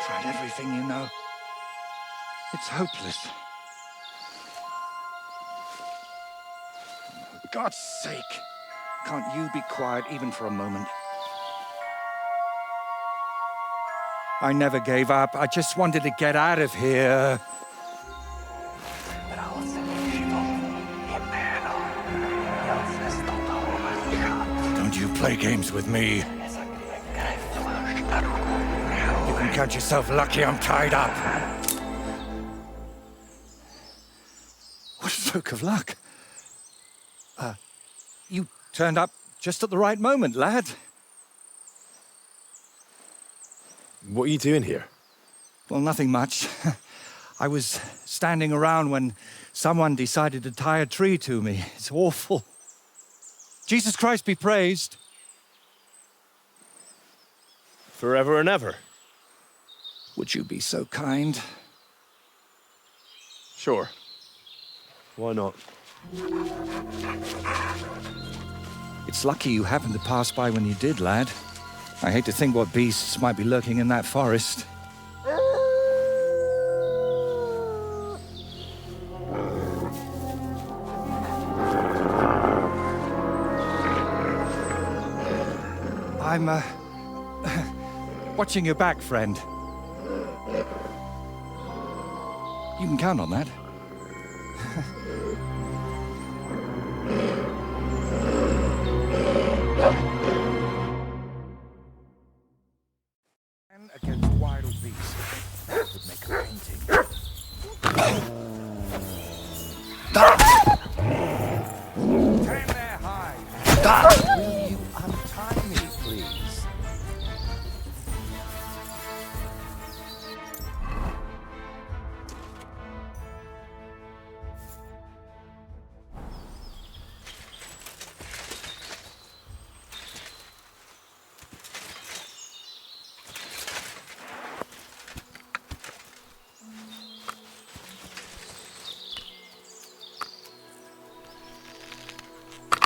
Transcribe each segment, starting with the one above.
Tried everything, you know. It's hopeless. For God's sake, can't you be quiet even for a moment? I never gave up. I just wanted to get out of here. Don't you play games with me. You can count yourself lucky I'm tied up. What a stroke of luck. You turned up just at the right moment, lad. What are you doing here? Well, nothing much. I was standing around when someone decided to tie a tree to me. It's awful. Jesus Christ be praised. Forever and ever? Would you be so kind? Sure. Why not? It's lucky you happened to pass by when you did, lad. I hate to think what beasts might be lurking in that forest. I'm, watching your back, friend. You can count on that. And against wild beasts. That would make a painting. Stand there high. Will you untie me, please?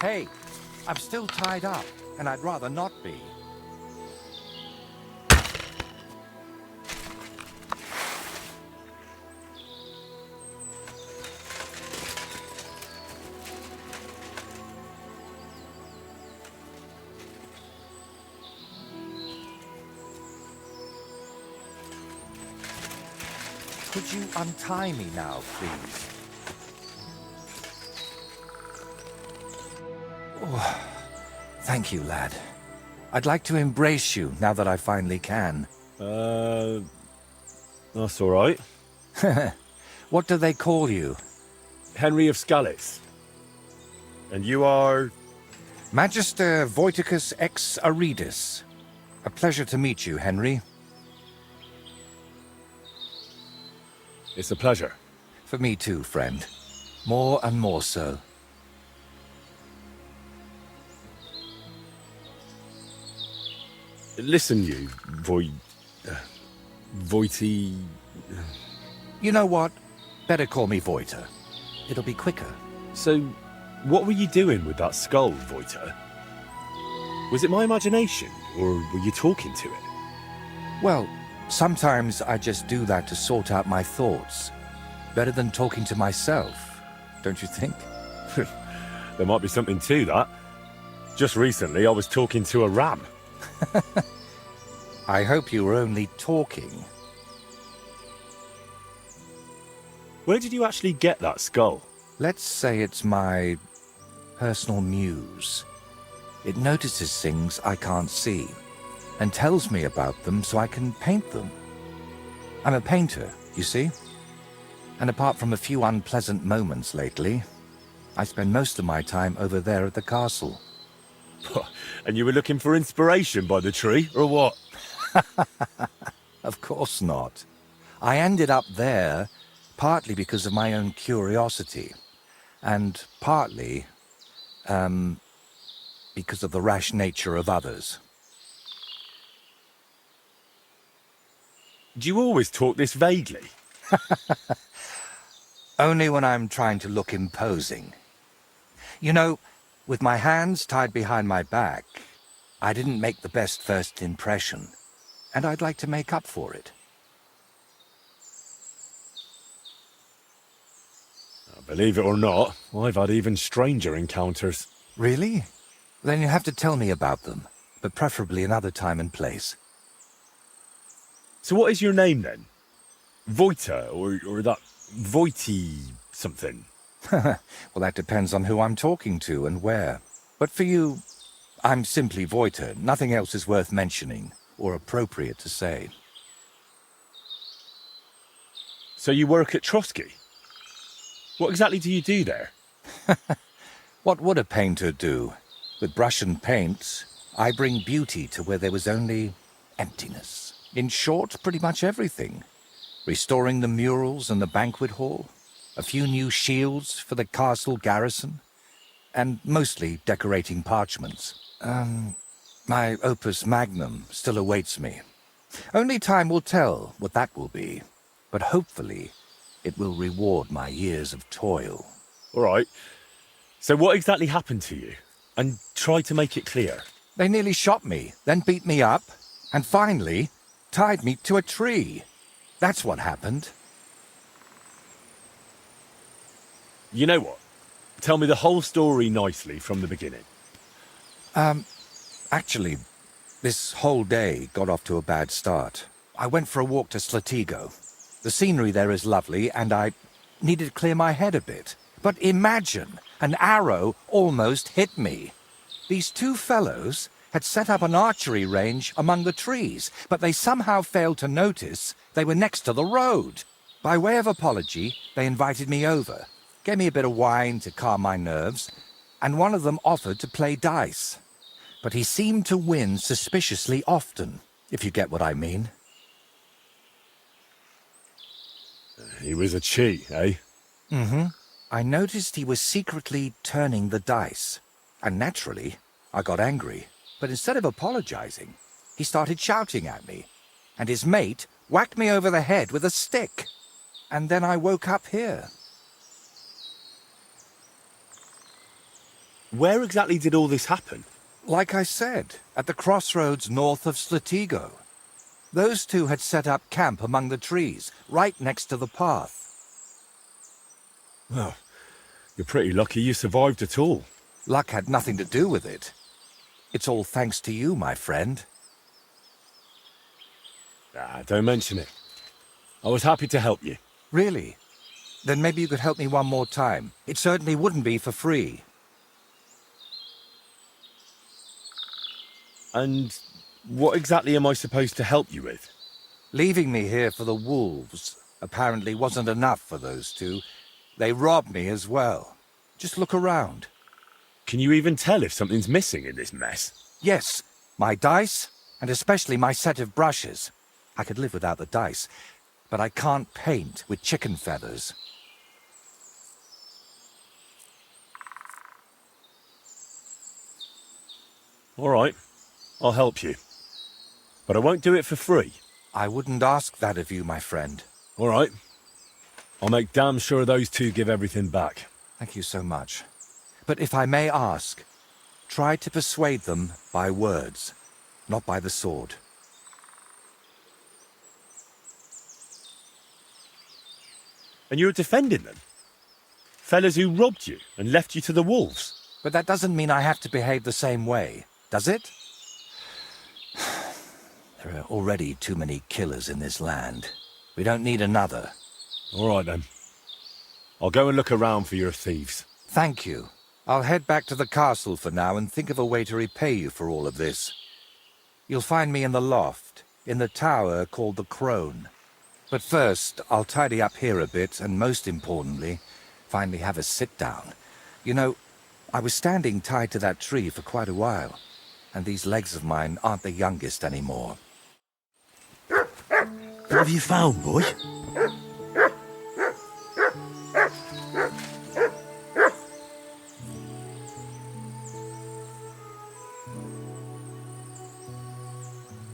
Hey, I'm still tied up, and I'd rather not be. Could you untie me now, please? Oh, thank you, lad. I'd like to embrace you now that I finally can. That's all right. What do they call you? Henry of Scallis. And you are? Magister Voiticus ex Aridus. A pleasure to meet you, Henry. It's a pleasure. For me too, friend. More and more so. Listen, you, Voity... You know what? Better call me Voiter. It'll be quicker. So, what were you doing with that skull, Voiter? Was it my imagination, or were you talking to it? Well, sometimes I just do that to sort out my thoughts. Better than talking to myself, don't you think? There might be something to that. Just recently, I was talking to a ram. I hope you were only talking. Where did you actually get that skull? Let's say it's my personal muse. It notices things I can't see and tells me about them so I can paint them. I'm a painter, you see? And apart from a few unpleasant moments lately, I spend most of my time over there at the castle. And you were looking for inspiration by the tree, or what? Of course not. I ended up there partly because of my own curiosity, and partly, because of the rash nature of others. Do you always talk this vaguely? Only when I'm trying to look imposing. You know, with my hands tied behind my back, I didn't make the best first impression, and I'd like to make up for it. Believe it or not, I've had even stranger encounters. Really? Then you have to tell me about them, but preferably another time and place. So what is your name then? Voita, or that Voity something? Well, that depends on who I'm talking to and where. But for you, I'm simply Voiter. Nothing else is worth mentioning, or appropriate to say. So you work at Trotsky? What exactly do you do there? What would a painter do? With brush and paint, I bring beauty to where there was only emptiness. In short, pretty much everything. Restoring the murals and the banquet hall, a few new shields for the castle garrison, and mostly decorating parchments. My opus magnum still awaits me. Only time will tell what that will be, but hopefully it will reward my years of toil. All right. So what exactly happened to you? And try to make it clear. They nearly shot me, then beat me up, and finally tied me to a tree. That's what happened. You know what? Tell me the whole story nicely from the beginning. Actually, this whole day got off to a bad start. I went for a walk to Slatigo. The scenery there is lovely, and I needed to clear my head a bit. But imagine, an arrow almost hit me. These two fellows had set up an archery range among the trees, but they somehow failed to notice they were next to the road. By way of apology, they invited me over, gave me a bit of wine to calm my nerves, and one of them offered to play dice. But he seemed to win suspiciously often, if you get what I mean. He was a cheat, eh? Mm-hmm. I noticed he was secretly turning the dice, and naturally, I got angry. But instead of apologizing, he started shouting at me, and his mate whacked me over the head with a stick. And then I woke up here. Where exactly did all this happen? Like I said, at the crossroads north of Slatigo. Those two had set up camp among the trees, right next to the path. Well, you're pretty lucky you survived at all. Luck had nothing to do with it. It's all thanks to you, my friend. Don't mention it. I was happy to help you. Really? Then maybe you could help me one more time. It certainly wouldn't be for free. And what exactly am I supposed to help you with? Leaving me here for the wolves apparently wasn't enough for those two. They robbed me as well. Just look around. Can you even tell if something's missing in this mess? Yes, my dice, and especially my set of brushes. I could live without the dice, but I can't paint with chicken feathers. All right, I'll help you. But I won't do it for free. I wouldn't ask that of you, my friend. All right. I'll make damn sure those two give everything back. Thank you so much. But if I may ask, try to persuade them by words, not by the sword. And you're defending them? Fellas who robbed you and left you to the wolves? But that doesn't mean I have to behave the same way, does it? There are already too many killers in this land. We don't need another. All right, then. I'll go and look around for your thieves. Thank you. I'll head back to the castle for now and think of a way to repay you for all of this. You'll find me in the loft, in the tower called the Crone. But first, I'll tidy up here a bit, and most importantly, finally have a sit-down. You know, I was standing tied to that tree for quite a while, and these legs of mine aren't the youngest anymore. What have you found, boy?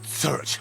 Search.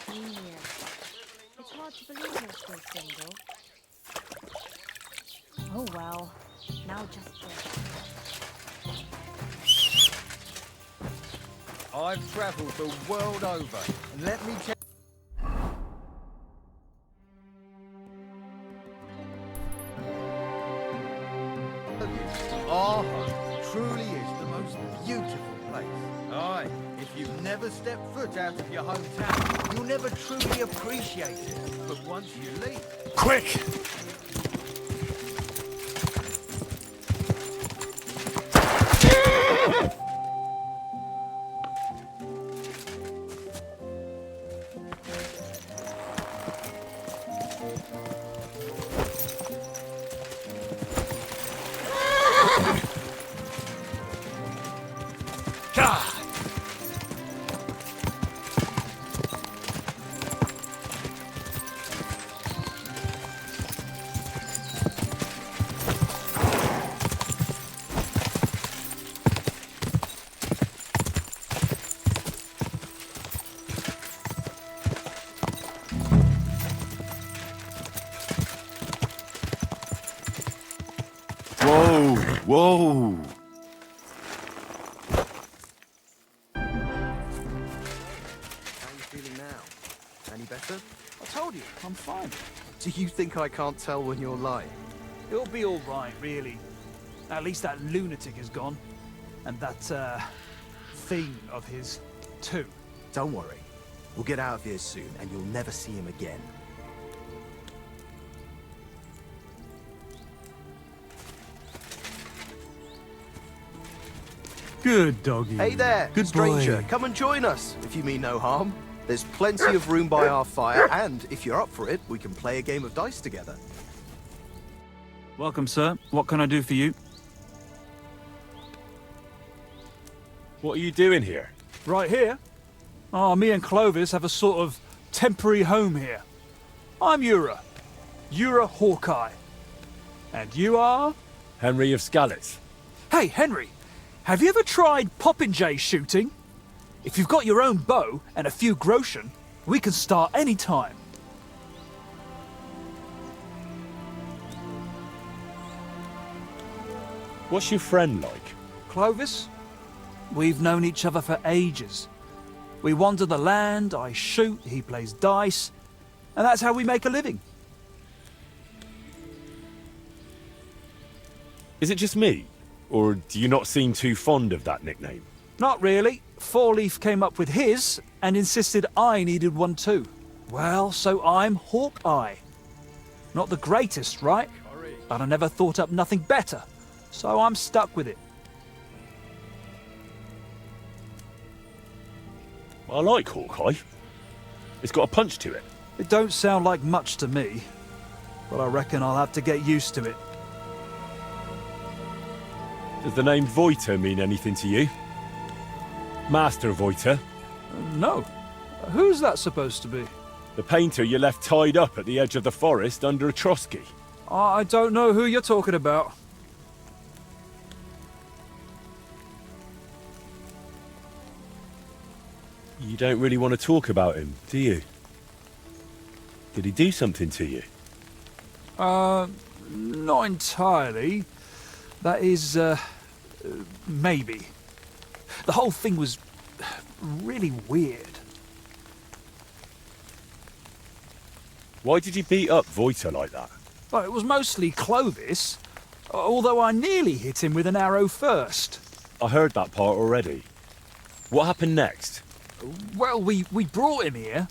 Genius. It's hard to believe you're still single. Oh well. Now just this. I've travelled the world over, and let me tell you, our home truly is the most beautiful place. Aye, if you've never stepped foot out of your hometown, you'll never truly appreciate it. But once you leave... Quick! Whoa! Whoa! How are you feeling now? Any better? I told you, I'm fine. Do you think I can't tell when you're lying? It'll be all right, really. At least that lunatic is gone. And that, thing of his, too. Don't worry. We'll get out of here soon, and you'll never see him again. Good doggy. Hey there, Good stranger. boy. Come and join us, if you mean no harm. There's plenty of room by our fire, and if you're up for it, we can play a game of dice together. Welcome, sir. What can I do for you? What are you doing here? Right here? Oh, me and Clovis have a sort of temporary home here. I'm Ura. Ura Hawkeye. And you are? Henry of Scalitz. Hey, Henry. Have you ever tried popinjay shooting? If you've got your own bow and a few groschen, we can start any time. What's your friend like? Clovis? We've known each other for ages. We wander the land, I shoot, he plays dice, and that's how we make a living. Is it just me? Or do you not seem too fond of that nickname? Not really. Four Leaf came up with his and insisted I needed one too. Well, so I'm Hawkeye. Not the greatest, right? But I never thought up nothing better, so I'm stuck with it. I like Hawkeye. It's got a punch to it. It don't sound like much to me, but I reckon I'll have to get used to it. Does the name Voiter mean anything to you? Master Voiter, No. Who's that supposed to be? the painter you left tied up at the edge of the forest under a Trotsky. I don't know who you're talking about. You don't really want to talk about him, do you? Did he do something to you? Not entirely. That is, maybe. The whole thing was really weird. Why did you beat up Voiter like that? Well, it was mostly Clovis, although I nearly hit him with an arrow first. I heard that part already. What happened next? Well, we brought him here,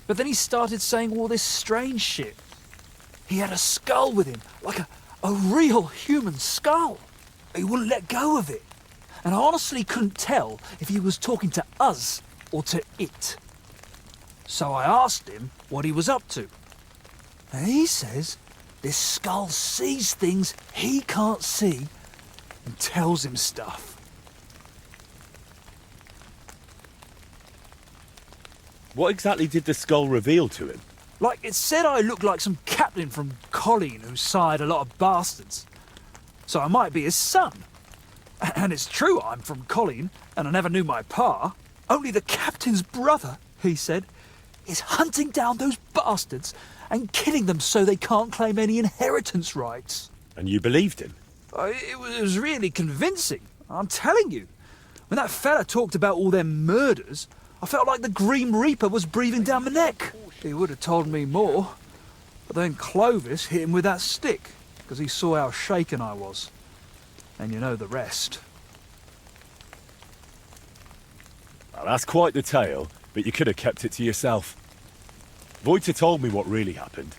but then he started saying all this strange shit. He had a skull with him, like a real human skull. He wouldn't let go of it. And I honestly couldn't tell if he was talking to us or to it. So I asked him what he was up to. And he says this skull sees things he can't see and tells him stuff. What exactly did the skull reveal to him? Like, it said I looked like some captain from Colleen who sired a lot of bastards. So I might be his son. And it's true I'm from Colleen, and I never knew my pa. Only the captain's brother, he said, is hunting down those bastards and killing them so they can't claim any inheritance rights. And you believed him? It was really convincing, I'm telling you. When that fella talked about all them murders, I felt like the Grim Reaper was breathing down my neck. He would have told me more. But then Clovis hit him with that stick, because he saw how shaken I was. And you know the rest. Well, that's quite the tale, but you could have kept it to yourself. Voiter told me what really happened.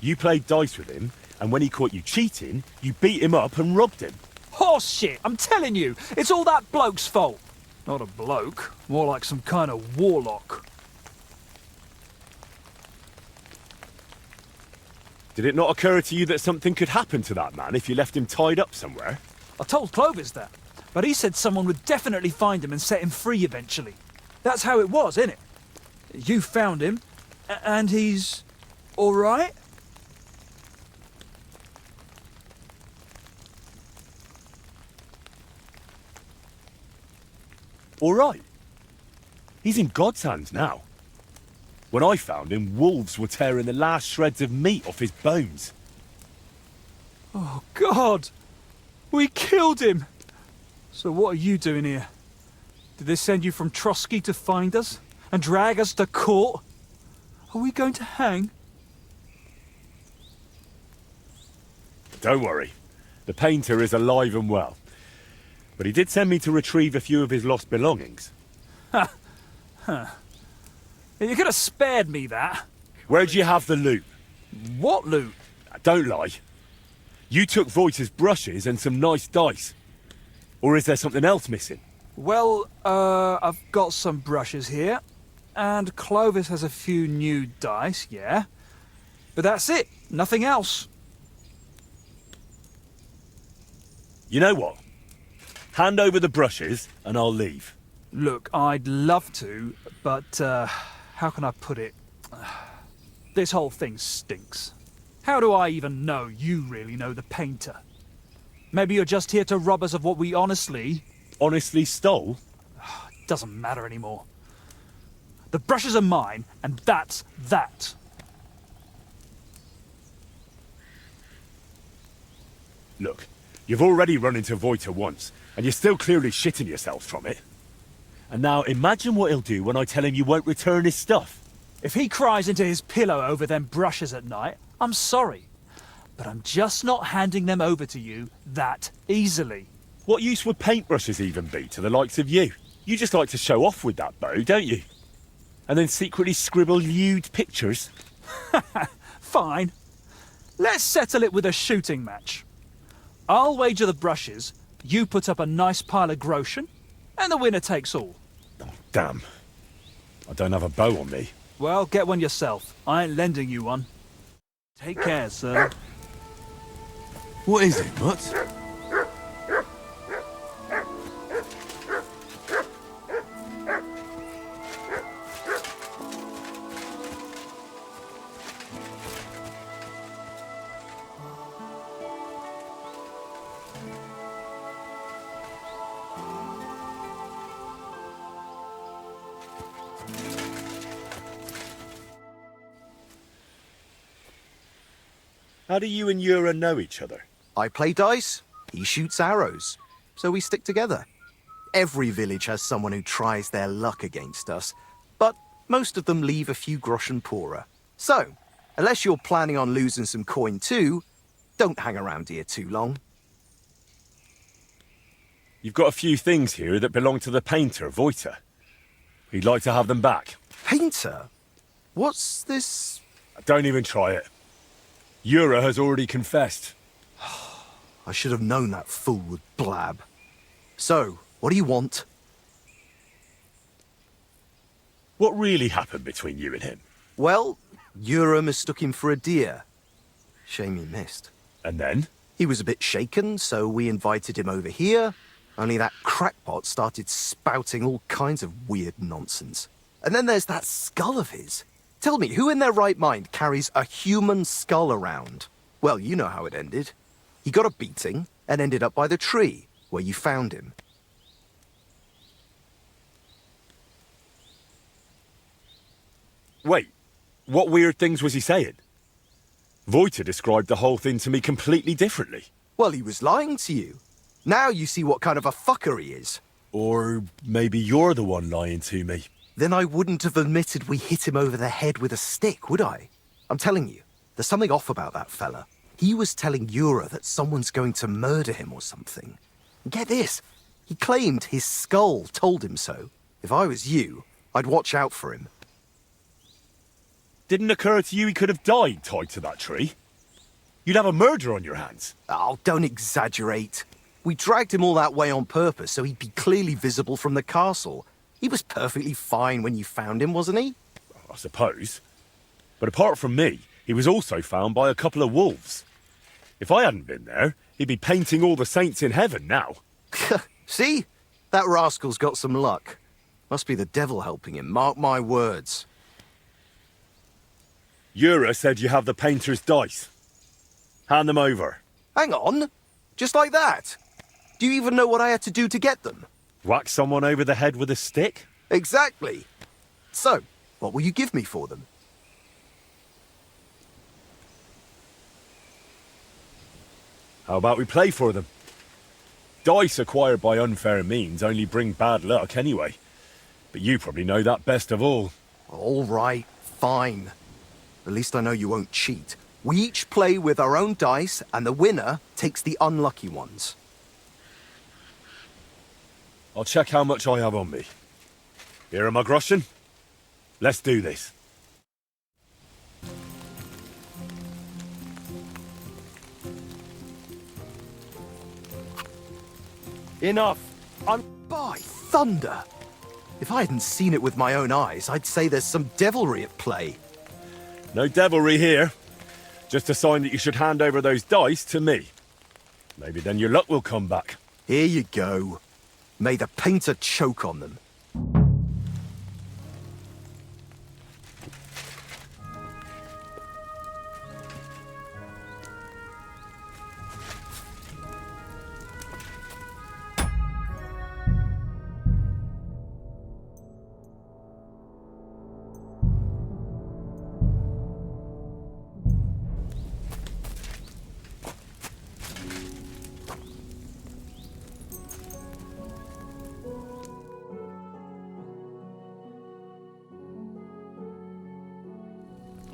You played dice with him, and when he caught you cheating, you beat him up and robbed him. Horse shit, I'm telling you, it's all that bloke's fault. Not a bloke, more like some kind of warlock. Did it not occur to you that something could happen to that man if you left him tied up somewhere? I told Clovis that, but he said someone would definitely find him and set him free eventually. That's how it was, innit? You found him, and he's all right? All right. He's in God's hands now. When I found him, wolves were tearing the last shreds of meat off his bones. Oh, God! We killed him! So what are you doing here? Did they send you from Trotsky to find us? And drag us to court? Are we going to hang? Don't worry. The painter is alive and well. But he did send me to retrieve a few of his lost belongings. You could have spared me that. Where'd you have the loot? What loot? Don't lie. You took Voiter's brushes and some nice dice. Or is there something else missing? Well, I've got some brushes here. And Clovis has a few new dice, yeah. But that's it. Nothing else. You know what? Hand over the brushes and I'll leave. Look, I'd love to, but, how can I put it? This whole thing stinks. How do I even know you really know the painter? Maybe you're just here to rob us of what we honestly... Honestly stole? Doesn't matter anymore. The brushes are mine, and that's that. Look, you've already run into Voiter once, and you're still clearly shitting yourselves from it. And now imagine what he'll do when I tell him you won't return his stuff. If he cries into his pillow over them brushes at night, I'm sorry. But I'm just not handing them over to you that easily. What use would paintbrushes even be to the likes of you? You just like to show off with that bow, don't you? And then secretly scribble lewd pictures. Fine. Let's settle it with a shooting match. I'll wager the brushes, you put up a nice pile of groschen, and the winner takes all. Oh, damn. I don't have a bow on me. Well, get one yourself. I ain't lending you one. Take care, sir. What is it, Mutt? How do you and Yura know each other? I play dice, he shoots arrows, so we stick together. Every village has someone who tries their luck against us, but most of them leave a few groschen poorer. So, unless you're planning on losing some coin too, don't hang around here too long. You've got a few things here that belong to the painter, Voiter. He'd like to have them back. Painter? What's this? Don't even try it. Yura has already confessed. I should have known that fool would blab. So, what do you want? What really happened between you and him? Well, Yura mistook him for a deer. Shame he missed. And then? He was a bit shaken, so we invited him over here, only that crackpot started spouting all kinds of weird nonsense. And then there's that skull of his. Tell me, who in their right mind carries a human skull around? Well, you know how it ended. He got a beating and ended up by the tree. where you found him. Wait, what weird things was he saying? Voiter described the whole thing to me completely differently. Well, he was lying to you. Now you see what kind of a fucker he is. Or maybe you're the one lying to me. Then I wouldn't have admitted we hit him over the head with a stick, would I? I'm telling you, there's something off about that fella. He was telling Yura that someone's going to murder him or something. And get this, he claimed his skull told him so. If I was you, I'd watch out for him. Didn't occur to you he could have died tied to that tree? You'd have a murder on your hands. Oh, don't exaggerate. We dragged him all that way on purpose so he'd be clearly visible from the castle. He was perfectly fine when you found him, wasn't he? I suppose. But apart from me, he was also found by a couple of wolves. If I hadn't been there, he'd be painting all the saints in heaven now. See? That rascal's got some luck. Must be the devil helping him, mark my words. Yura said you have the painter's dice. Hand them over. Hang on. Just like that? Do you even know what I had to do to get them? Whack someone over the head with a stick? Exactly. So, what will you give me for them? How about we play for them? Dice acquired by unfair means only bring bad luck anyway. But you probably know that best of all. All right, fine. At least I know you won't cheat. We each play with our own dice, and the winner takes the unlucky ones. I'll check how much I have on me. Here are my groschen. Let's do this. Enough. By thunder! If I hadn't seen it with my own eyes, I'd say there's some devilry at play. No devilry here. Just a sign that you should hand over those dice to me. Maybe then your luck will come back. Here you go. May the painter choke on them.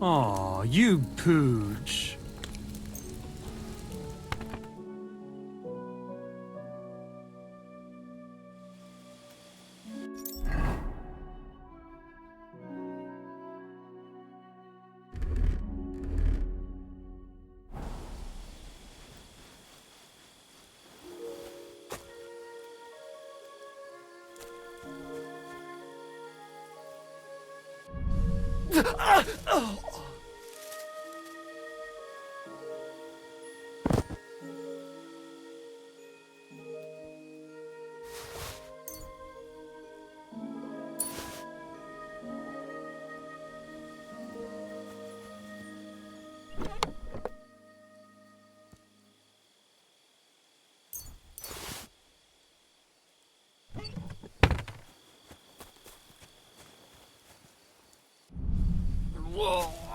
Aw, you pooch. Whoa.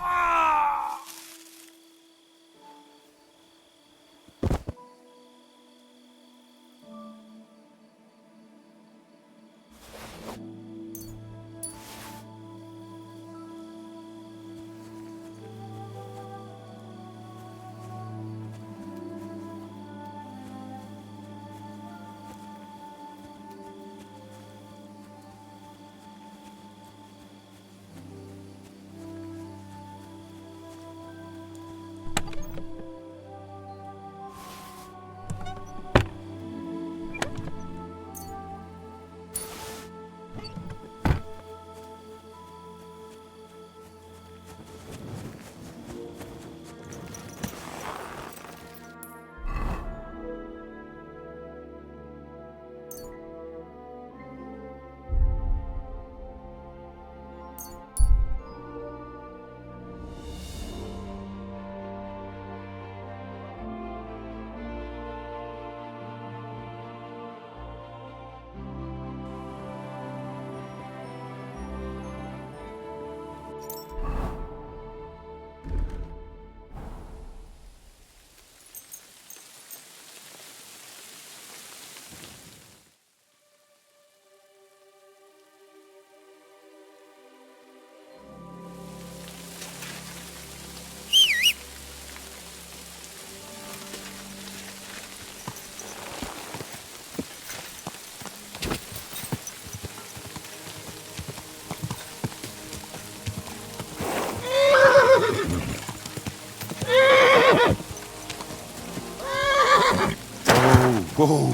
Whoa.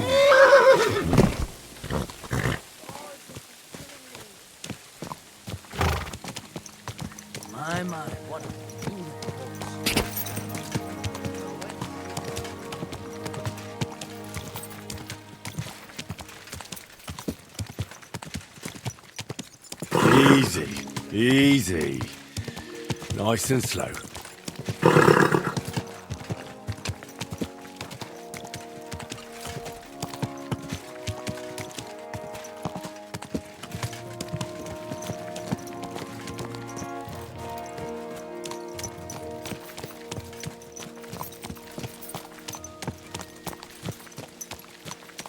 My, what a Easy, easy. Nice and slow.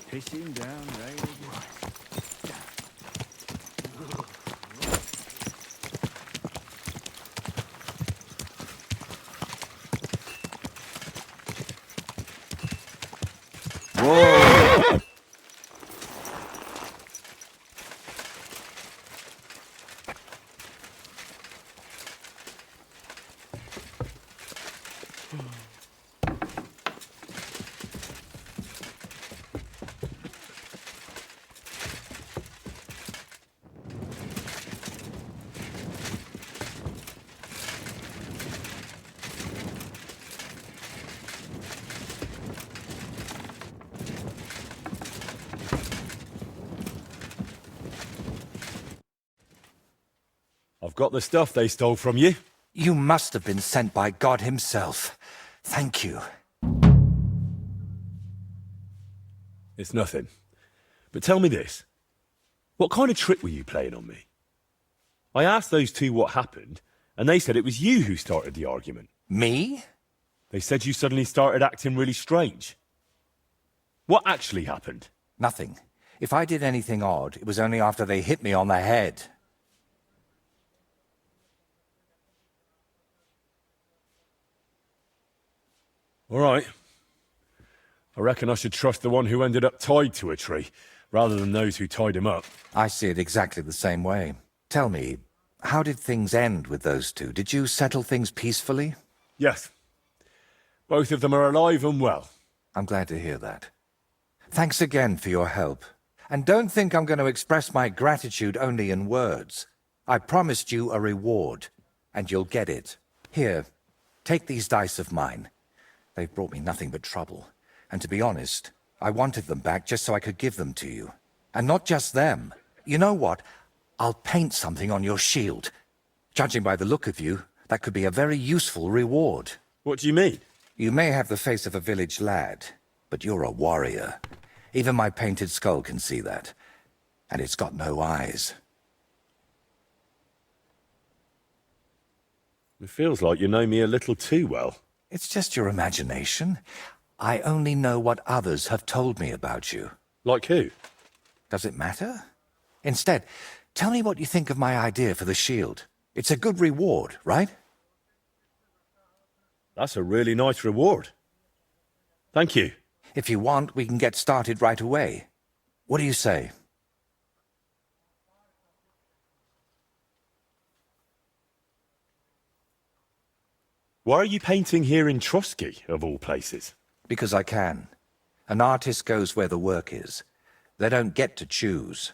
Pissing down right again. Whoa! I've got the stuff they stole from you. You must have been sent by God himself. Thank you. It's nothing. But tell me this. What kind of trick were you playing on me? I asked those two what happened, and they said it was you who started the argument. Me? They said you suddenly started acting really strange. What actually happened? Nothing. If I did anything odd, it was only after they hit me on the head. All right. I reckon I should trust the one who ended up tied to a tree, rather than those who tied him up. I see it exactly the same way. Tell me, how did things end with those two? Did you settle things peacefully? Yes. Both of them are alive and well. I'm glad to hear that. Thanks again for your help. And don't think I'm going to express my gratitude only in words. I promised you a reward, and you'll get it. Here, take these dice of mine. They've brought me nothing but trouble. And to be honest, I wanted them back just so I could give them to you. And not just them. You know what? I'll paint something on your shield. Judging by the look of you, that could be a very useful reward. What do you mean? You may have the face of a village lad, but you're a warrior. Even my painted skull can see that. And it's got no eyes. It feels like you know me a little too well. It's just your imagination. I only know what others have told me about you. Like who? Does it matter? Instead, tell me what you think of my idea for the shield. It's a good reward, right? That's a really nice reward. Thank you. If you want, we can get started right away. What do you say? Why are you painting here in Trusky, of all places? Because I can. An artist goes where the work is. They don't get to choose.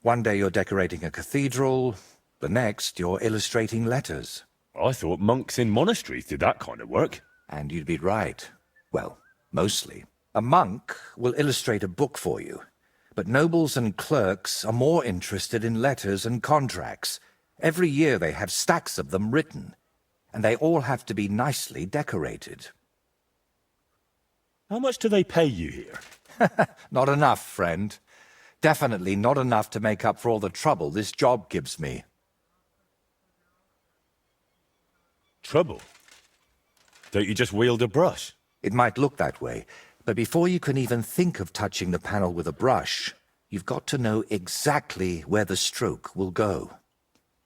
One day you're decorating a cathedral, the next you're illustrating letters. I thought monks in monasteries did that kind of work. And you'd be right. Well, mostly. A monk will illustrate a book for you, but nobles and clerks are more interested in letters and contracts. Every year they have stacks of them written, and they all have to be nicely decorated. How much do they pay you here? Not enough, friend. Definitely not enough to make up for all the trouble this job gives me. Trouble? Don't you just wield a brush? It might look that way, but before you can even think of touching the panel with a brush, you've got to know exactly where the stroke will go.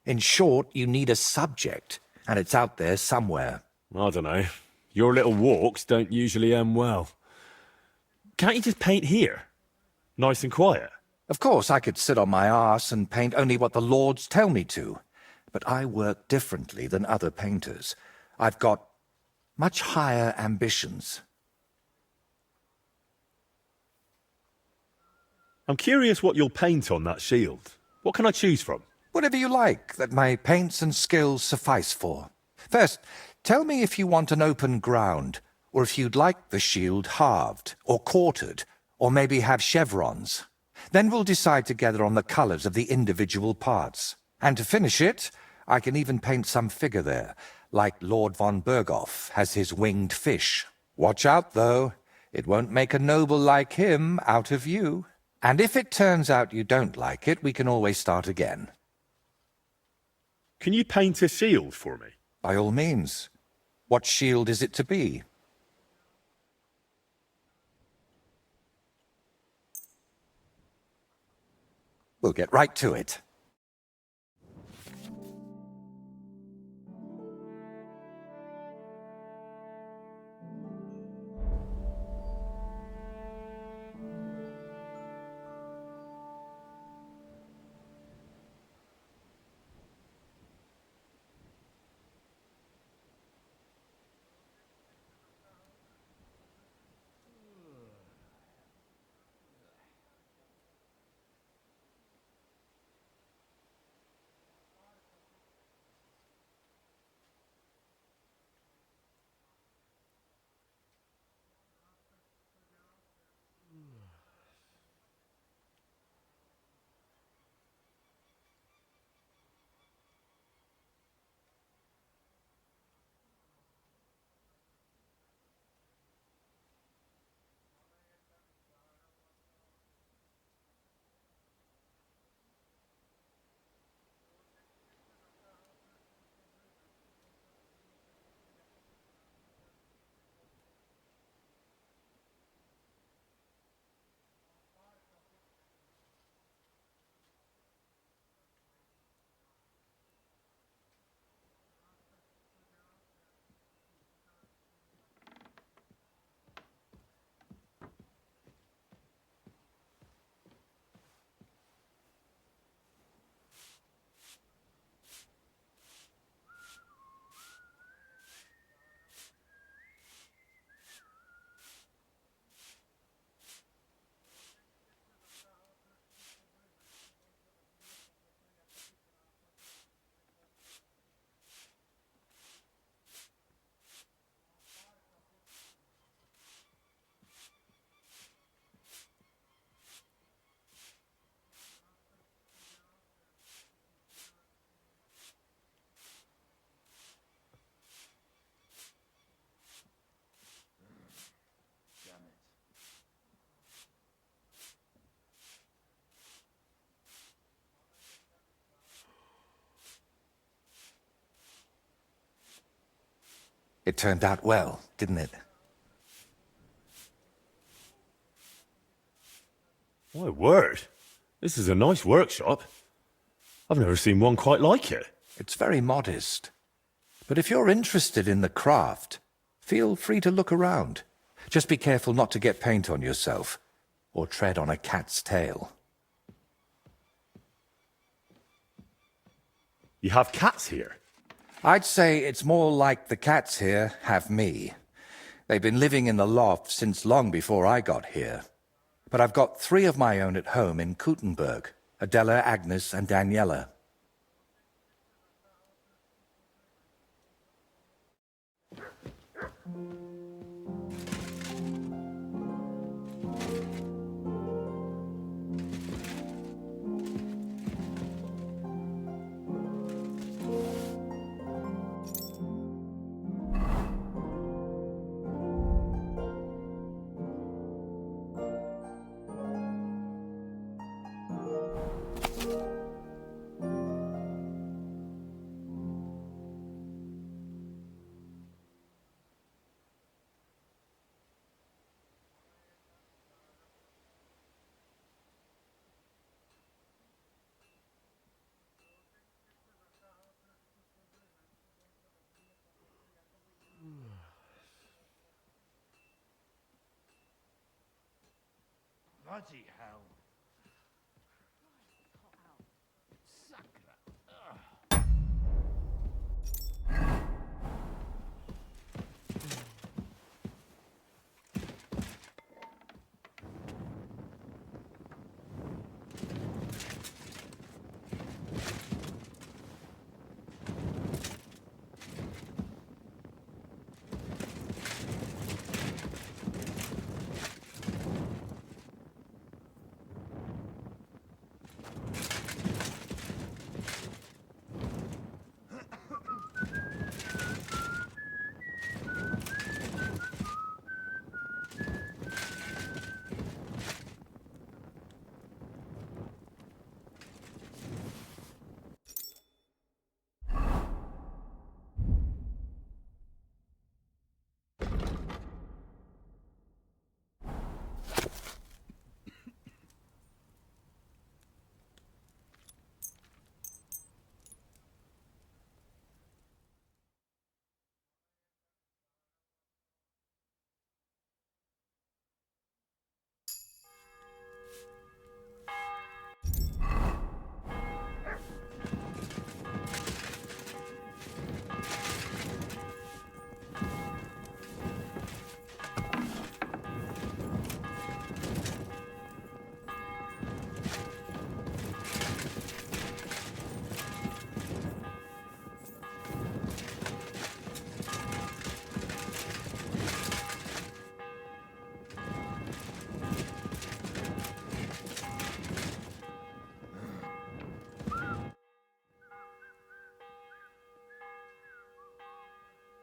In short, you need a subject, and it's out there somewhere. I don't know. Your little walks don't usually end well. Can't you just paint here? Nice and quiet. Of course, I could sit on my arse and paint only what the lords tell me to, but I work differently than other painters. I've got much higher ambitions. I'm curious what you'll paint on that shield. What can I choose from? Whatever you like that my paints and skills suffice for. First, tell me if you want an open ground, or if you'd like the shield halved, or quartered, or maybe have chevrons. Then we'll decide together on the colours of the individual parts. And to finish it, I can even paint some figure there, like Lord von Berghoff has his winged fish. Watch out, though. It won't make a noble like him out of you. And if it turns out you don't like it, we can always start again. Can you paint a shield for me? By all means. What shield is it to be? We'll get right to it. It turned out well, didn't it? My word. This is a nice workshop. I've never seen one quite like it. It's very modest. But if you're interested in the craft, feel free to look around. Just be careful not to get paint on yourself, or tread on a cat's tail. You have cats here? I'd say it's more like the cats here have me. They've been living in the loft since long before I got here. But I've got 3 of my own at home in Kuttenberg, Adela, Agnes, and Daniela. Bloody hell.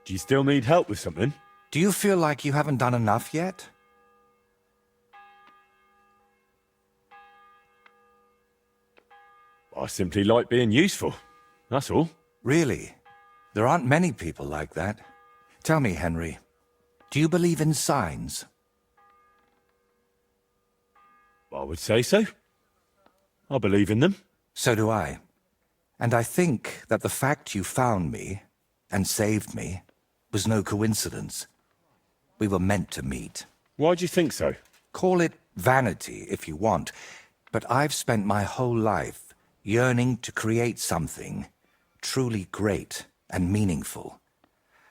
Do you still need help with something? Do you feel like you haven't done enough yet? I simply like being useful. That's all. Really? There aren't many people like that. Tell me, Henry, do you believe in signs? I would say so. I believe in them. So do I. And I think that the fact you found me and saved me was no coincidence. We were meant to meet. Why do you think so? Call it vanity if you want, but I've spent my whole life yearning to create something truly great and meaningful.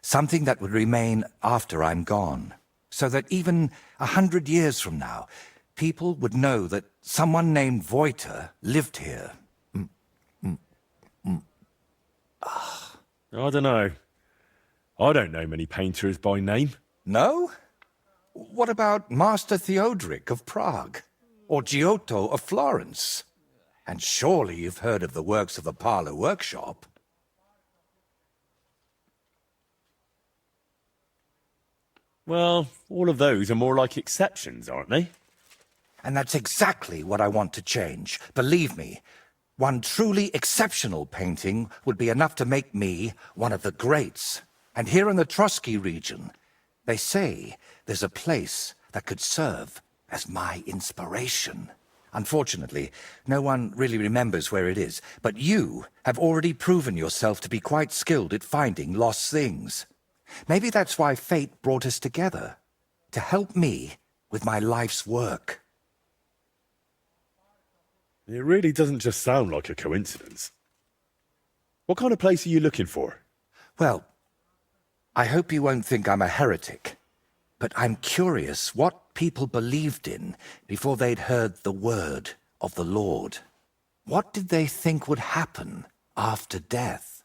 Something that would remain after I'm gone, so that even 100 years from now, people would know that someone named Voiter lived here. I don't know. I don't know many painters by name. No? What about Master Theodoric of Prague? Or Giotto of Florence? And surely you've heard of the works of the Parlour Workshop. Well, all of those are more like exceptions, aren't they? And that's exactly what I want to change. Believe me, one truly exceptional painting would be enough to make me one of the greats. And here in the Trotsky region, they say there's a place that could serve as my inspiration. Unfortunately, no one really remembers where it is, but you have already proven yourself to be quite skilled at finding lost things. Maybe that's why fate brought us together, to help me with my life's work. It really doesn't just sound like a coincidence. What kind of place are you looking for? Well, I hope you won't think I'm a heretic, but I'm curious what people believed in before they'd heard the word of the Lord. What did they think would happen after death?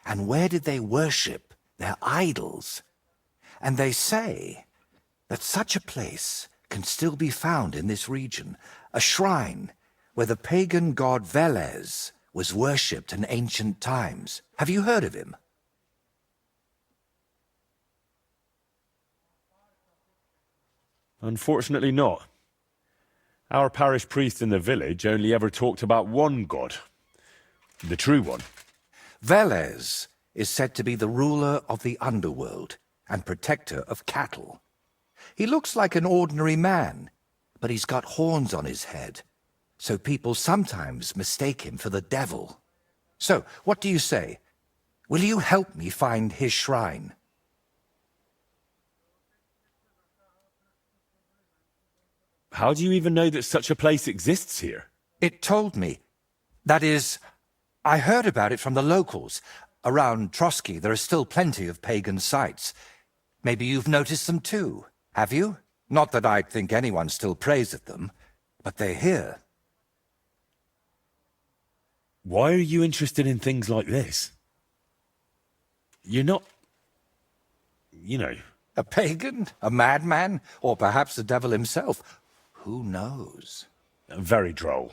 And where did they worship their idols? And they say that such a place can still be found in this region, a shrine where the pagan god Velez was worshipped in ancient times. Have you heard of him? Unfortunately not. Our parish priest in the village only ever talked about one god. The true one. Velez is said to be the ruler of the underworld and protector of cattle. He looks like an ordinary man, but he's got horns on his head, so people sometimes mistake him for the devil. So, what do you say? Will you help me find his shrine? How do you even know that such a place exists here? It told me. That is, I heard about it from the locals. Around Trotsky, there are still plenty of pagan sites. Maybe you've noticed them too, have you? Not that I'd think anyone still prays at them, but they're here. Why are you interested in things like this? You're not... you know... A pagan? A madman? Or perhaps the devil himself? Who knows? Very droll.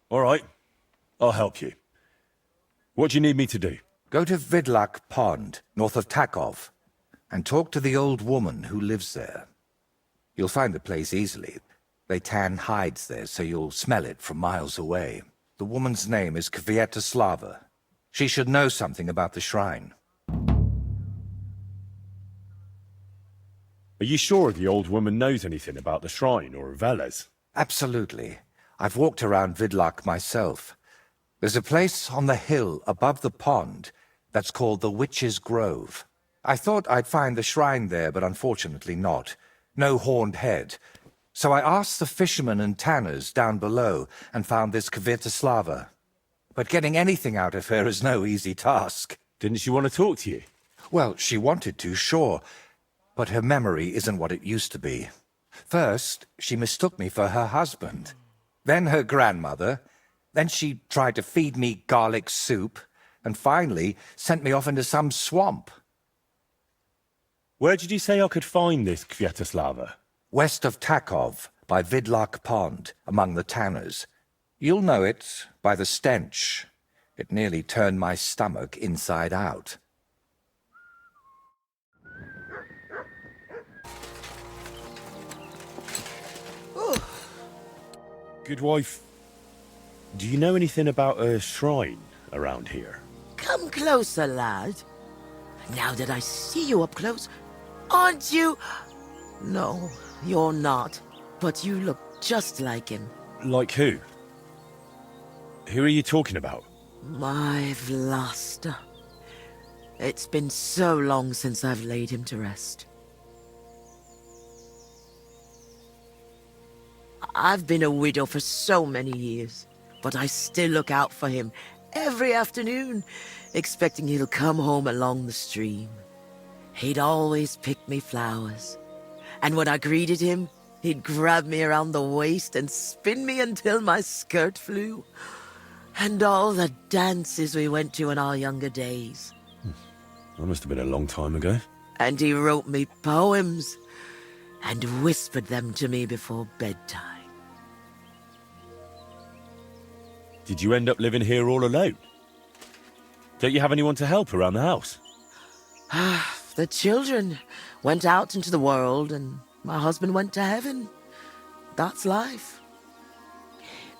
All right, I'll help you. What do you need me to do? Go to Vidlak Pond, north of Takov, and talk to the old woman who lives there. You'll find the place easily. They tan hides there, so you'll smell it from miles away. The woman's name is Kvietoslava. She should know something about the shrine. Are you sure the old woman knows anything about the shrine or Velez? Absolutely. I've walked around Vidlak myself. There's a place on the hill above the pond that's called the Witch's Grove. I thought I'd find the shrine there, but unfortunately not. No horned head. So I asked the fishermen and tanners down below and found this Kvietoslava. But getting anything out of her is no easy task. Didn't she want to talk to you? Well, she wanted to, sure. But her memory isn't what it used to be. First, she mistook me for her husband. Then her grandmother. Then she tried to feed me garlic soup. And finally, sent me off into some swamp. Where did you say I could find this Kvietoslava? West of Takov, by Vidlak Pond, among the tanners. You'll know it by the stench. It nearly turned my stomach inside out. Good wife, do you know anything about a shrine around here? Come closer, lad. Now that I see you up close, aren't you? No, you're not. But you look just like him. Like who? Who are you talking about? My Vlasta. It's been so long since I've laid him to rest. I've been a widow for so many years, but I still look out for him every afternoon, expecting he'll come home along the stream. He'd always pick me flowers, and when I greeted him, he'd grab me around the waist and spin me until my skirt flew. And all the dances we went to in our younger days. That must have been a long time ago. And he wrote me poems and whispered them to me before bedtime. Did you end up living here all alone? Don't you have anyone to help around the house? The children went out into the world and my husband went to heaven. That's life.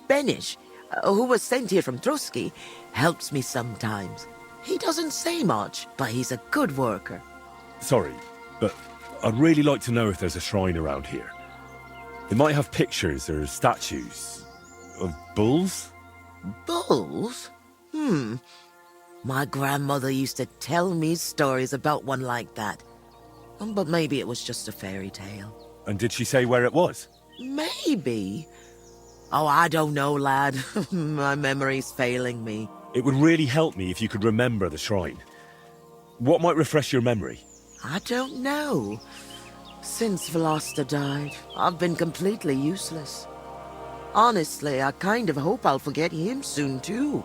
Benish, who was sent here from Trotsky, helps me sometimes. He doesn't say much, but he's a good worker. Sorry, but I'd really like to know if there's a shrine around here. It might have pictures or statues of bulls. Bulls? My grandmother used to tell me stories about one like that. But maybe it was just a fairy tale. And did she say where it was? Maybe. Oh, I don't know, lad. My memory's failing me. It would really help me if you could remember the shrine. What might refresh your memory? I don't know. Since Vlasta died, I've been completely useless. Honestly, I kind of hope I'll forget him soon, too.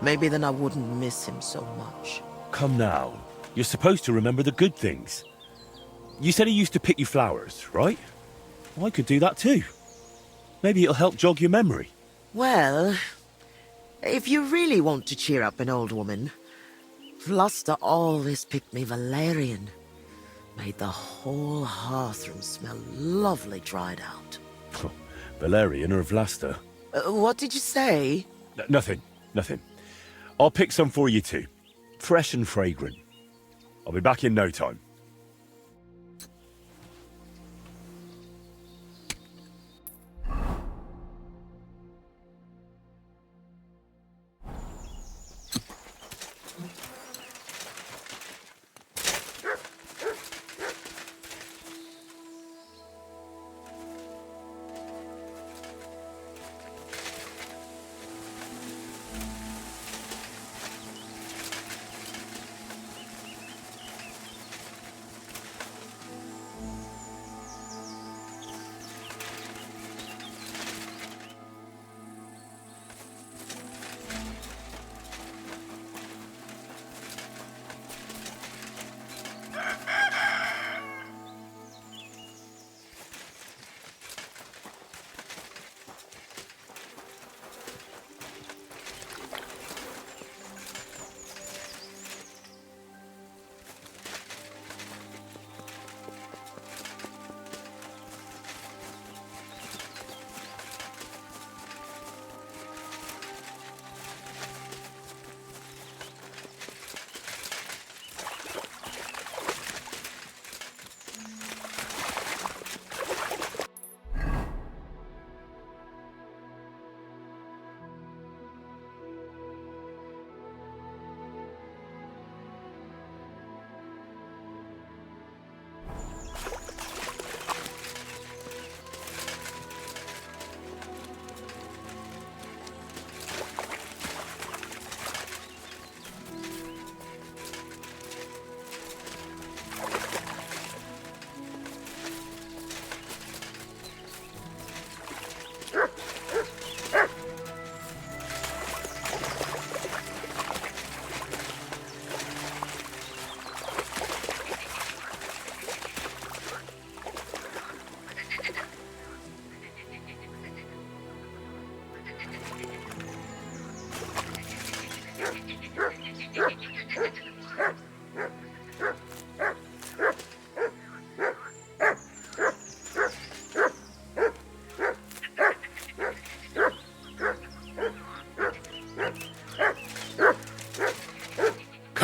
Maybe then I wouldn't miss him so much. Come now. You're supposed to remember the good things. You said he used to pick you flowers, right? Well, I could do that too. Maybe it'll help jog your memory. Well, if you really want to cheer up an old woman, Vlasta always picked me valerian. Made the whole hearthroom smell lovely dried out. Valerian or Vlasta? What did you say? Nothing. I'll pick some for you too. Fresh and fragrant. I'll be back in no time.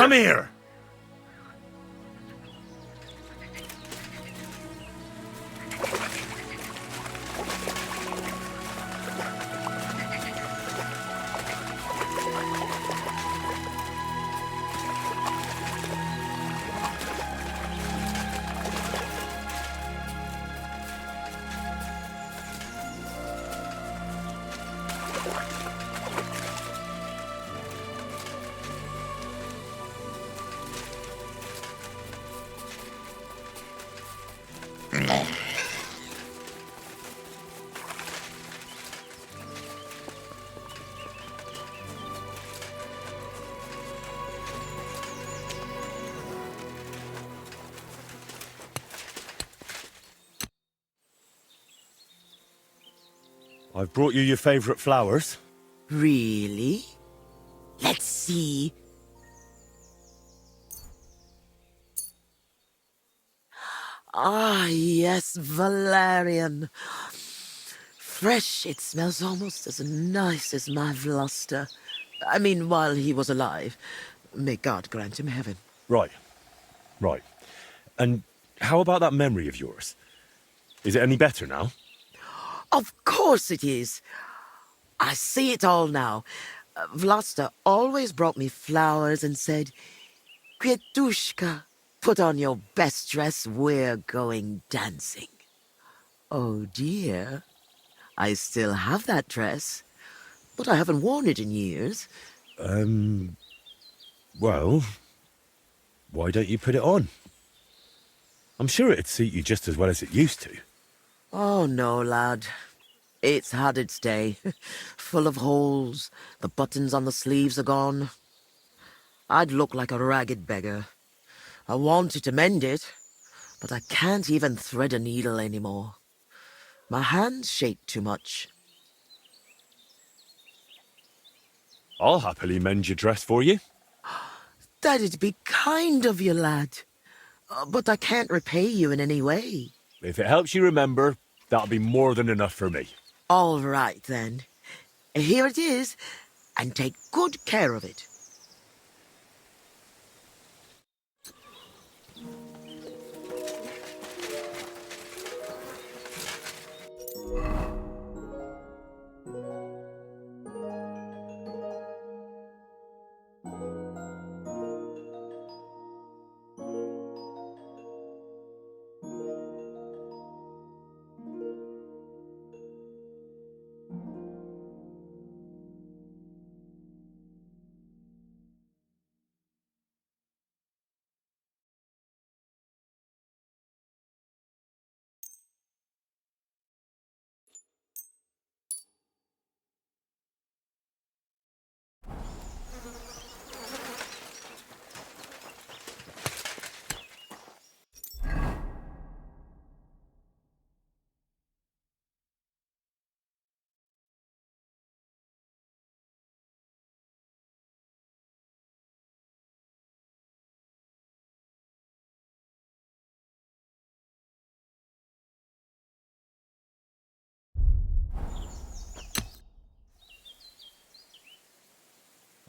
Come here! I've brought you your favourite flowers. Really? Let's see. Ah, yes, valerian. Fresh, it smells almost as nice as my Vlasta. I mean, while he was alive. May God grant him heaven. Right. Right. And how about that memory of yours? Is it any better now? Of course it is. I see it all now. Vlasta always brought me flowers and said, Květuška, put on your best dress, we're going dancing. Oh dear, I still have that dress, but I haven't worn it in years. Well, why don't you put it on? I'm sure it'd suit you just as well as it used to. Oh no, lad. It's had its day. Full of holes. The buttons on the sleeves are gone. I'd look like a ragged beggar. I wanted to mend it, but I can't even thread a needle anymore. My hands shake too much. I'll happily mend your dress for you. That'd be kind of you, lad. But I can't repay you in any way. If it helps you remember, that'll be more than enough for me. All right, then. Here it is, and take good care of it.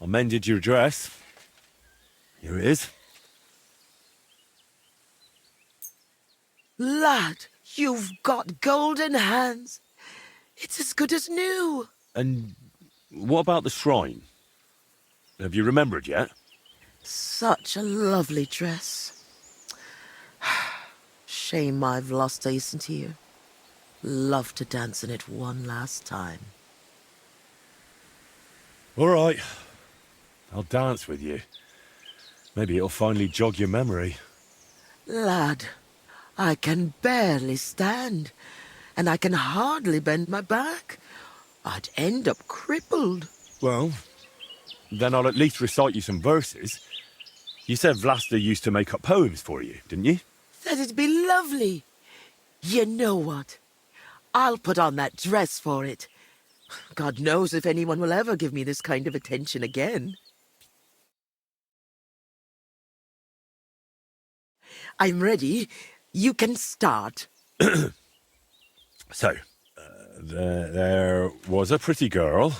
I mended your dress. Here it is. Lad, you've got golden hands. It's as good as new. And what about the shrine? Have you remembered yet? Such a lovely dress. Shame my Vlasta isn't here. Love to dance in it one last time. All right. I'll dance with you. Maybe it'll finally jog your memory. Lad, I can barely stand, and I can hardly bend my back. I'd end up crippled. Well, then I'll at least recite you some verses. You said Vlasta used to make up poems for you, didn't you? That'd be lovely. You know what? I'll put on that dress for it. God knows if anyone will ever give me this kind of attention again. I'm ready. You can start. So, there was a pretty girl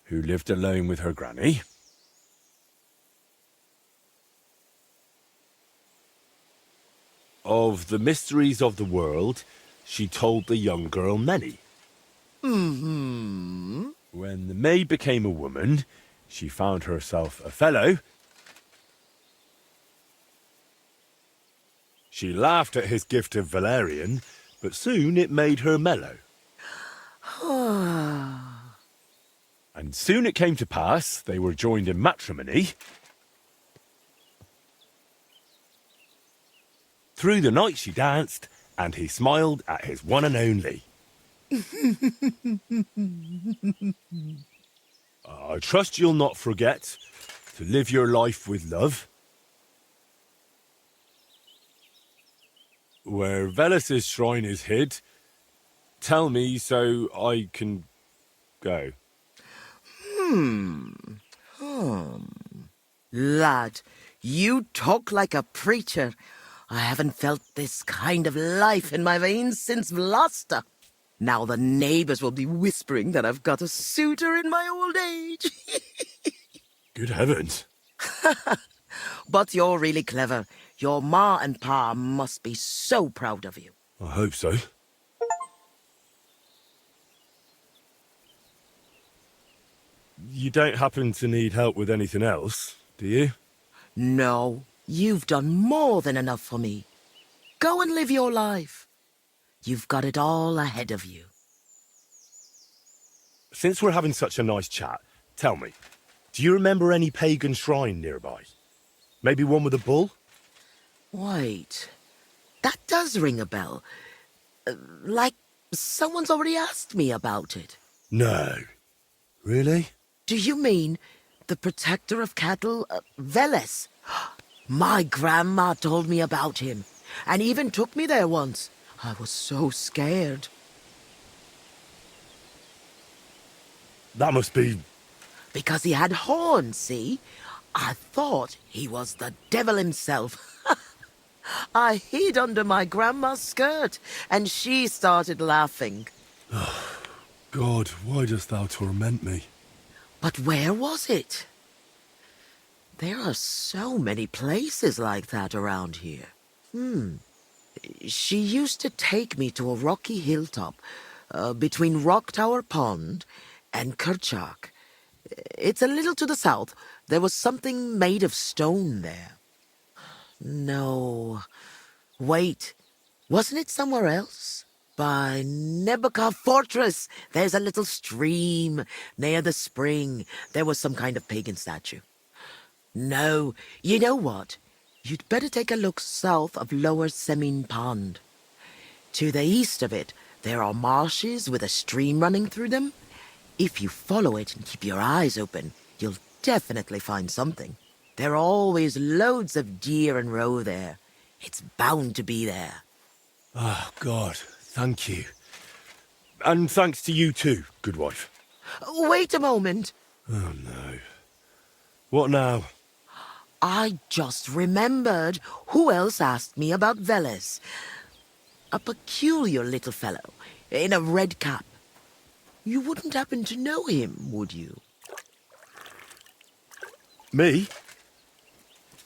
who lived alone with her granny. Of the mysteries of the world, she told the young girl many. Hmm. When the maid became a woman, she found herself a fellow. She laughed at his gift of valerian, but soon it made her mellow. And soon it came to pass they were joined in matrimony. Through the night she danced, and he smiled at his one and only. I trust you'll not forget to live your life with love. Where Velus's shrine is hid, tell me so I can go. Lad, you talk like a preacher. I haven't felt this kind of life in my veins since Vlasta. Now the neighbors will be whispering that I've got a suitor in my old age. Good heavens. But you're really clever. Your ma and pa must be so proud of you. I hope so. You don't happen to need help with anything else, do you? No, you've done more than enough for me. Go and live your life. You've got it all ahead of you. Since we're having such a nice chat, tell me, do you remember any pagan shrine nearby? Maybe one with a bull? Wait, that does ring a bell. Like someone's already asked me about it. No. Really? Do you mean the protector of cattle, Veles? My grandma told me about him, and even took me there once. I was so scared. That must be... Because he had horns, see? I thought he was the devil himself. I hid under my grandma's skirt, and she started laughing. God, why dost thou torment me? But where was it? There are so many places like that around here. She used to take me to a rocky hilltop between Rock Tower Pond and Kerchak. It's a little to the south. There was something made of stone there. No. Wait. Wasn't it somewhere else? By Nebuchadnezzar Fortress. There's a little stream near the spring. There was some kind of pagan statue. No. You know what? You'd better take a look south of Lower Semin Pond. To the east of it, there are marshes with a stream running through them. If you follow it and keep your eyes open, you'll definitely find something. There are always loads of deer and roe there. It's bound to be there. Oh, God, thank you. And thanks to you too, good wife. Wait a moment. Oh, no. What now? I just remembered who else asked me about Veles. A peculiar little fellow in a red cap. You wouldn't happen to know him, would you? Me?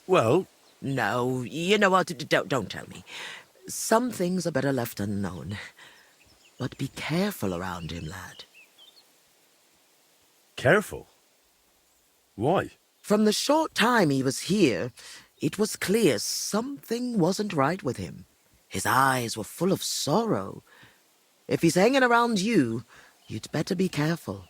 Well... No, you know what? Don't tell me. Some things are better left unknown. But be careful around him, lad. Careful? Why? From the short time he was here, it was clear something wasn't right with him. His eyes were full of sorrow. If he's hanging around you, you'd better be careful.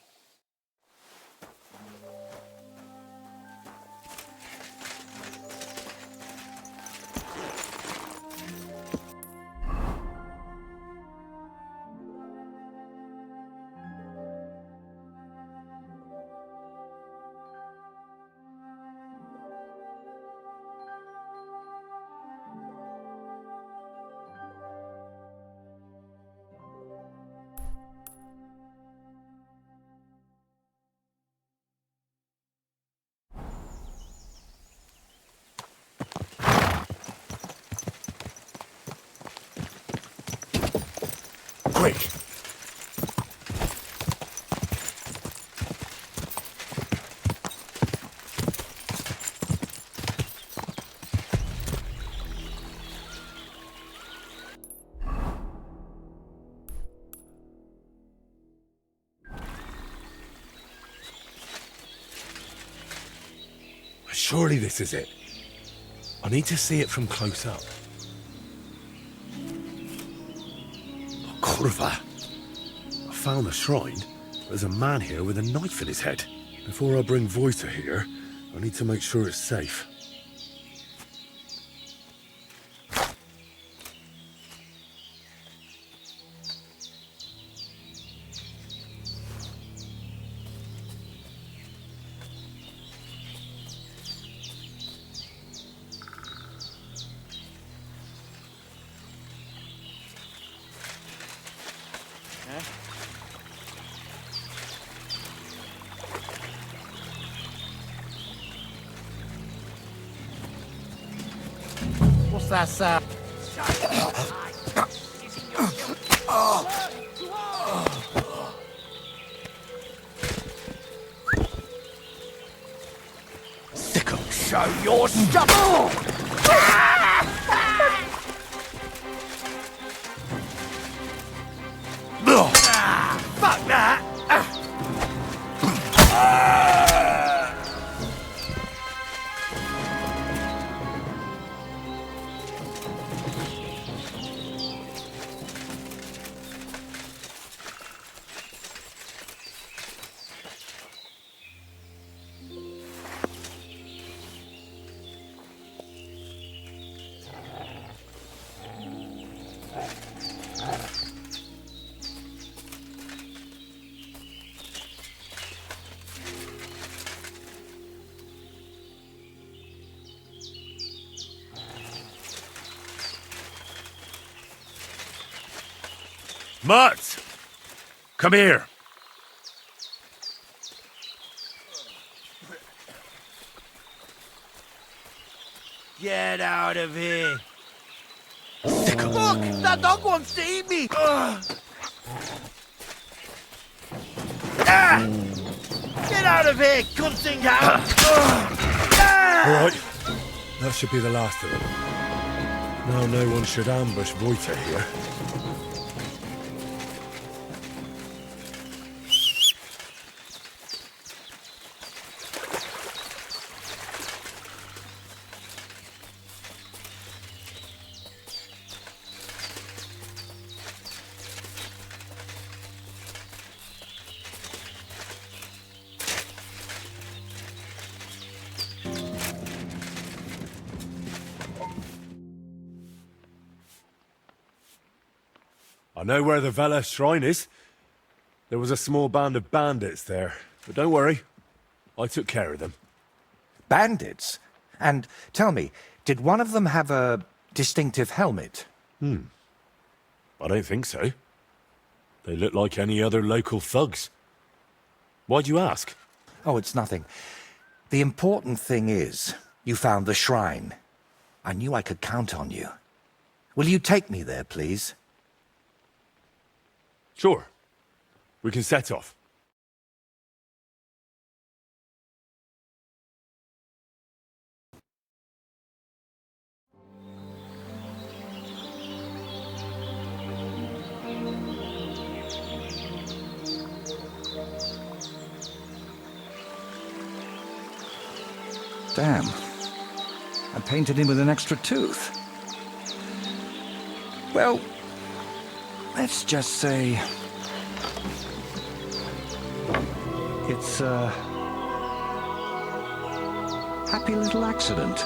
Quick! Surely this is it. I need to see it from close up. Kurva! I found the shrine. There's a man here with a knife in his head. Before I bring Voita here, I need to make sure it's safe. What's that sound? Sickle, show your stuff! Fuck that! Mutt! Come here. Get out of here! Look! That dog wants to eat me! Get out of here, cunting hound! All right. That should be the last of them. Now no one should ambush Voita here. I know where the Vela shrine is. There was a small band of bandits there. But don't worry, I took care of them. Bandits? And tell me, did one of them have a distinctive helmet? I don't think so. They look like any other local thugs. Why'd you ask? Oh, it's nothing. The important thing is, you found the shrine. I knew I could count on you. Will you take me there, please? Sure. We can set off. Damn. I painted him with an extra tooth. Well, let's just say it's a happy little accident.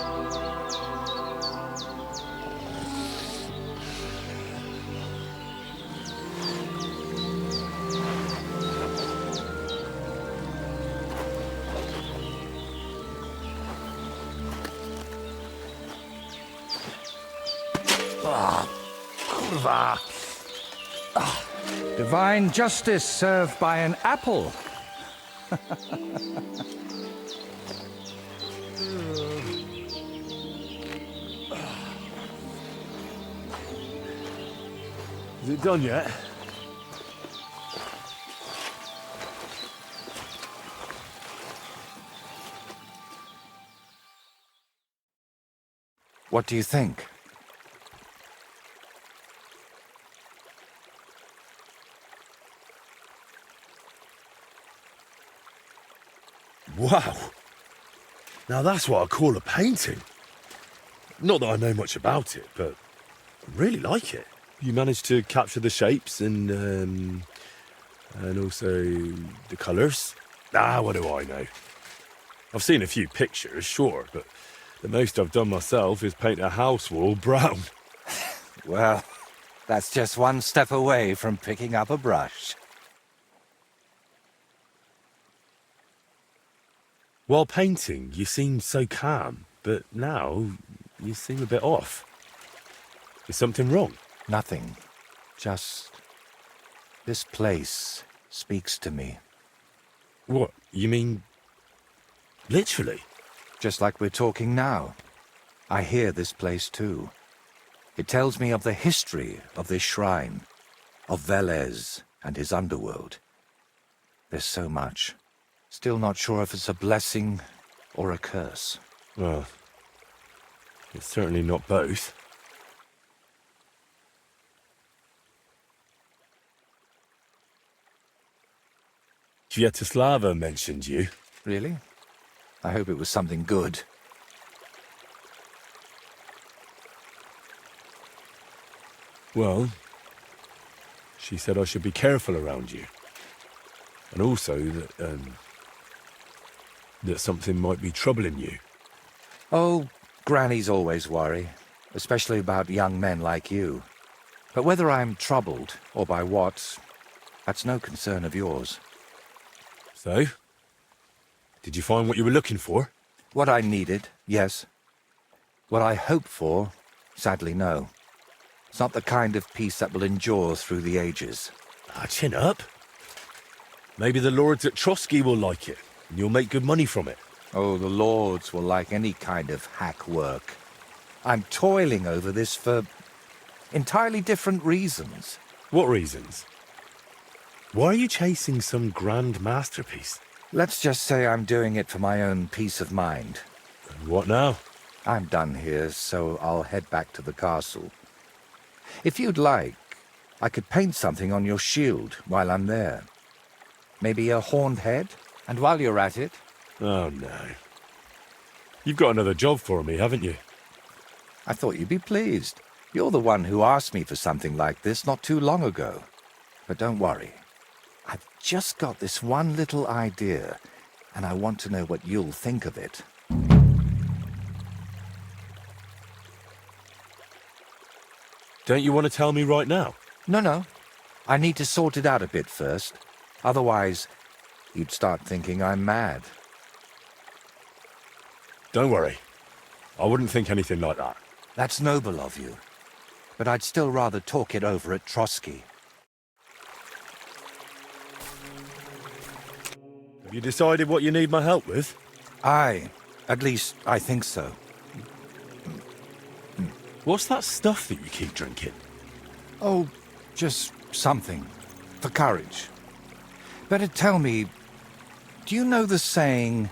Divine justice served by an apple. Is it done yet? What do you think? Wow! Now that's what I call a painting. Not that I know much about it, but I really like it. You managed to capture the shapes and also the colours. What do I know? I've seen a few pictures, sure, but the most I've done myself is paint a house wall brown. Well, that's just one step away from picking up a brush. While painting, you seemed so calm, but now you seem a bit off. Is something wrong? Nothing. Just... this place speaks to me. What, you mean... literally? Just like we're talking now. I hear this place too. It tells me of the history of this shrine, of Velez and his underworld. There's so much. Still not sure if it's a blessing or a curse. Well, it's certainly not both. Sviatoslava mentioned you. Really? I hope it was something good. Well, she said I should be careful around you. And also that something might be troubling you. Oh, grannies always worry, especially about young men like you. But whether I'm troubled or by what, that's no concern of yours. So? Did you find what you were looking for? What I needed, yes. What I hope for, sadly, no. It's not the kind of peace that will endure through the ages. Chin up. Maybe the lords at Trotsky will like it, and you'll make good money from it. Oh, the lords will like any kind of hack work. I'm toiling over this for entirely different reasons. What reasons? Why are you chasing some grand masterpiece? Let's just say I'm doing it for my own peace of mind. And what now? I'm done here, so I'll head back to the castle. If you'd like, I could paint something on your shield while I'm there. Maybe a horned head? And while you're at it... Oh, no. You've got another job for me, haven't you? I thought you'd be pleased. You're the one who asked me for something like this not too long ago. But don't worry. I've just got this one little idea, and I want to know what you'll think of it. Don't you want to tell me right now? No. I need to sort it out a bit first. Otherwise, you'd start thinking I'm mad. Don't worry. I wouldn't think anything like that. That's noble of you. But I'd still rather talk it over at Trotsky. Have you decided what you need my help with? Aye. At least, I think so. What's that stuff that you keep drinking? Oh, just something. For courage. Better tell me, do you know the saying,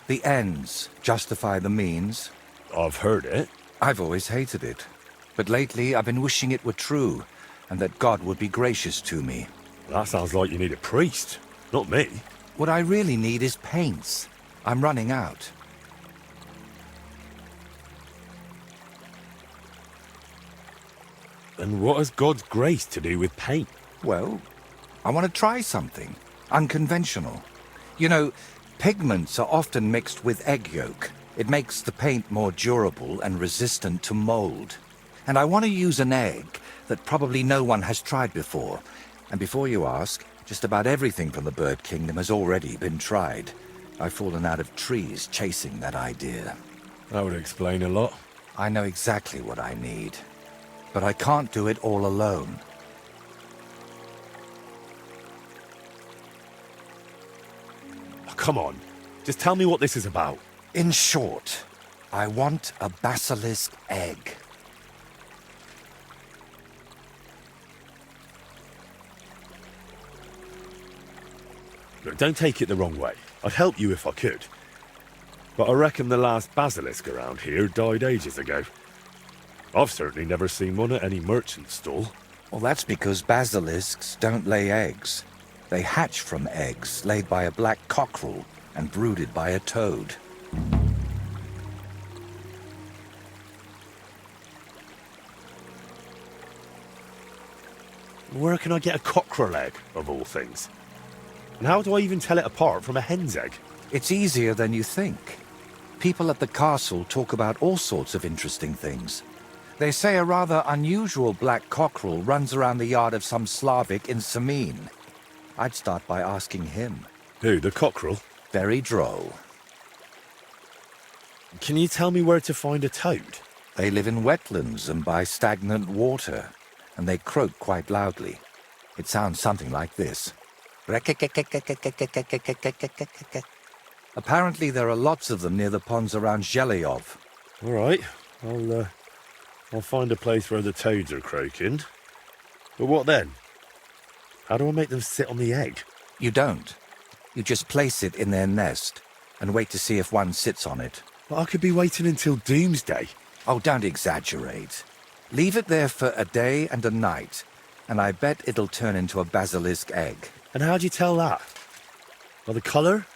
the ends justify the means? I've heard it. I've always hated it. But lately, I've been wishing it were true, and that God would be gracious to me. That sounds like you need a priest, not me. What I really need is paints. I'm running out. And what has God's grace to do with paint? Well, I want to try something. Unconventional. You know, pigments are often mixed with egg yolk. It makes the paint more durable and resistant to mold. And I want to use an egg that probably no one has tried before. And before you ask, just about everything from the bird kingdom has already been tried. I've fallen out of trees chasing that idea. That would explain a lot. I know exactly what I need. But I can't do it all alone. Oh, come on. Just tell me what this is about. In short, I want a basilisk egg. Look, don't take it the wrong way. I'd help you if I could. But I reckon the last basilisk around here died ages ago. I've certainly never seen one at any merchant stall. Well, that's because basilisks don't lay eggs. They hatch from eggs laid by a black cockerel and brooded by a toad. Where can I get a cockerel egg, of all things? And how do I even tell it apart from a hen's egg? It's easier than you think. People at the castle talk about all sorts of interesting things. They say a rather unusual black cockerel runs around the yard of some Slavic in Samin. I'd start by asking him. Who, the cockerel? Very droll. Can you tell me where to find a toad? They live in wetlands and by stagnant water, and they croak quite loudly. It sounds something like this. Apparently there are lots of them near the ponds around Zhelyov. All right, I'll find a place where the toads are croaking. But what then? How do I make them sit on the egg? You don't. You just place it in their nest and wait to see if one sits on it. But I could be waiting until doomsday. Oh, don't exaggerate. Leave it there for a day and a night, and I bet it'll turn into a basilisk egg. And how do you tell that? By the colour?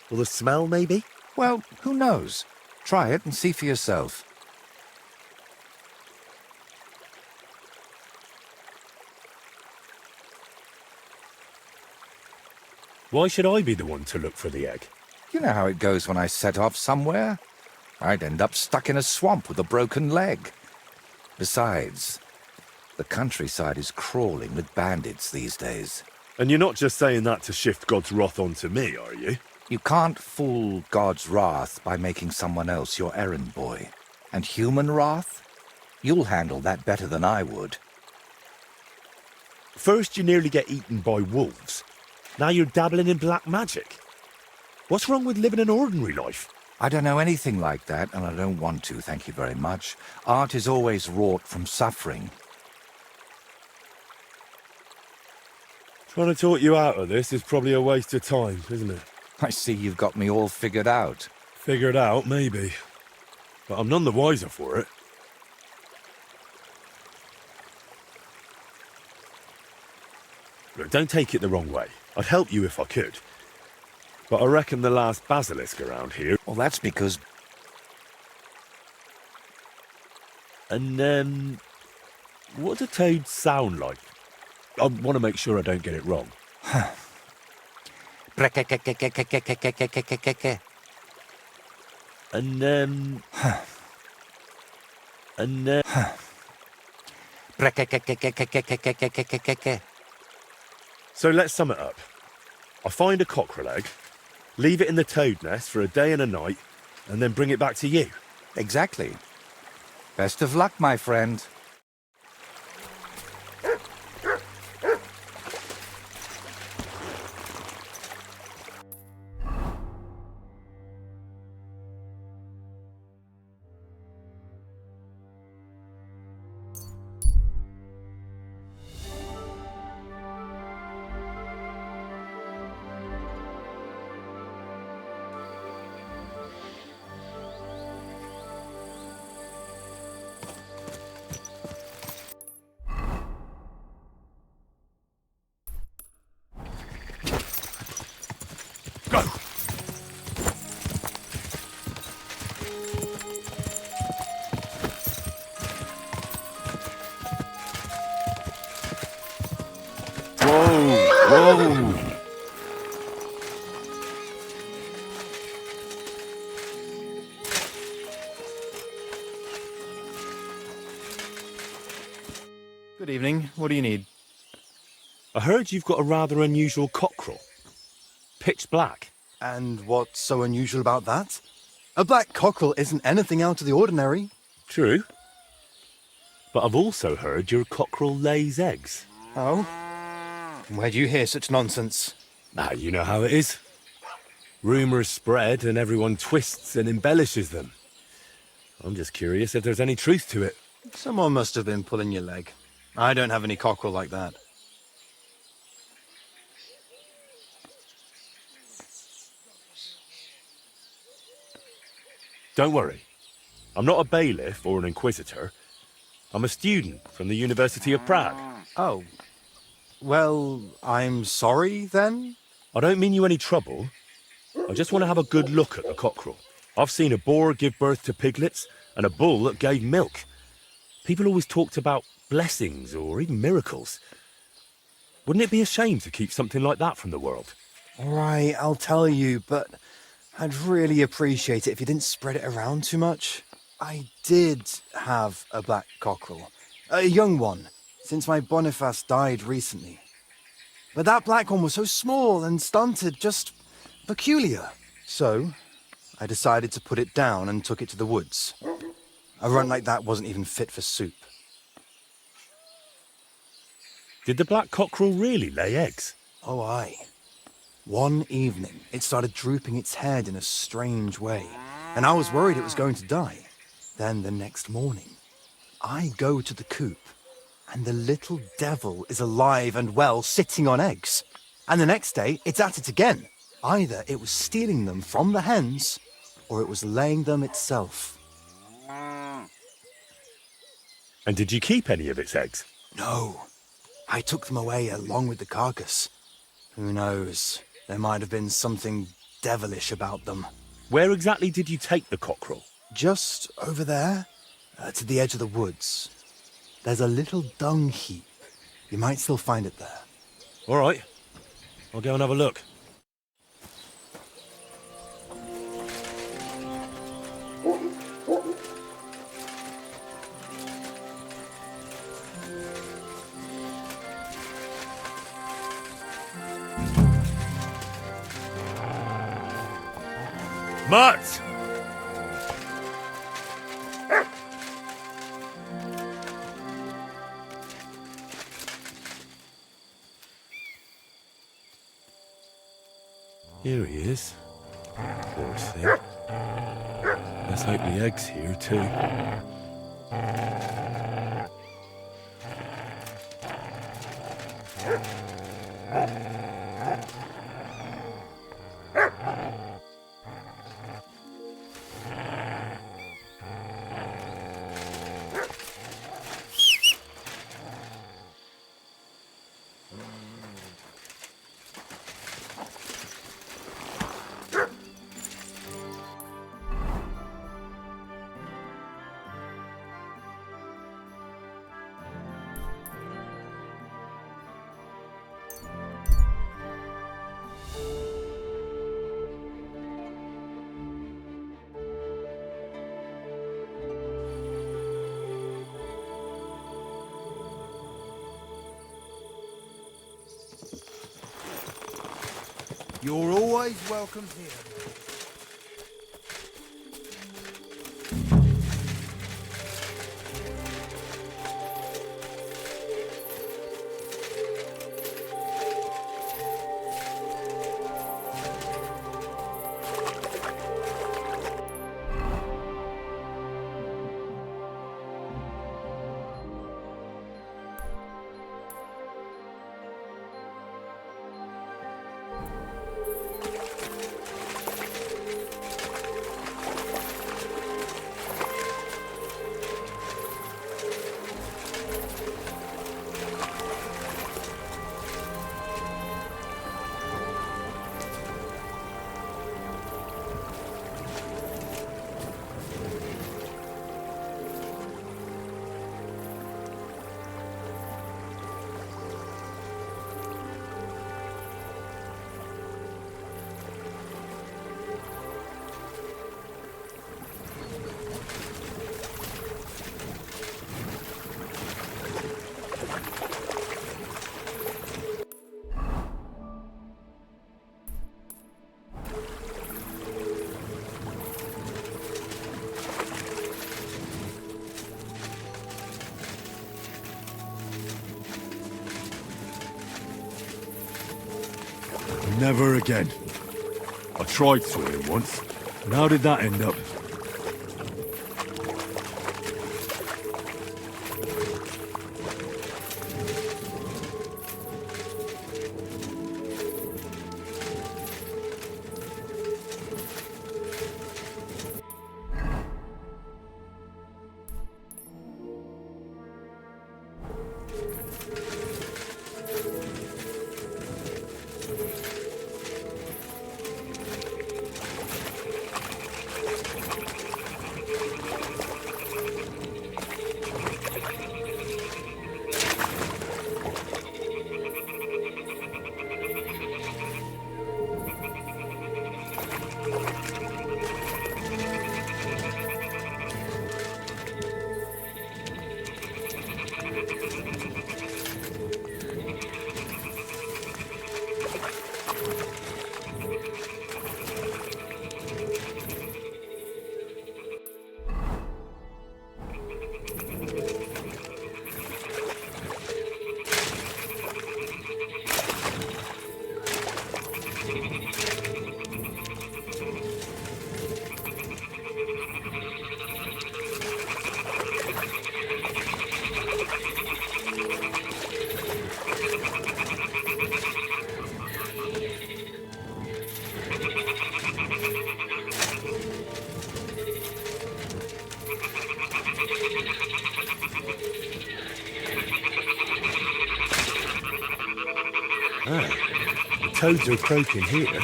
Or the smell, maybe? Well, who knows? Try it and see for yourself. Why should I be the one to look for the egg? You know how it goes when I set off somewhere? I'd end up stuck in a swamp with a broken leg. Besides, the countryside is crawling with bandits these days. And you're not just saying that to shift God's wrath onto me, are you? You can't fool God's wrath by making someone else your errand boy. And human wrath? You'll handle that better than I would. First you nearly get eaten by wolves. Now you're dabbling in black magic. What's wrong with living an ordinary life? I don't know anything like that, and I don't want to, thank you very much. Art is always wrought from suffering. Trying to talk you out of this is probably a waste of time, isn't it? I see you've got me all figured out. Figured out, maybe. But I'm none the wiser for it. Look, don't take it the wrong way. I'd help you if I could. But I reckon the last basilisk around here... Well, that's because... And, what do toads sound like? I want to make sure I don't get it wrong. And, So let's sum it up. I find a cockerel egg, leave it in the toad nest for a day and a night, and then bring it back to you. Exactly. Best of luck, my friend. Go! Whoa! Good evening. What do you need? I heard you've got a rather unusual cockerel. Pitch black. And what's so unusual about that? A black cockerel isn't anything out of the ordinary. True. But I've also heard your cockerel lays eggs. Oh? Where do you hear such nonsense? Ah, you know how it is. Rumours spread and everyone twists and embellishes them. I'm just curious if there's any truth to it. Someone must have been pulling your leg. I don't have any cockerel like that. Don't worry. I'm not a bailiff or an inquisitor. I'm a student from the University of Prague. Oh. Well, I'm sorry, then? I don't mean you any trouble. I just want to have a good look at the cockerel. I've seen a boar give birth to piglets and a bull that gave milk. People always talked about blessings or even miracles. Wouldn't it be a shame to keep something like that from the world? All right, I'll tell you, but I'd really appreciate it if you didn't spread it around too much. I did have a black cockerel, a young one, since my Boniface died recently. But that black one was so small and stunted, just peculiar. So, I decided to put it down and took it to the woods. A runt like that wasn't even fit for soup. Did the black cockerel really lay eggs? Oh, aye. One evening, it started drooping its head in a strange way, and I was worried it was going to die. Then the next morning, I go to the coop, and the little devil is alive and well, sitting on eggs. And the next day, it's at it again. Either it was stealing them from the hens, or it was laying them itself. And did you keep any of its eggs? No, I took them away along with the carcass. Who knows? There might have been something devilish about them. Where exactly did you take the cockerel? Just over there, to the edge of the woods. There's a little dung heap. You might still find it there. All right. I'll go and have a look. Mutt! Here he is. Poor thing. Let's hope the egg's here too. You're always welcome here. Never again. I tried swimming once, and how did that end up? toads are croaking here,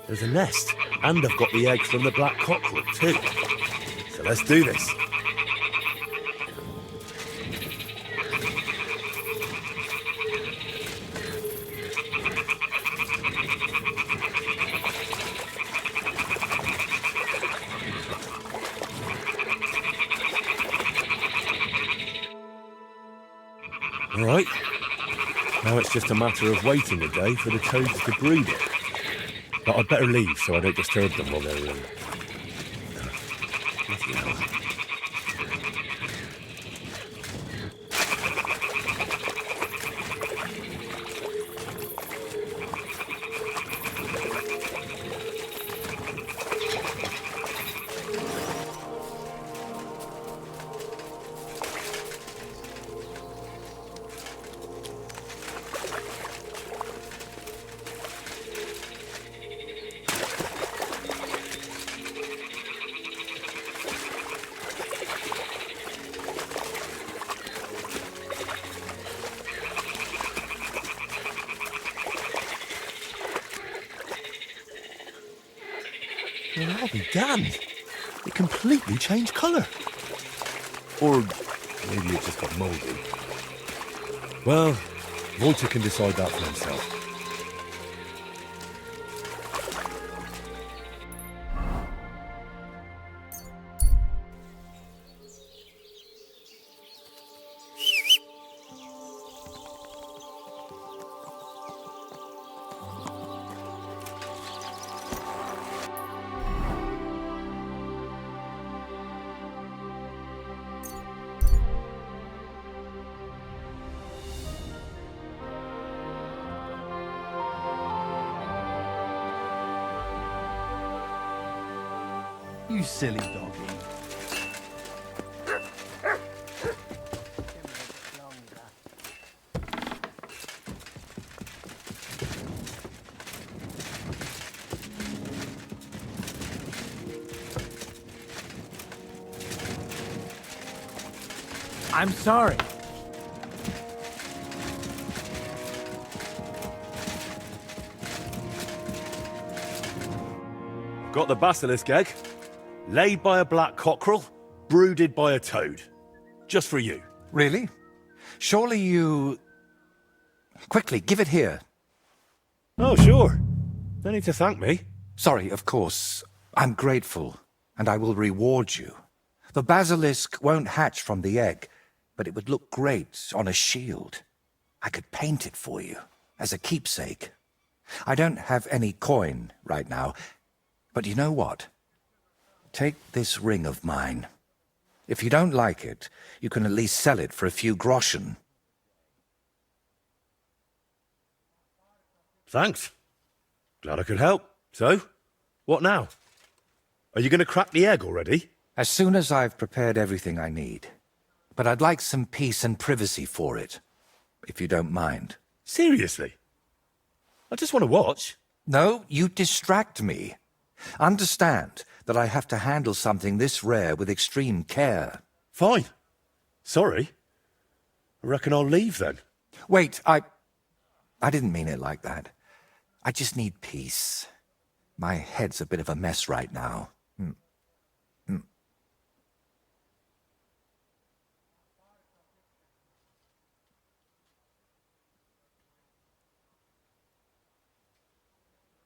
there's a nest. And I've got the egg from the black cockerel too. So let's do this. All right. Now it's just a matter of waiting a day for the toads to brood it. But I'd better leave so I don't disturb them while they're in. Well, I'll be damned. It completely changed colour. Or maybe it just got mouldy. Well, Walter can decide that for himself. You silly doggy. I'm sorry. Got the basilisk egg. Laid by a black cockerel, brooded by a toad. Just for you. Really? Surely you... Quickly, give it here. Oh, sure. No need to thank me. Sorry, of course. I'm grateful, and I will reward you. The basilisk won't hatch from the egg, but it would look great on a shield. I could paint it for you, as a keepsake. I don't have any coin right now, but you know what? Take this ring of mine. If you don't like it, you can at least sell it for a few groschen. Thanks. Glad I could help. So, what now? Are you going to crack the egg already? As soon as I've prepared everything I need. But I'd like some peace and privacy for it, if you don't mind. Seriously? I just want to watch. No, you distract me. Understand that I have to handle something this rare with extreme care. Fine. Sorry. I reckon I'll leave then. Wait, I didn't mean it like that. I just need peace. My head's a bit of a mess right now.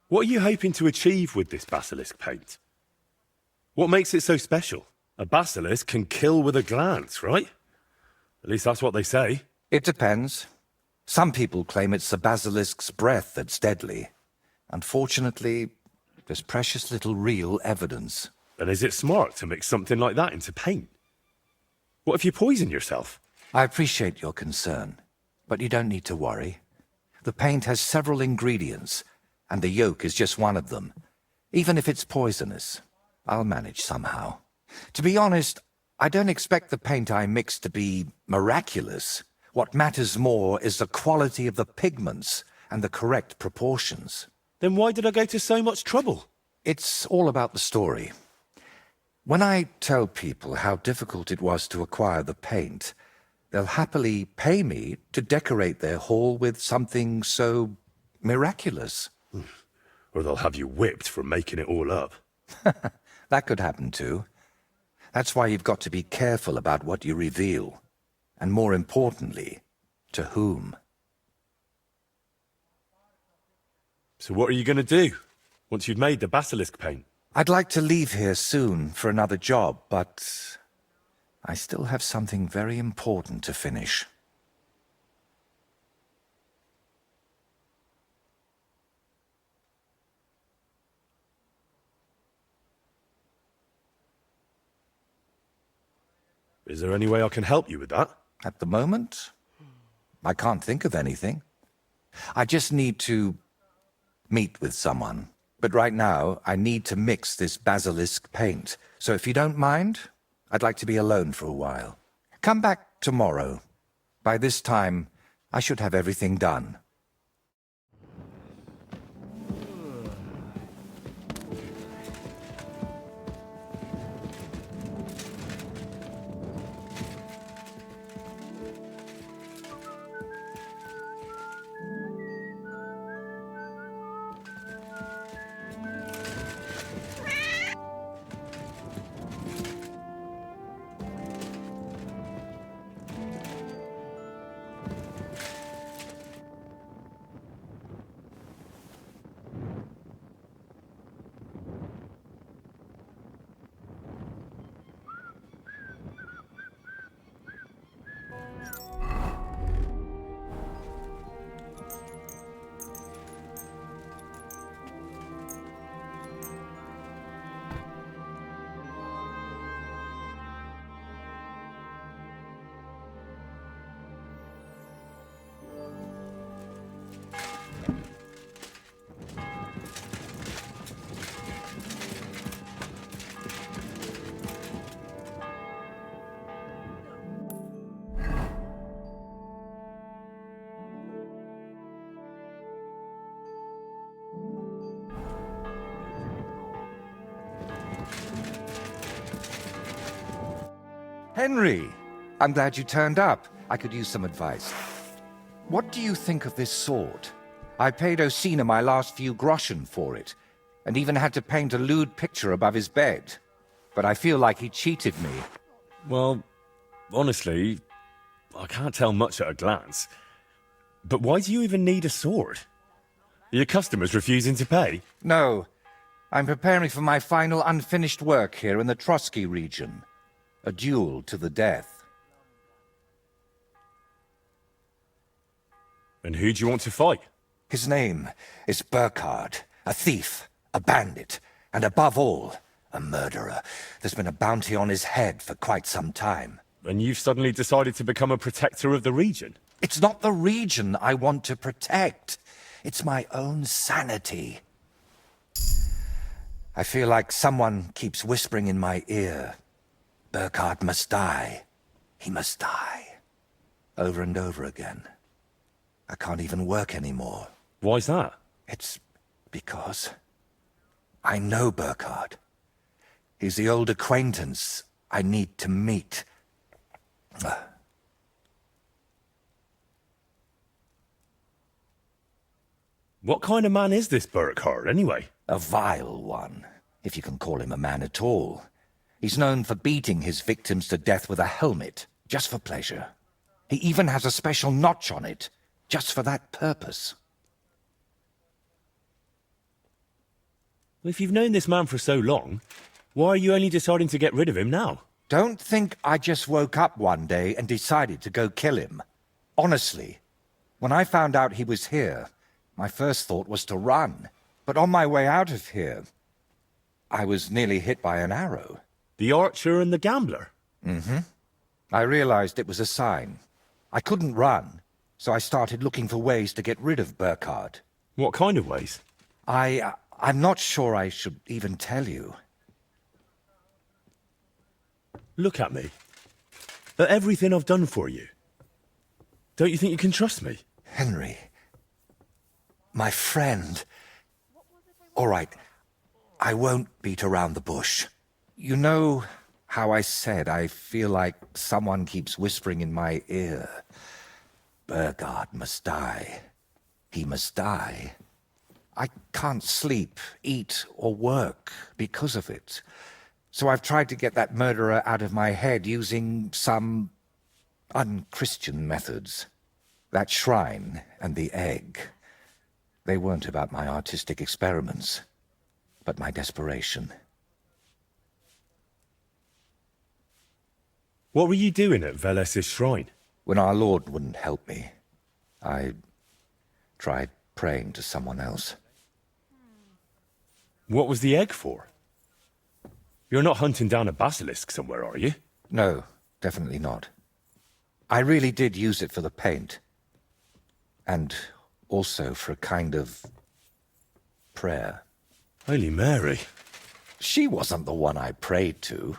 What are you hoping to achieve with this basilisk paint? What makes it so special? A basilisk can kill with a glance, right? At least that's what they say. It depends. Some people claim it's the basilisk's breath that's deadly. Unfortunately, there's precious little real evidence. Then is it smart to mix something like that into paint? What if you poison yourself? I appreciate your concern, but you don't need to worry. The paint has several ingredients, and the yolk is just one of them. Even if it's poisonous, I'll manage somehow. To be honest, I don't expect the paint I mix to be miraculous. What matters more is the quality of the pigments and the correct proportions. Then why did I go to so much trouble? It's all about the story. When I tell people how difficult it was to acquire the paint, they'll happily pay me to decorate their hall with something so miraculous. Or they'll have you whipped for making it all up. That could happen too. That's why you've got to be careful about what you reveal. And more importantly, to whom. So what are you going to do, once you've made the basilisk paint? I'd like to leave here soon for another job, but I still have something very important to finish. Is there any way I can help you with that? At the moment, I can't think of anything. I just need to meet with someone. But right now, I need to mix this basilisk paint. So if you don't mind, I'd like to be alone for a while. Come back tomorrow. By this time, I should have everything done. Henry, I'm glad you turned up. I could use some advice. What do you think of this sword? I paid Osina my last few groschen for it, and even had to paint a lewd picture above his bed. But I feel like he cheated me. Well, honestly, I can't tell much at a glance. But why do you even need a sword? Are your customers refusing to pay? No, I'm preparing for my final unfinished work here in the Trotsky region. A duel to the death. And who do you want to fight? His name is Burkhard, a thief, a bandit, and above all, a murderer. There's been a bounty on his head for quite some time. And you've suddenly decided to become a protector of the region? It's not the region I want to protect. It's my own sanity. I feel like someone keeps whispering in my ear. Burkhard must die. He must die. Over and over again. I can't even work anymore. Why's that? It's because I know Burkhard. He's the old acquaintance I need to meet. What kind of man is this Burkhard, anyway? A vile one, if you can call him a man at all. He's known for beating his victims to death with a helmet, just for pleasure. He even has a special notch on it, just for that purpose. Well, if you've known this man for so long, why are you only deciding to get rid of him now? Don't think I just woke up one day and decided to go kill him. Honestly, when I found out he was here, my first thought was to run. But on my way out of here, I was nearly hit by an arrow. The archer and the gambler? Mm-hmm. I realized it was a sign. I couldn't run, so I started looking for ways to get rid of Burkhard. What kind of ways? I'm not sure I should even tell you. Look at me. At everything I've done for you. Don't you think you can trust me? Henry. My friend. All right, I won't beat around the bush. You know how I said I feel like someone keeps whispering in my ear. Burkhard must die. He must die. I can't sleep, eat, or work because of it. So I've tried to get that murderer out of my head using some unchristian methods. That shrine and the egg, they weren't about my artistic experiments, but my desperation. What were you doing at Veles's shrine? When our Lord wouldn't help me, I tried praying to someone else. What was the egg for? You're not hunting down a basilisk somewhere, are you? No, definitely not. I really did use it for the paint. And also for a kind of prayer. Holy Mary. She wasn't the one I prayed to.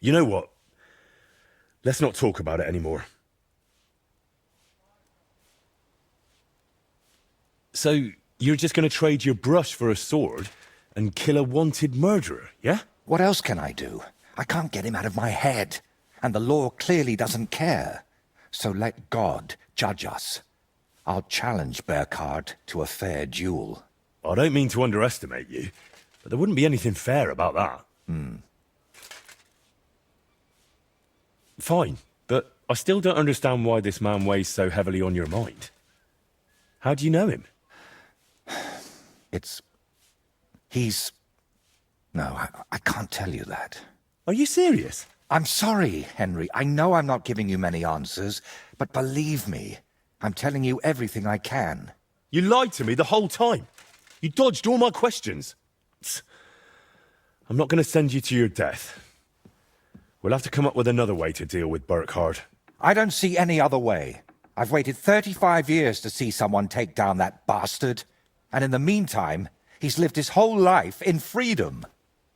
You know what? Let's not talk about it anymore. So, you're just going to trade your brush for a sword and kill a wanted murderer, yeah? What else can I do? I can't get him out of my head. And the law clearly doesn't care. So let God judge us. I'll challenge Burkhard to a fair duel. I don't mean to underestimate you, but there wouldn't be anything fair about that. Fine, but I still don't understand why this man weighs so heavily on your mind. How do you know him? No, I can't tell you that. Are you serious? I'm sorry, Henry. I know I'm not giving you many answers, but believe me, I'm telling you everything I can. You lied to me the whole time. You dodged all my questions. I'm not going to send you to your death. We'll have to come up with another way to deal with Burkhard. I don't see any other way. I've waited 35 years to see someone take down that bastard. And in the meantime, he's lived his whole life in freedom.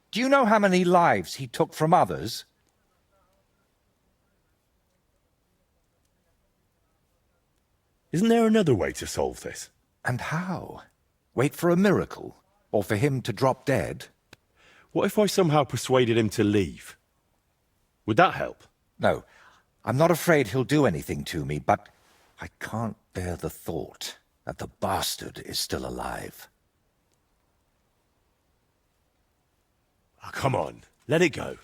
Do you know how many lives he took from others? Isn't there another way to solve this? And how? Wait for a miracle? Or for him to drop dead? What if I somehow persuaded him to leave? Would that help? No, I'm not afraid he'll do anything to me, but I can't bear the thought that the bastard is still alive. Oh, come on, let it go.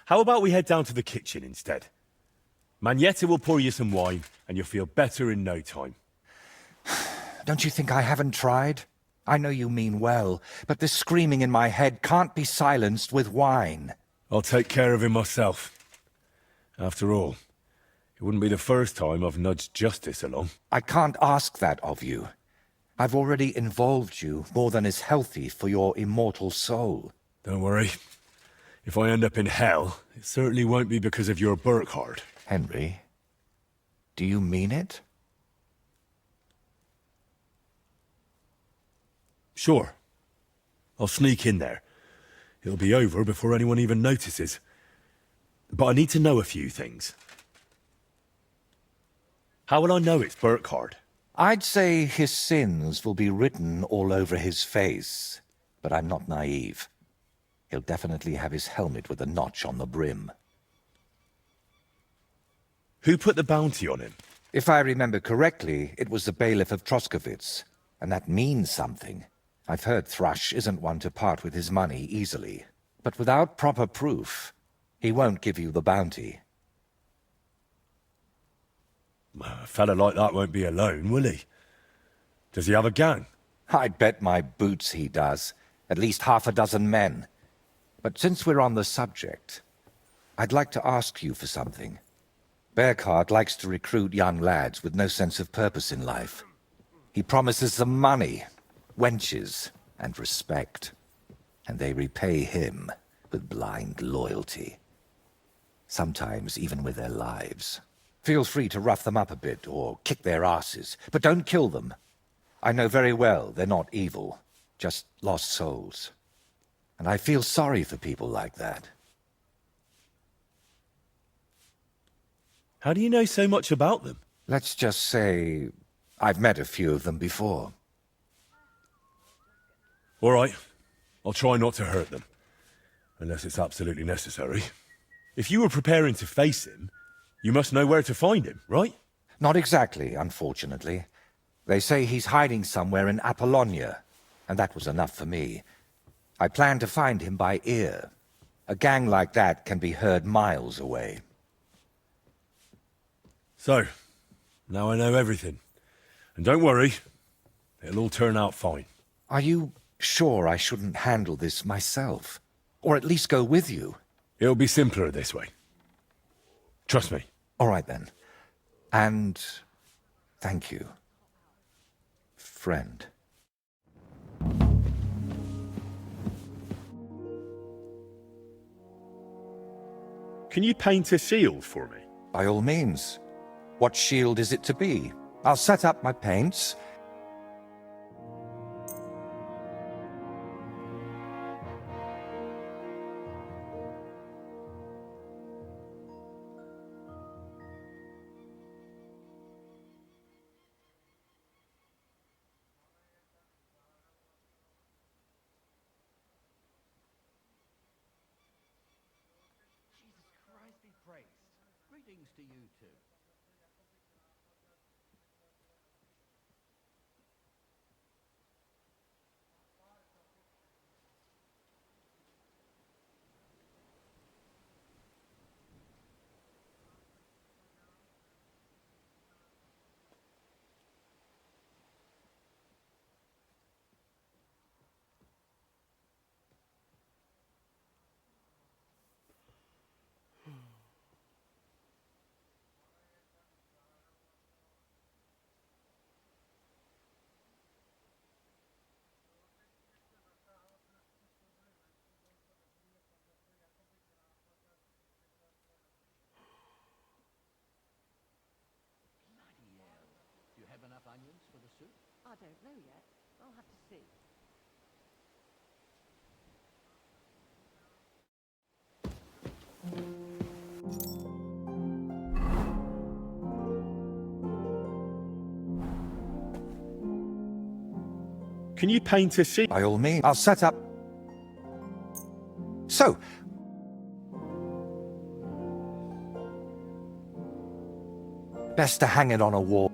How about we head down to the kitchen instead? Magnetta will pour you some wine, and you'll feel better in no time. Don't you think I haven't tried? I know you mean well, but this screaming in my head can't be silenced with wine. I'll take care of him myself. After all, it wouldn't be the first time I've nudged justice along. I can't ask that of you. I've already involved you more than is healthy for your immortal soul. Don't worry. If I end up in hell, it certainly won't be because of your Burkhard. Henry, do you mean it? Sure. I'll sneak in there. It'll be over before anyone even notices. But I need to know a few things. How will I know it's Burkhard? I'd say his sins will be written all over his face, but I'm not naive. He'll definitely have his helmet with a notch on the brim. Who put the bounty on him? If I remember correctly, it was the bailiff of Troskowitz, and that means something. I've heard Thrush isn't one to part with his money easily, but without proper proof, he won't give you the bounty. A fella like that won't be alone, will he? Does he have a gang? I'd bet my boots he does. At least half a dozen men. But since we're on the subject, I'd like to ask you for something. Burkhard likes to recruit young lads with no sense of purpose in life. He promises them money, wenches, and respect. And they repay him with blind loyalty. Sometimes even with their lives. Feel free to rough them up a bit or kick their asses, but don't kill them. I know very well they're not evil, just lost souls. And I feel sorry for people like that. How do you know so much about them? Let's just say I've met a few of them before. All right. I'll try not to hurt them. Unless it's absolutely necessary. If you were preparing to face him, you must know where to find him, right? Not exactly, unfortunately. They say he's hiding somewhere in Apollonia, and that was enough for me. I plan to find him by ear. A gang like that can be heard miles away. So, now I know everything. And don't worry, it'll all turn out fine. Are you sure I shouldn't handle this myself? Or at least go with you? It'll be simpler this way. Trust me. All right then. And thank you, friend. Can you paint a shield for me? By all means. What shield is it to be? I'll set up my paints. Jesus Christ be praised. Greetings to you too. Do you have enough onions for the soup? I don't know yet. I'll have to see. Can you paint a shield? By all means. I'll set up... So... Best to hang it on a wall.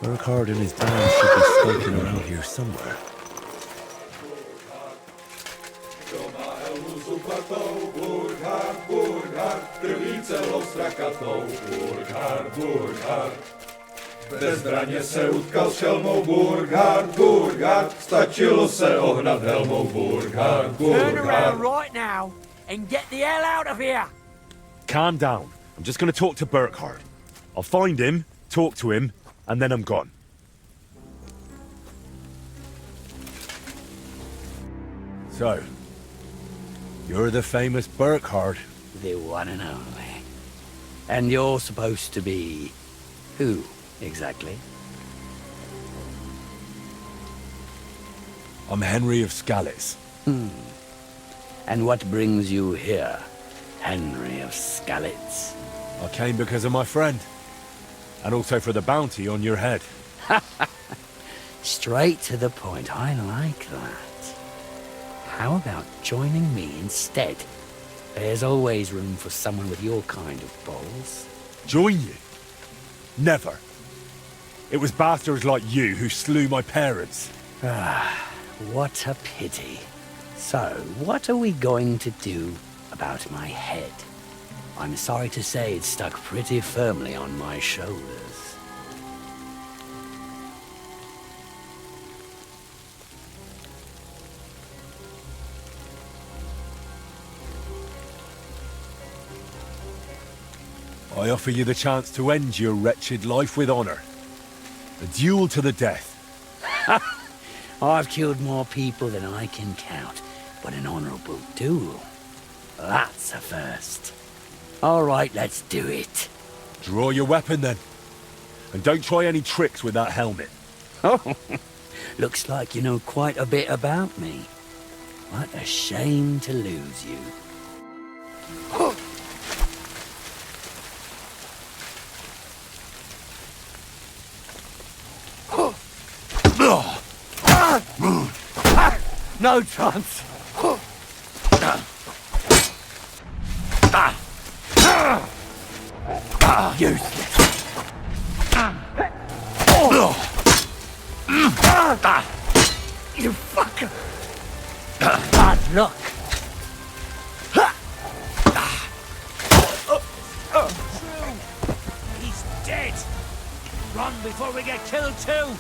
Burkhard and his band should be skulking around here somewhere. Bezbraně se utkal s šelmou Burkhard, stačilo se ohnat helmou Burkhard. Turn around right now and get the hell out of here! Calm down. I'm just going to talk to Burkhard. I'll find him, talk to him, and then I'm gone. So, you're the famous Burkhard. The one and only. And you're supposed to be... who, exactly? I'm Henry of Skalitz. And what brings you here, Henry of Skalitz? I came because of my friend. And also for the bounty on your head. Straight to the point. I like that. How about joining me instead? There's always room for someone with your kind of balls. Join you? Never. It was bastards like you who slew my parents. What a pity. So, what are we going to do about my head? I'm sorry to say it's stuck pretty firmly on my shoulders. I offer you the chance to end your wretched life with honor. A duel to the death. I've killed more people than I can count, but an honorable duel, that's a first. All right, let's do it. Draw your weapon then. And don't try any tricks with that helmet. Oh, looks like you know quite a bit about me. What a shame to lose you. No chance. Useless. You fucker. Bad luck. He's dead. Run before we get killed too.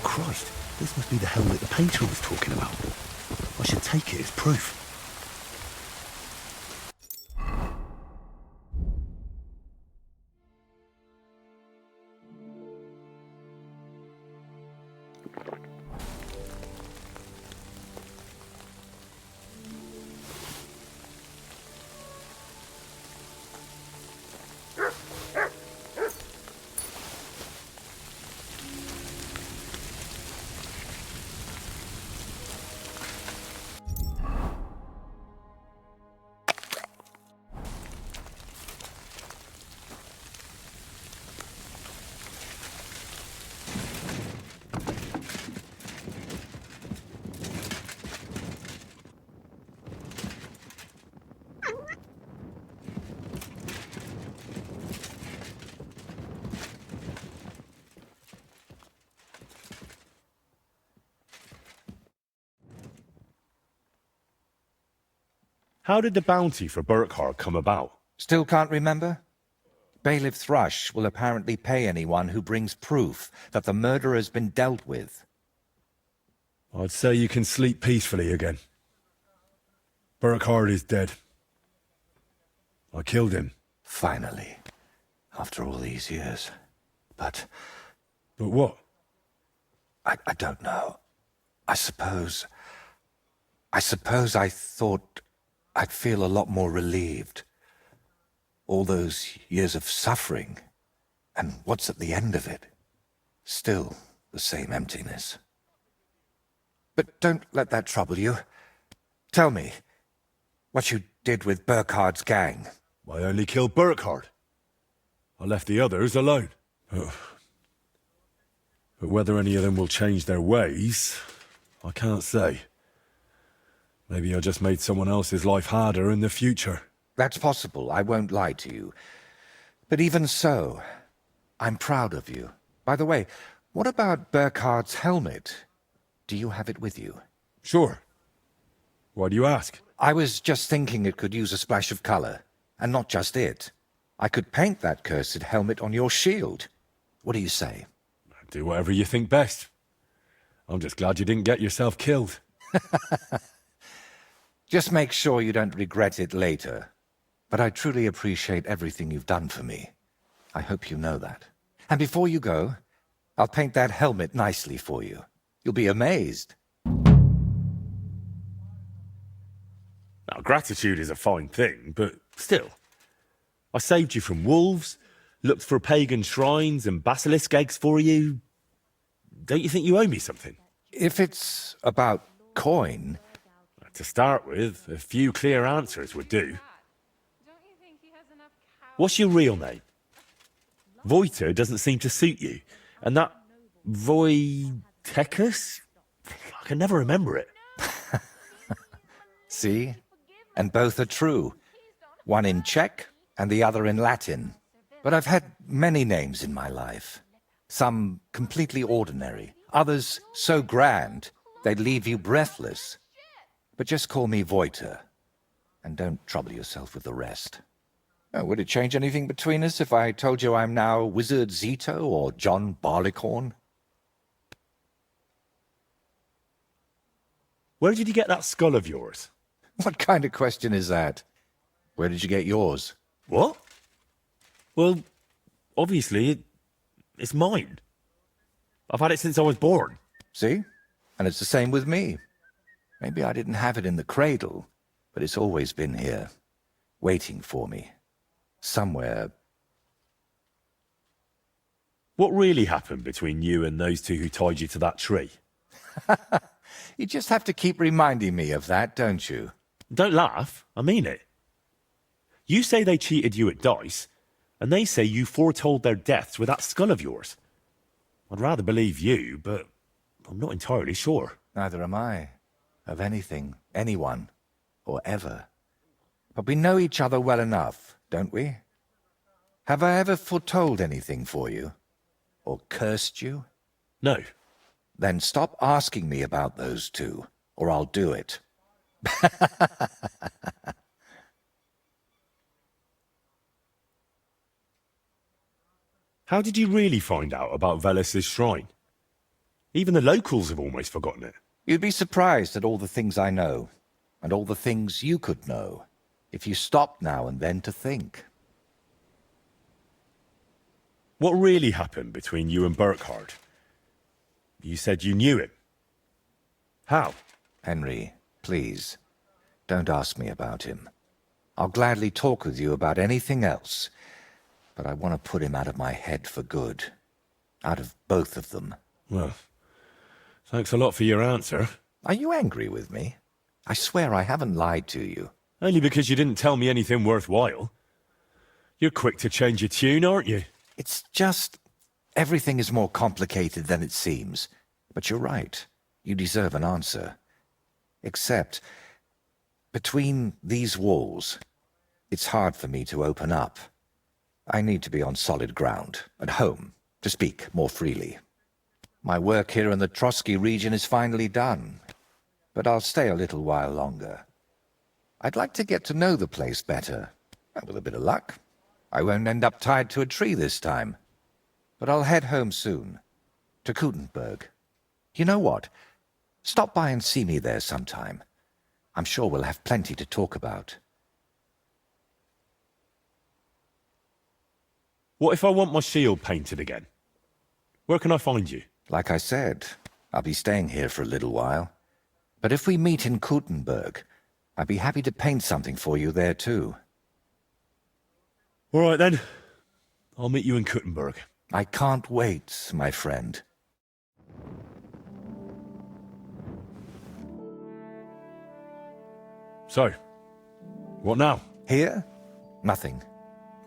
Christ, this must be the helmet the painter was talking about. I should take it as proof. How did the bounty for Burkhard come about? Still can't remember? Bailiff Thrush will apparently pay anyone who brings proof that the murder has been dealt with. I'd say you can sleep peacefully again. Burkhard is dead. I killed him. Finally. After all these years. But what? I don't know. I suppose I thought I'd feel a lot more relieved. All those years of suffering, and what's at the end of it? Still the same emptiness. But don't let that trouble you. Tell me, what you did with Burkhard's gang. I only killed Burkhard. I left the others alone. But whether any of them will change their ways, I can't say. Maybe I just made someone else's life harder in the future. That's possible, I won't lie to you. But even so, I'm proud of you. By the way, what about Burkhard's helmet? Do you have it with you? Sure. Why do you ask? I was just thinking it could use a splash of color. And not just it. I could paint that cursed helmet on your shield. What do you say? Do whatever you think best. I'm just glad you didn't get yourself killed. Just make sure you don't regret it later. But I truly appreciate everything you've done for me. I hope you know that. And before you go, I'll paint that helmet nicely for you. You'll be amazed. Now, gratitude is a fine thing, but still. I saved you from wolves, looked for pagan shrines and basilisk eggs for you. Don't you think you owe me something? If it's about coin... To start with, a few clear answers would do. What's your real name? Voiter doesn't seem to suit you. And that Voitechus? I can never remember it. See? And both are true. One in Czech and the other in Latin. But I've had many names in my life. Some completely ordinary. Others so grand, they'd leave you breathless. But just call me Voiter, and don't trouble yourself with the rest. Oh, would it change anything between us if I told you I'm now Wizard Zito or John Barleycorn? Where did you get that skull of yours? What kind of question is that? Where did you get yours? What? Well, obviously, it's mine. I've had it since I was born. See? And it's the same with me. Maybe I didn't have it in the cradle, but it's always been here, waiting for me. Somewhere. What really happened between you and those two who tied you to that tree? You just have to keep reminding me of that, don't you? Don't laugh. I mean it. You say they cheated you at dice, and they say you foretold their deaths with that skull of yours. I'd rather believe you, but I'm not entirely sure. Neither am I. Of anything, anyone, or ever. But we know each other well enough, don't we? Have I ever foretold anything for you? Or cursed you? No. Then stop asking me about those two, or I'll do it. How did you really find out about Velis's shrine? Even the locals have almost forgotten it. You'd be surprised at all the things I know, and all the things you could know, if you stopped now and then to think. What really happened between you and Burkhard? You said you knew him. How? Henry, please, don't ask me about him. I'll gladly talk with you about anything else, but I want to put him out of my head for good. Out of both of them. Well, thanks a lot for your answer. Are you angry with me? I swear I haven't lied to you. Only because you didn't tell me anything worthwhile. You're quick to change your tune, aren't you? It's just... everything is more complicated than it seems. But you're right. You deserve an answer. Except, between these walls, it's hard for me to open up. I need to be on solid ground, at home, to speak more freely. My work here in the Trotsky region is finally done, but I'll stay a little while longer. I'd like to get to know the place better, and with a bit of luck, I won't end up tied to a tree this time. But I'll head home soon, to Kutenberg. You know what? Stop by and see me there sometime. I'm sure we'll have plenty to talk about. What if I want my shield painted again? Where can I find you? Like I said, I'll be staying here for a little while. But if we meet in Kutenberg, I'd be happy to paint something for you there too. All right then. I'll meet you in Kutenberg. I can't wait, my friend. So, what now? Here? Nothing.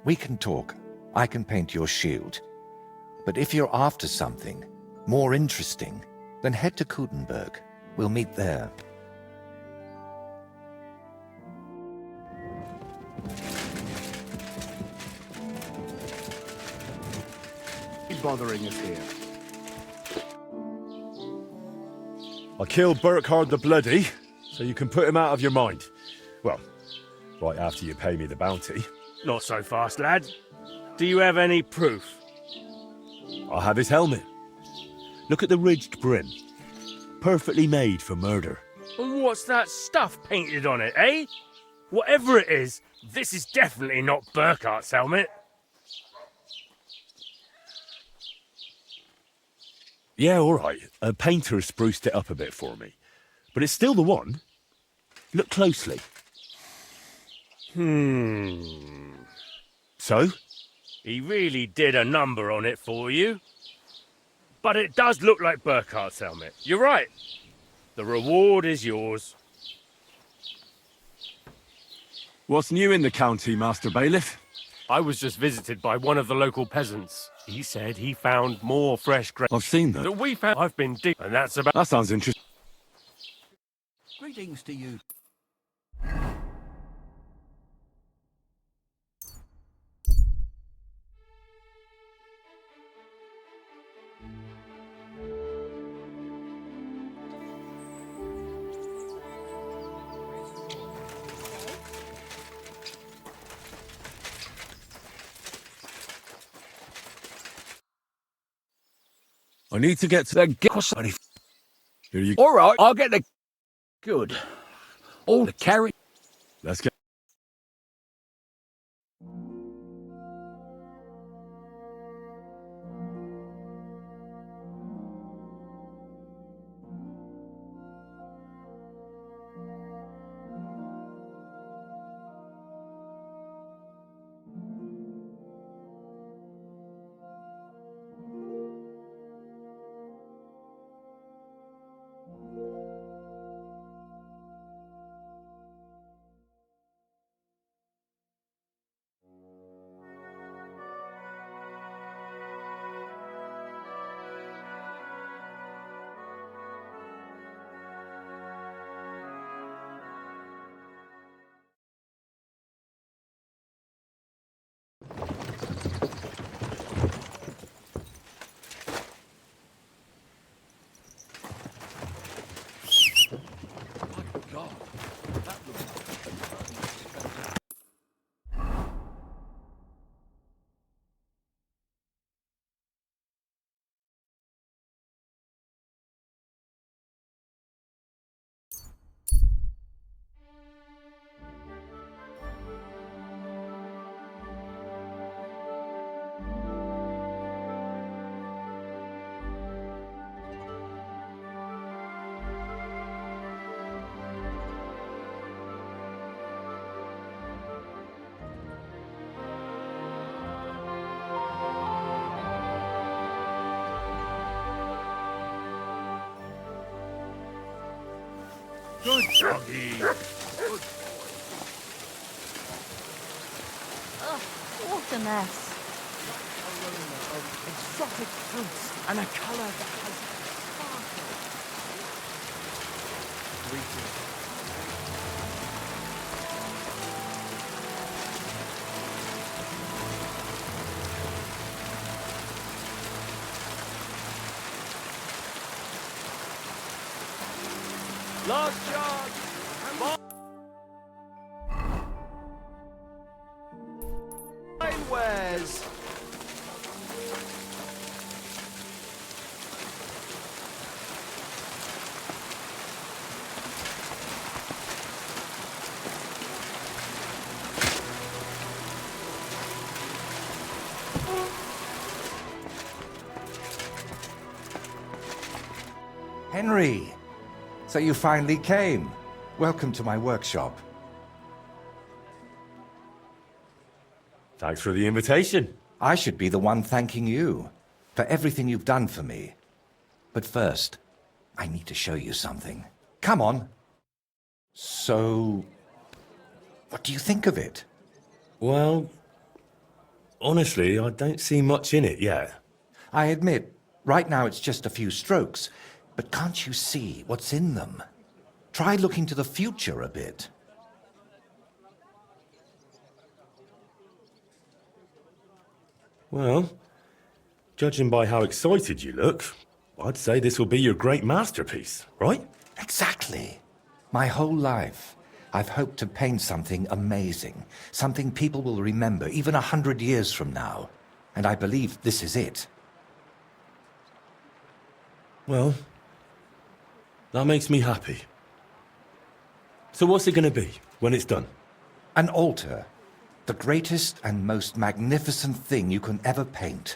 We can talk. I can paint your shield. But if you're after something more interesting, then head to Kutenberg. We'll meet there. Bothering us here. I killed Burkhard the Bloody, so you can put him out of your mind. Well, right after you pay me the bounty. Not so fast, lad. Do you have any proof? I'll have his helmet. Look at the ridged brim. Perfectly made for murder. And what's that stuff painted on it, eh? Whatever it is, this is definitely not Burkhardt's helmet. Yeah, all right. A painter spruced it up a bit for me. But it's still the one. Look closely. So? He really did a number on it for you. But it does look like Burkhardt's helmet. You're right. The reward is yours. What's new in the county, Master Bailiff? I was just visited by one of the local peasants. He said he found more fresh grain I've seen that. that we found. I've been digging, and that's about... That sounds interesting. Greetings to you. I need to get to the... Here you All right, I'll get the... Good. All the carry... Let's get... Good doggy. Ugh, what a mess. Aroma of exotic fruits and a colour that has sparkle. Greetings. Last shot. Wares. Henry! So you finally came. Welcome to my workshop. Thanks for the invitation. I should be the one thanking you for everything you've done for me. But first, I need to show you something. Come on. So, what do you think of it? Well, honestly, I don't see much in it yet. I admit, right now it's just a few strokes, but can't you see what's in them? Try looking to the future a bit. Well, judging by how excited you look, I'd say this will be your great masterpiece, right? Exactly. My whole life, I've hoped to paint something amazing, something people will remember even 100 years from now. And I believe this is it. Well, that makes me happy. So what's it going to be when it's done? An altar. The greatest and most magnificent thing you can ever paint.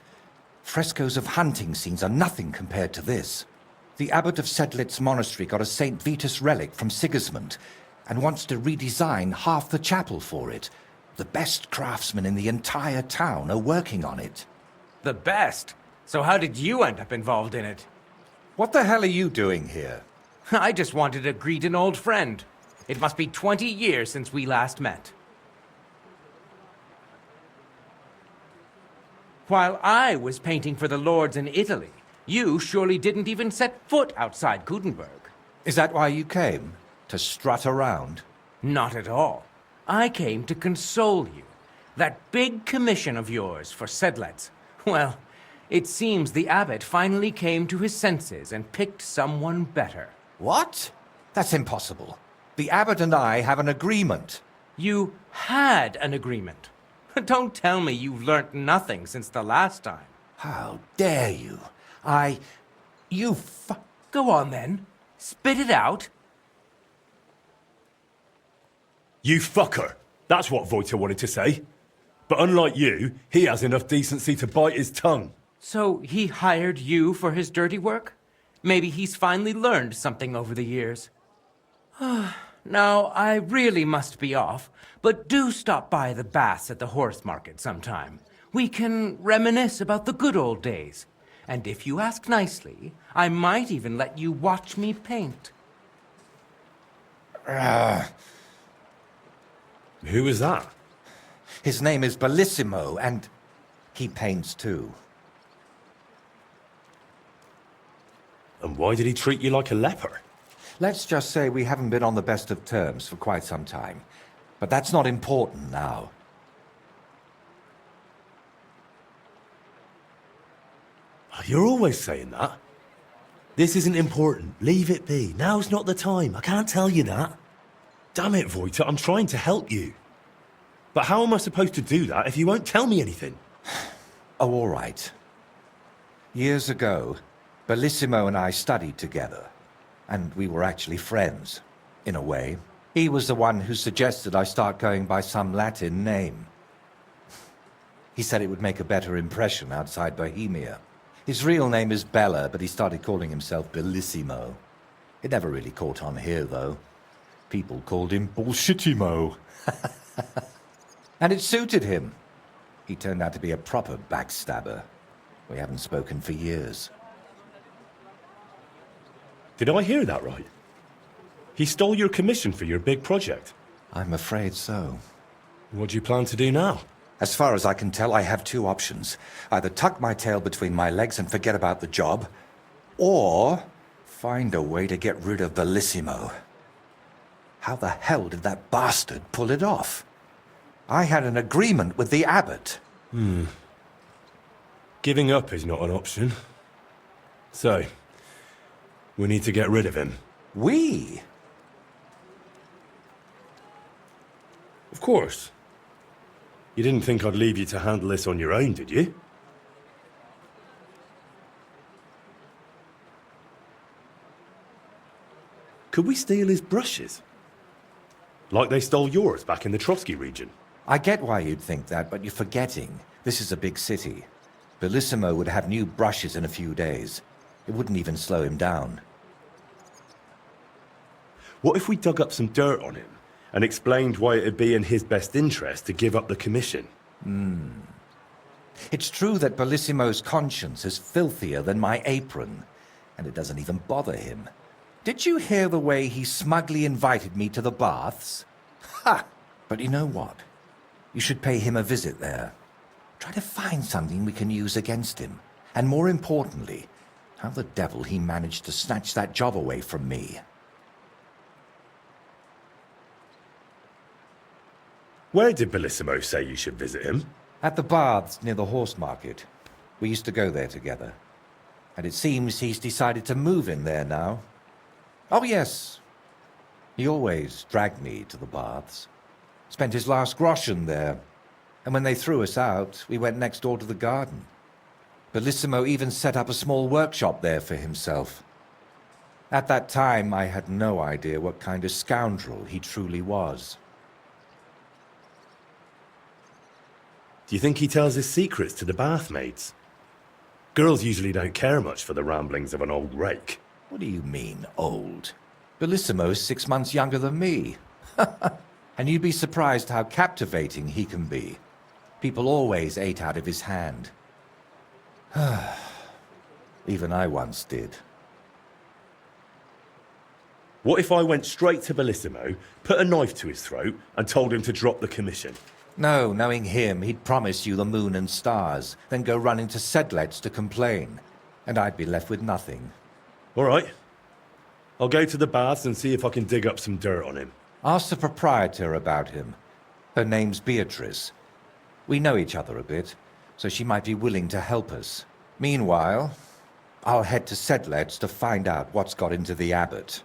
Frescoes of hunting scenes are nothing compared to this. The abbot of Sedlitz Monastery got a St. Vitus relic from Sigismund and wants to redesign half the chapel for it. The best craftsmen in the entire town are working on it. The best? So how did you end up involved in it? What the hell are you doing here? I just wanted to greet an old friend. It must be 20 years since we last met. While I was painting for the lords in Italy, you surely didn't even set foot outside Gutenberg. Is that why you came? To strut around? Not at all. I came to console you. That big commission of yours for Sedlitz. Well, it seems the abbot finally came to his senses and picked someone better. What? That's impossible. The abbot and I have an agreement. You had an agreement. Don't tell me you've learnt nothing since the last time. How dare you? Go on then. Spit it out. You fucker! That's what Voiter wanted to say. But unlike you, he has enough decency to bite his tongue. So he hired you for his dirty work? Maybe he's finally learned something over the years. Now, I really must be off, but do stop by the baths at the horse market sometime. We can reminisce about the good old days. And if you ask nicely, I might even let you watch me paint. Who is that? His name is Bellissimo, and he paints too. And why did he treat you like a leper? Let's just say we haven't been on the best of terms for quite some time. But that's not important now. You're always saying that. This isn't important. Leave it be. Now's not the time. I can't tell you that. Damn it, Voiter, I'm trying to help you. But how am I supposed to do that if you won't tell me anything? Oh, all right. Years ago, Bellissimo and I studied together. And we were actually friends, in a way. He was the one who suggested I start going by some Latin name. He said it would make a better impression outside Bohemia. His real name is Bella, but he started calling himself Bellissimo. It never really caught on here, though. People called him Bullshitimo. And it suited him. He turned out to be a proper backstabber. We haven't spoken for years. Did I hear that right? He stole your commission for your big project. I'm afraid so. What do you plan to do now? As far as I can tell, I have two options. Either tuck my tail between my legs and forget about the job, or find a way to get rid of Bellissimo. How the hell did that bastard pull it off? I had an agreement with the abbot. Giving up is not an option. So, we need to get rid of him. We? Of course. You didn't think I'd leave you to handle this on your own, did you? Could we steal his brushes? Like they stole yours back in the Trotsky region? I get why you'd think that, but you're forgetting. This is a big city. Bellissimo would have new brushes in a few days. It wouldn't even slow him down. What if we dug up some dirt on him and explained why it'd be in his best interest to give up the commission? It's true that Bellissimo's conscience is filthier than my apron, and it doesn't even bother him. Did you hear the way he smugly invited me to the baths? Ha! But you know what? You should pay him a visit there. Try to find something we can use against him. And more importantly, how the devil he managed to snatch that job away from me. Where did Bellissimo say you should visit him? At the baths near the horse market. We used to go there together. And it seems he's decided to move in there now. Oh, yes. He always dragged me to the baths. Spent his last groschen there. And when they threw us out, we went next door to the garden. Bellissimo even set up a small workshop there for himself. At that time, I had no idea what kind of scoundrel he truly was. Do you think he tells his secrets to the bathmaids? Girls usually don't care much for the ramblings of an old rake. What do you mean, old? Bellissimo's 6 months younger than me. And you'd be surprised how captivating he can be. People always ate out of his hand. Even I once did. What if I went straight to Bellissimo, put a knife to his throat, and told him to drop the commission? No, knowing him, he'd promise you the moon and stars, then go running to Sedlets to complain. And I'd be left with nothing. All right. I'll go to the baths and see if I can dig up some dirt on him. Ask the proprietor about him. Her name's Beatrice. We know each other a bit, so she might be willing to help us. Meanwhile, I'll head to Sedlets to find out what's got into the abbot.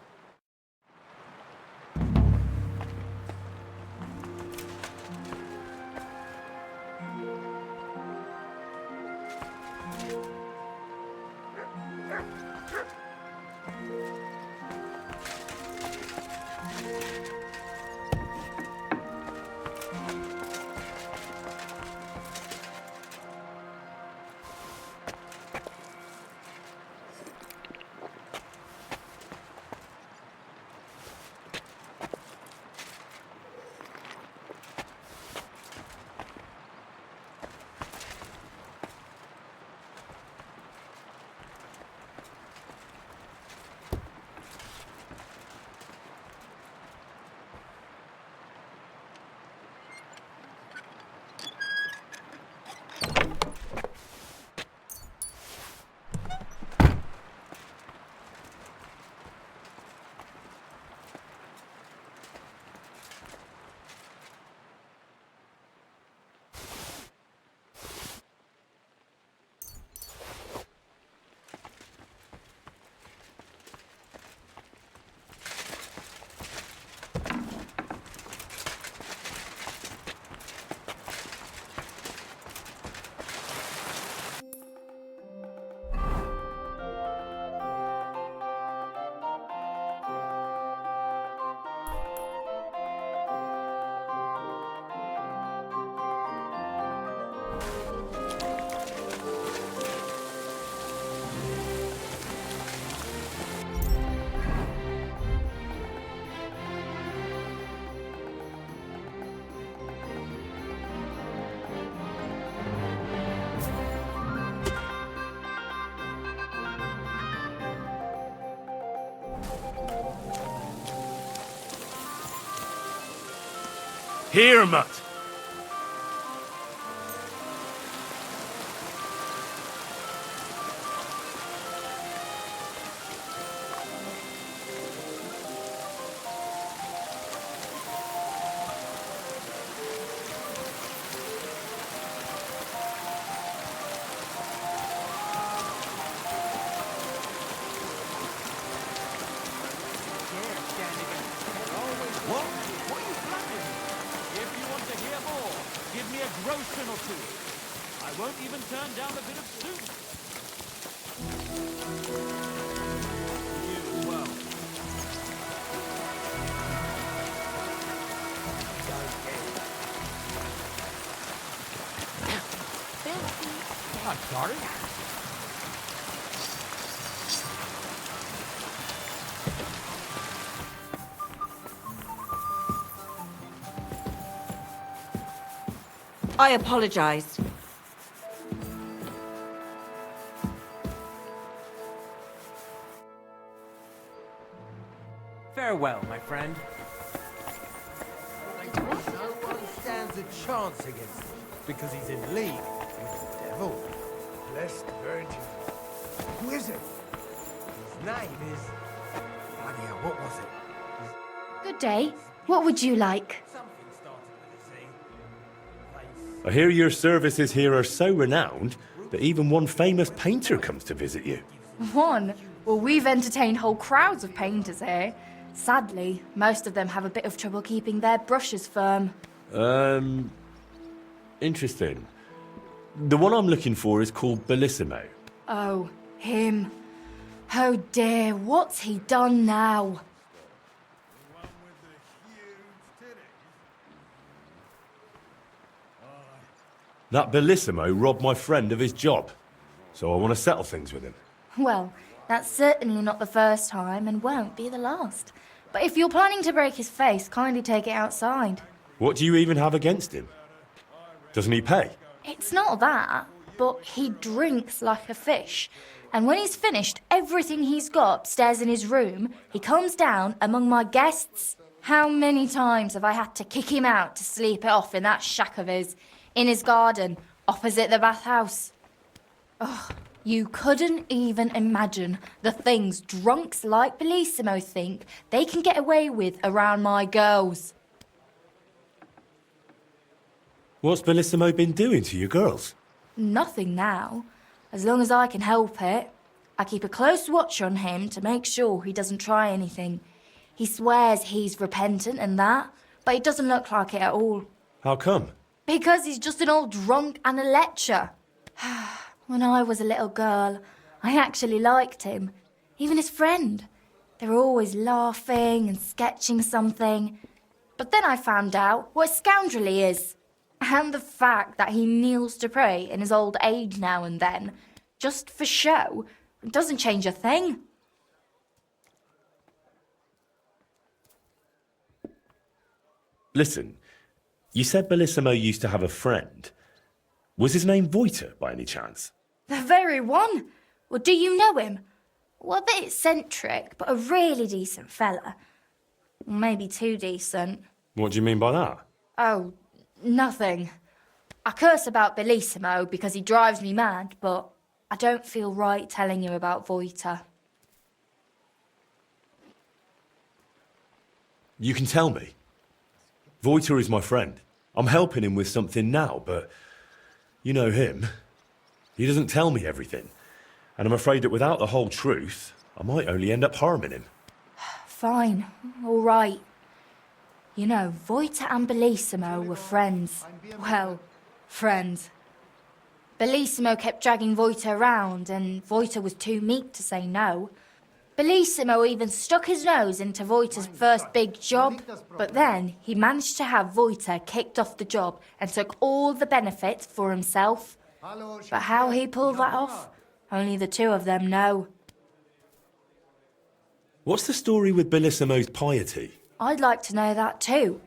Here, mutt. What? What are you planning? If you want to hear more, give me a groschen or two. I won't even turn down a bit of soup. You as well. I'm sorry. I apologize. Farewell, my friend. No one stands a chance against him because he's in league with the devil. Blessed Virgin. Who is it? His name is... Bloody hell, what was it? Good day. What would you like? Something started with a Z. I hear your services here are so renowned that even one famous painter comes to visit you. One? Well, we've entertained whole crowds of painters here. Sadly, most of them have a bit of trouble keeping their brushes firm. Interesting. The one I'm looking for is called Bellissimo. Oh, him. Oh dear, what's he done now? That Bellissimo robbed my friend of his job, so I want to settle things with him. Well, that's certainly not the first time and won't be the last. But if you're planning to break his face, kindly take it outside. What do you even have against him? Doesn't he pay? It's not that, but he drinks like a fish. And when he's finished everything he's got upstairs in his room, he comes down among my guests. How many times have I had to kick him out to sleep it off in that shack of his, in his garden, opposite the bathhouse? Ugh, you couldn't even imagine the things drunks like Bellissimo think they can get away with around my girls. What's Bellissimo been doing to your girls? Nothing now. As long as I can help it. I keep a close watch on him to make sure he doesn't try anything. He swears he's repentant and that, but it doesn't look like it at all. How come? Because he's just an old drunk and a lecher. When I was a little girl, I actually liked him. Even his friend. They were always laughing and sketching something. But then I found out what a scoundrel he is. And the fact that he kneels to pray in his old age now and then, just for show, doesn't change a thing. Listen, you said Bellissimo used to have a friend. Was his name Voiter, by any chance? The very one. Well, do you know him? Well, a bit eccentric, but a really decent fella. Maybe too decent. What do you mean by that? Oh, nothing. I curse about Bellissimo because he drives me mad, but I don't feel right telling you about Voiter. You can tell me. Voiter is my friend. I'm helping him with something now, but you know him. He doesn't tell me everything. And I'm afraid that without the whole truth, I might only end up harming him. Fine, all right. You know, Voiter and Bellissimo were friends. Well, friends. Bellissimo kept dragging Voiter around, and Voiter was too meek to say no. Bellissimo even stuck his nose into Voiter's first big job, but then he managed to have Voiter kicked off the job and took all the benefits for himself. But how he pulled that off, only the two of them know. What's the story with Bellissimo's piety? I'd like to know that too.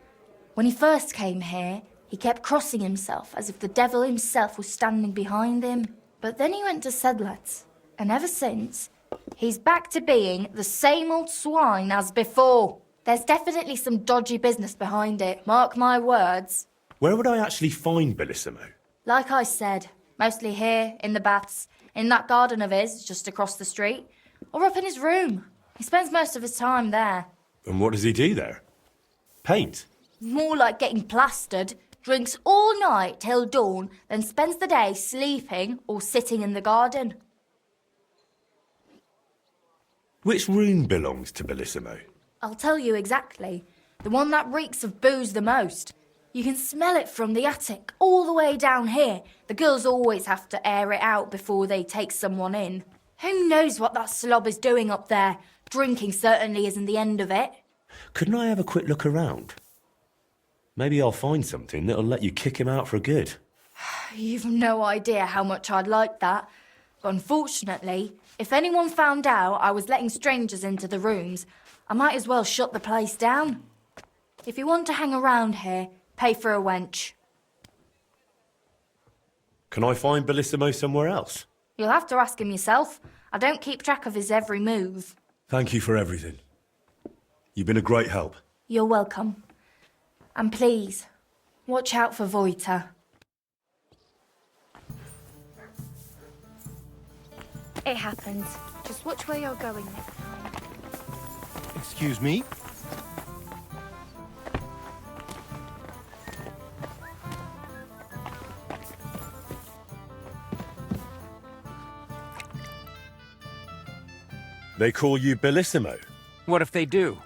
When he first came here, he kept crossing himself as if the devil himself was standing behind him. But then he went to Sedlets, and ever since, he's back to being the same old swine as before. There's definitely some dodgy business behind it, mark my words. Where would I actually find Bellissimo? Like I said, mostly here, in the baths, in that garden of his, just across the street, or up in his room. He spends most of his time there. And what does he do there? Paint? More like getting plastered. Drinks all night till dawn, then spends the day sleeping or sitting in the garden. Which room belongs to Bellissimo? I'll tell you exactly. The one that reeks of booze the most. You can smell it from the attic, all the way down here. The girls always have to air it out before they take someone in. Who knows what that slob is doing up there? Drinking certainly isn't the end of it. Couldn't I have a quick look around? Maybe I'll find something that'll let you kick him out for good. You've no idea how much I'd like that. But unfortunately, if anyone found out I was letting strangers into the rooms, I might as well shut the place down. If you want to hang around here, pay for a wench. Can I find Bellissimo somewhere else? You'll have to ask him yourself. I don't keep track of his every move. Thank you for everything. You've been a great help. You're welcome. And please, watch out for Voita. It happens. Just watch where you're going next time. Excuse me? They call you Bellissimo. What if they do?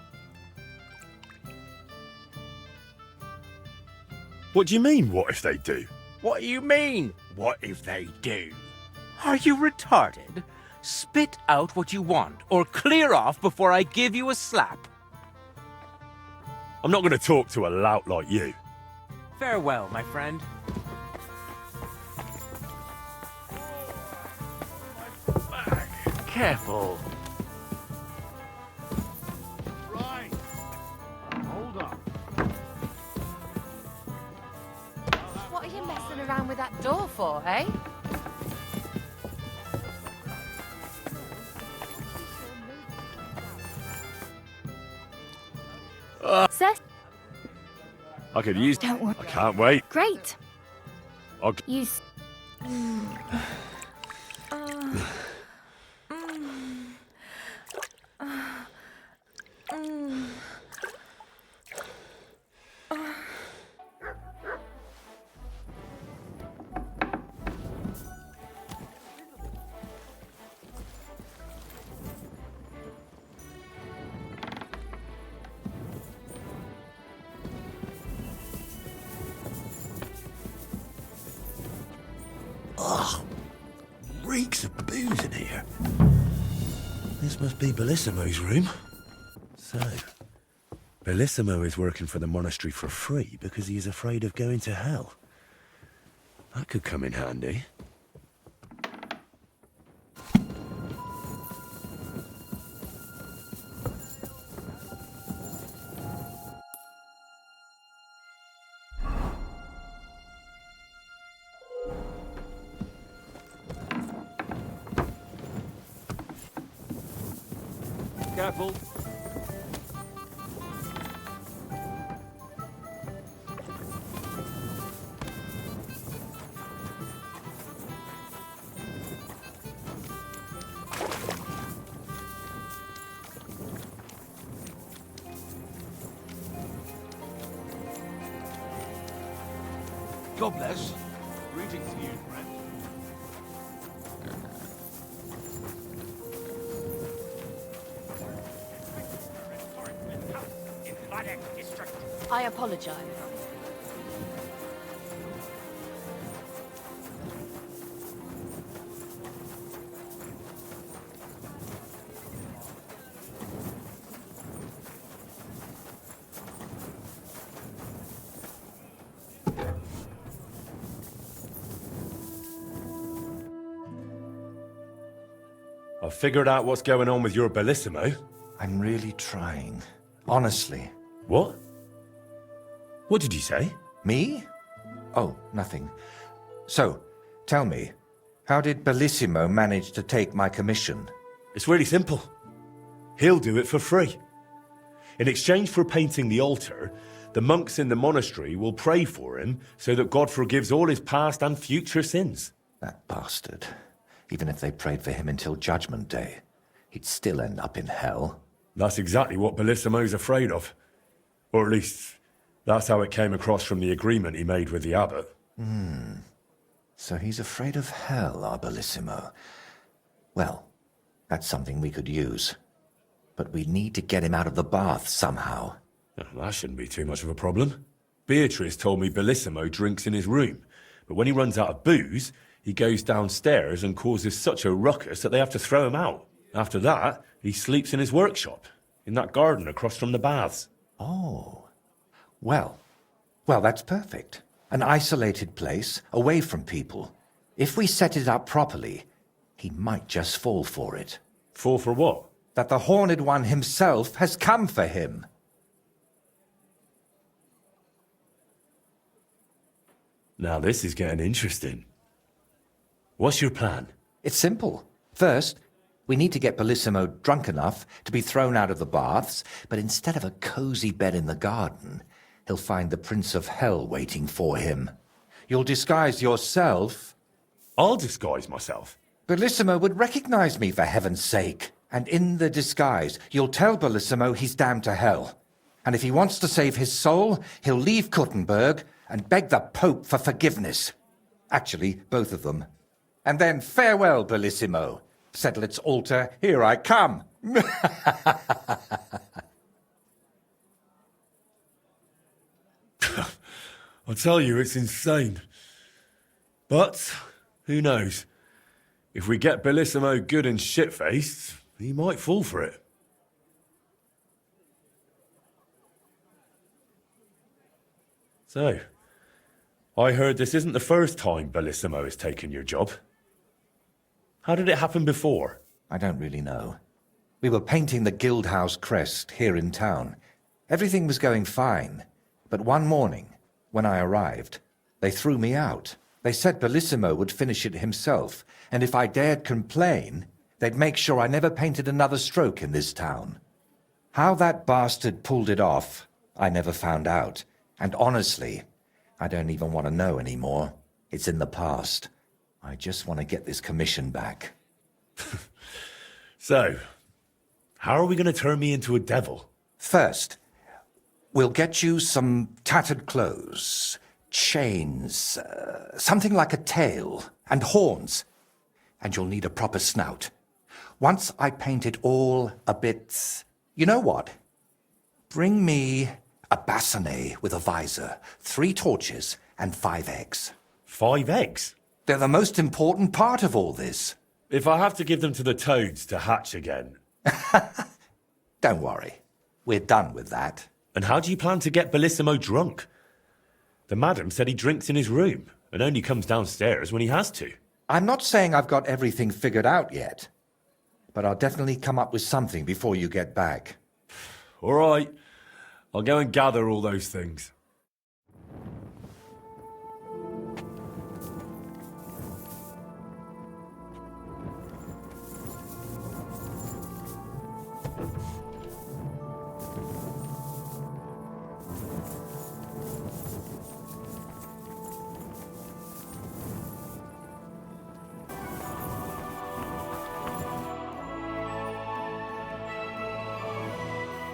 What do you mean, what if they do? What do you mean? What if they do? Are you retarded? Spit out what you want, or clear off before I give you a slap. I'm not going to talk to a lout like you. Farewell, my friend. Careful. Right. Hold up. What are you messing around with that door for, eh? Seth, I could use... don't worry. I can't wait. Great. I'll... You. Reeks of booze in here. This must be Bellissimo's room. So, Bellissimo is working for the monastery for free because he is afraid of going to hell. That could come in handy. Careful. God bless. Greetings to you, friend. I apologize. I've figured out what's going on with your Bellissimo. I'm really trying. Honestly. What? What did you say? Me? Oh, nothing. So, tell me, how did Bellissimo manage to take my commission? It's really simple. He'll do it for free. In exchange for painting the altar, the monks in the monastery will pray for him so that God forgives all his past and future sins. That bastard. Even if they prayed for him until Judgment Day, he'd still end up in hell. That's exactly what Bellissimo's afraid of. Or at least, that's how it came across from the agreement he made with the abbot. So he's afraid of hell, our Bellissimo. Well, that's something we could use. But we need to get him out of the bath somehow. That shouldn't be too much of a problem. Beatrice told me Bellissimo drinks in his room, but when he runs out of booze, he goes downstairs and causes such a ruckus that they have to throw him out. After that, he sleeps in his workshop, in that garden across from the baths. Oh. Well, that's perfect. An isolated place, away from people. If we set it up properly, he might just fall for it. Fall for what? That the Horned One himself has come for him. Now this is getting interesting. What's your plan? It's simple. First, we need to get Bellissimo drunk enough to be thrown out of the baths, but instead of a cozy bed in the garden, he'll find the Prince of Hell waiting for him. You'll disguise yourself. I'll disguise myself. Bellissimo would recognize me, for heaven's sake. And in the disguise, you'll tell Bellissimo he's damned to hell. And if he wants to save his soul, he'll leave Kuttenberg and beg the Pope for forgiveness. Actually, both of them. And then farewell, Bellissimo. Settle its altar, here I come. I tell you, it's insane. But, who knows? If we get Bellissimo good and shit-faced, he might fall for it. So, I heard this isn't the first time Bellissimo has taken your job. How did it happen before? I don't really know. We were painting the Guildhouse crest here in town. Everything was going fine. But one morning, when I arrived, they threw me out. They said Bellissimo would finish it himself, and if I dared complain, they'd make sure I never painted another stroke in this town. How that bastard pulled it off, I never found out. And honestly, I don't even want to know anymore. It's in the past. I just want to get this commission back. So, how are we going to turn me into a devil? First, we'll get you some tattered clothes, chains, something like a tail, and horns. And you'll need a proper snout. Once I paint it all a bit... You know what? Bring me a bassinet with a visor, 3 torches, and 5 eggs. 5 eggs? They're the most important part of all this. If I have to give them to the toads to hatch again... Don't worry. We're done with that. And how do you plan to get Bellissimo drunk? The madam said he drinks in his room and only comes downstairs when he has to. I'm not saying I've got everything figured out yet, but I'll definitely come up with something before you get back. All right. I'll go and gather all those things.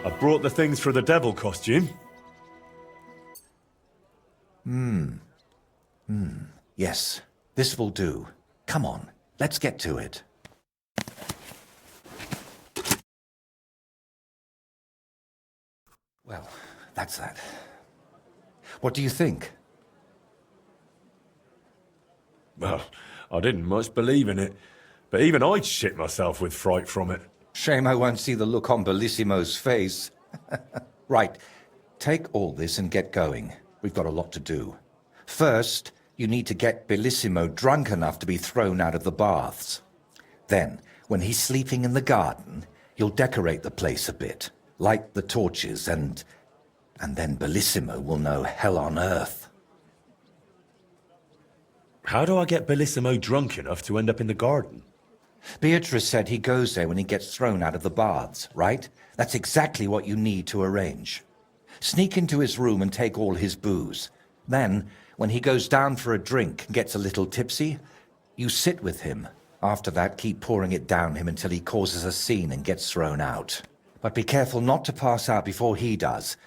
I brought the things for the devil costume. Yes, this will do. Come on, let's get to it. Well, that's that. What do you think? Well, I didn't much believe in it, but even I'd shit myself with fright from it. Shame I won't see the look on Bellissimo's face. Right, take all this and get going. We've got a lot to do. First, you need to get Bellissimo drunk enough to be thrown out of the baths. Then, when he's sleeping in the garden, you'll decorate the place a bit, light the torches, and then Bellissimo will know hell on earth. How do I get Bellissimo drunk enough to end up in the garden? Beatrice said he goes there when he gets thrown out of the baths, right? That's exactly what you need to arrange. Sneak into his room and take all his booze. Then, when he goes down for a drink and gets a little tipsy, you sit with him. After that, keep pouring it down him until he causes a scene and gets thrown out. But be careful not to pass out before he does,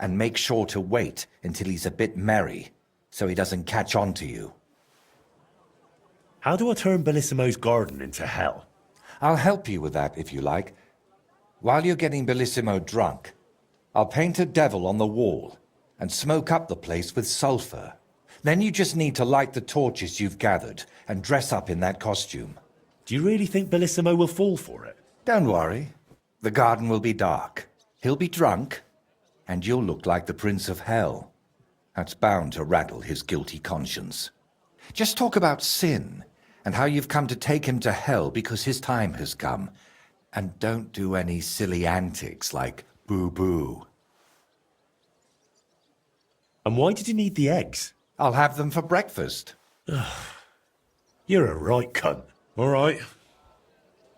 and make sure to wait until he's a bit merry, so he doesn't catch on to you. How do I turn Bellissimo's garden into hell? I'll help you with that, if you like. While you're getting Bellissimo drunk, I'll paint a devil on the wall and smoke up the place with sulfur. Then you just need to light the torches you've gathered and dress up in that costume. Do you really think Bellissimo will fall for it? Don't worry. The garden will be dark. He'll be drunk, and you'll look like the Prince of Hell. That's bound to rattle his guilty conscience. Just talk about sin and how you've come to take him to hell because his time has come. And don't do any silly antics like boo-boo. And why did you need the eggs? I'll have them for breakfast. You're a right cunt. All right.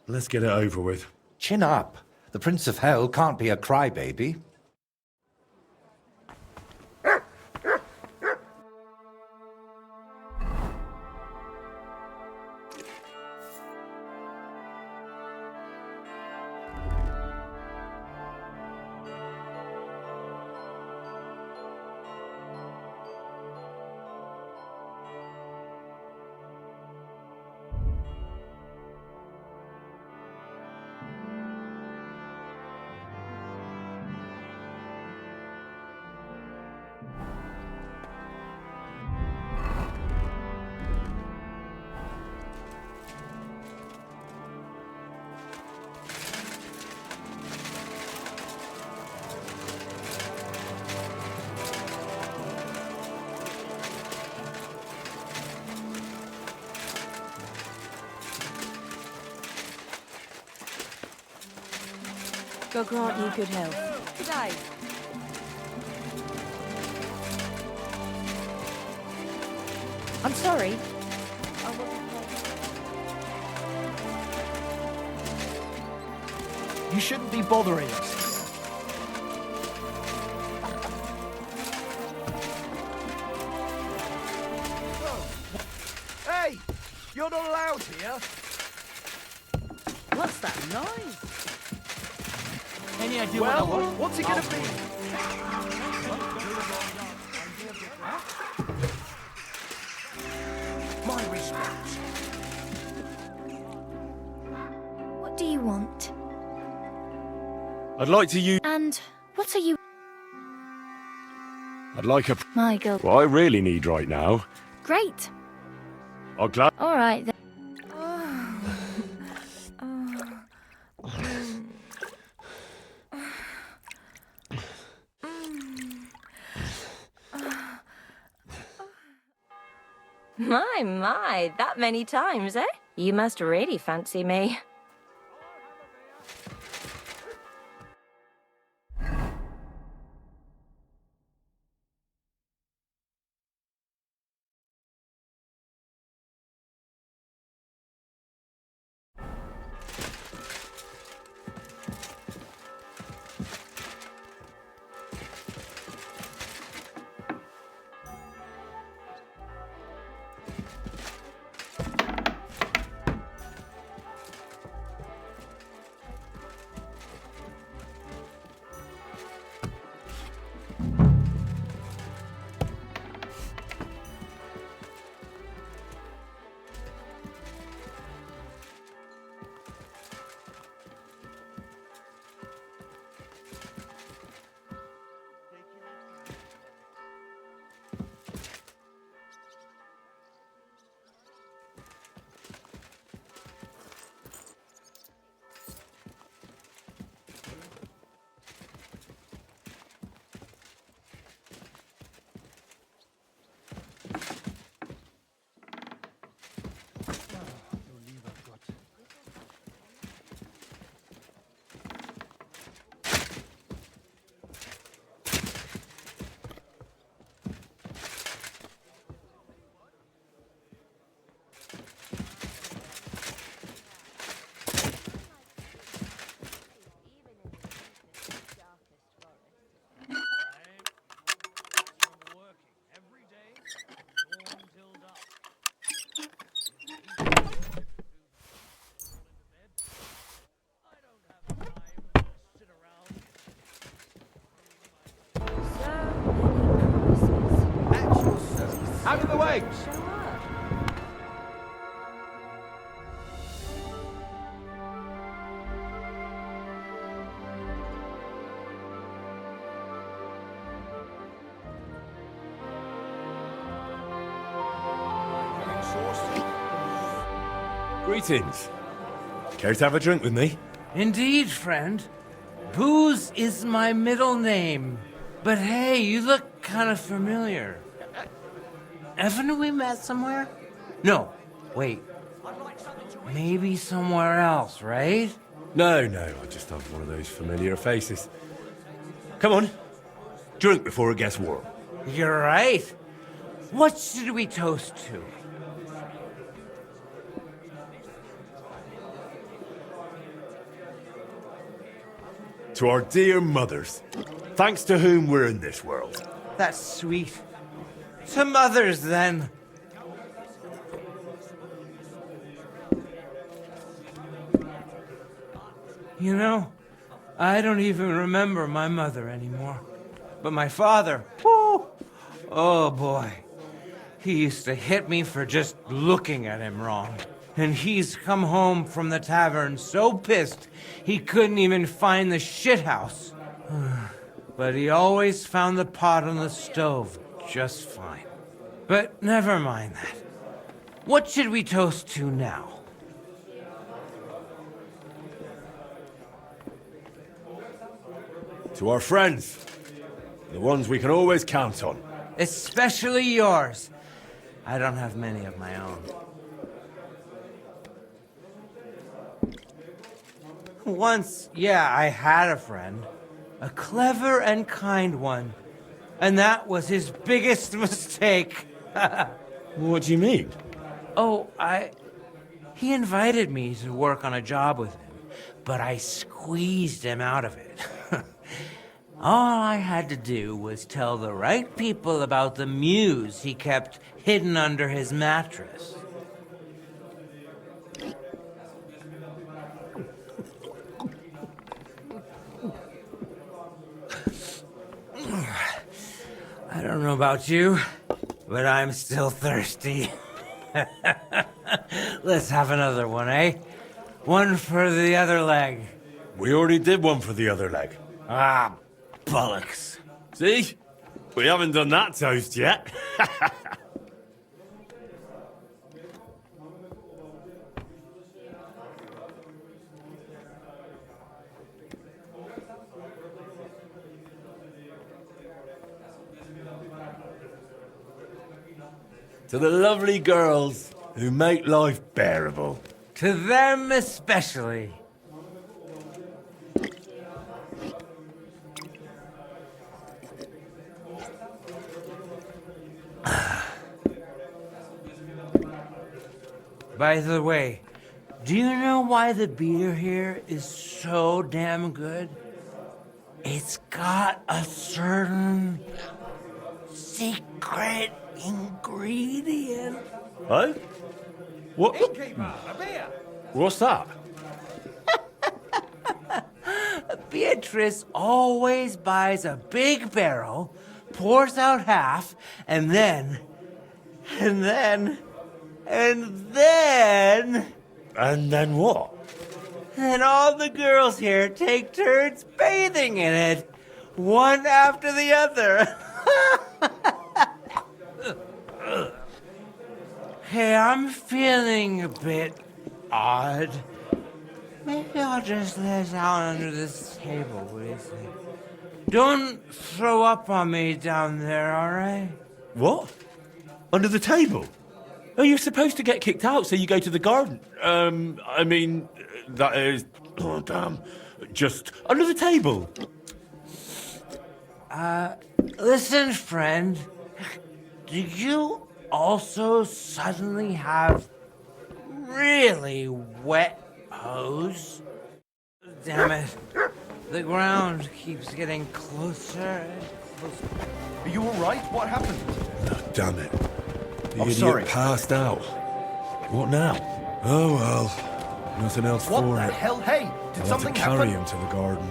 Let's get it over with. Chin up. The Prince of Hell can't be a crybaby. God grant you good health. Good day. I'm sorry. You shouldn't be bothering us. Hey! You're not allowed here! What's that noise? Any idea Well, what I want? what's it gonna be? My respects. What do you want? I'd like to use... And what are you... I'd like a... My girl. What I really need right now... Great. I'll glad... All right then. My, that many times, eh? You must really fancy me. in the waves. Greetings. Care to have a drink with me? Indeed, friend. Booze is my middle name. But hey, you look kind of familiar. Haven't we met somewhere? No, wait. Maybe somewhere else, right? No, I just have one of those familiar faces. Come on. Drink before it gets warm. You're right. What should we toast to? To our dear mothers, thanks to whom we're in this world. That's sweet. To mothers, then. You know, I don't even remember my mother anymore. But my father, whoo, oh boy. He used to hit me for just looking at him wrong. And he's come home from the tavern so pissed he couldn't even find the shithouse. But he always found the pot on the stove just fine. But never mind that. What should we toast to now? To our friends, the ones we can always count on. Especially yours. I don't have many of my own. Once, yeah, I had a friend. A clever and kind one. And that was his biggest mistake. What do you mean? Oh, He invited me to work on a job with him, but I squeezed him out of it. All I had to do was tell the right people about the muse he kept hidden under his mattress. I don't know about you, but I'm still thirsty. Let's have another one, eh? One for the other leg. We already did one for the other leg. Ah, bollocks. See? We haven't done that toast yet. To the lovely girls who make life bearable. To them especially. By the way, do you know why the beer here is so damn good? It's got a certain secret ingredient. Huh? What? Innkeeper, a beer! What's that? Beatrice always buys a big barrel, pours out half, and then... And then what? And all the girls here take turns bathing in it, one after the other. Hey, I'm feeling a bit odd. Maybe I'll just lay down under this table, what do you think? Don't throw up on me down there, all right? What? Under the table? Oh, you're supposed to get kicked out, so you go to the garden. That is... Oh, damn. Just under the table. Listen, friend. Do you also suddenly have really wet hose? Damn it. The ground keeps getting closer and closer. Are you all right? What happened? Oh, damn it. The idiot sorry. passed out. What now? Oh, well. Nothing else What for the it. hell? Hey, did I'll have to something carry happen? him to the garden.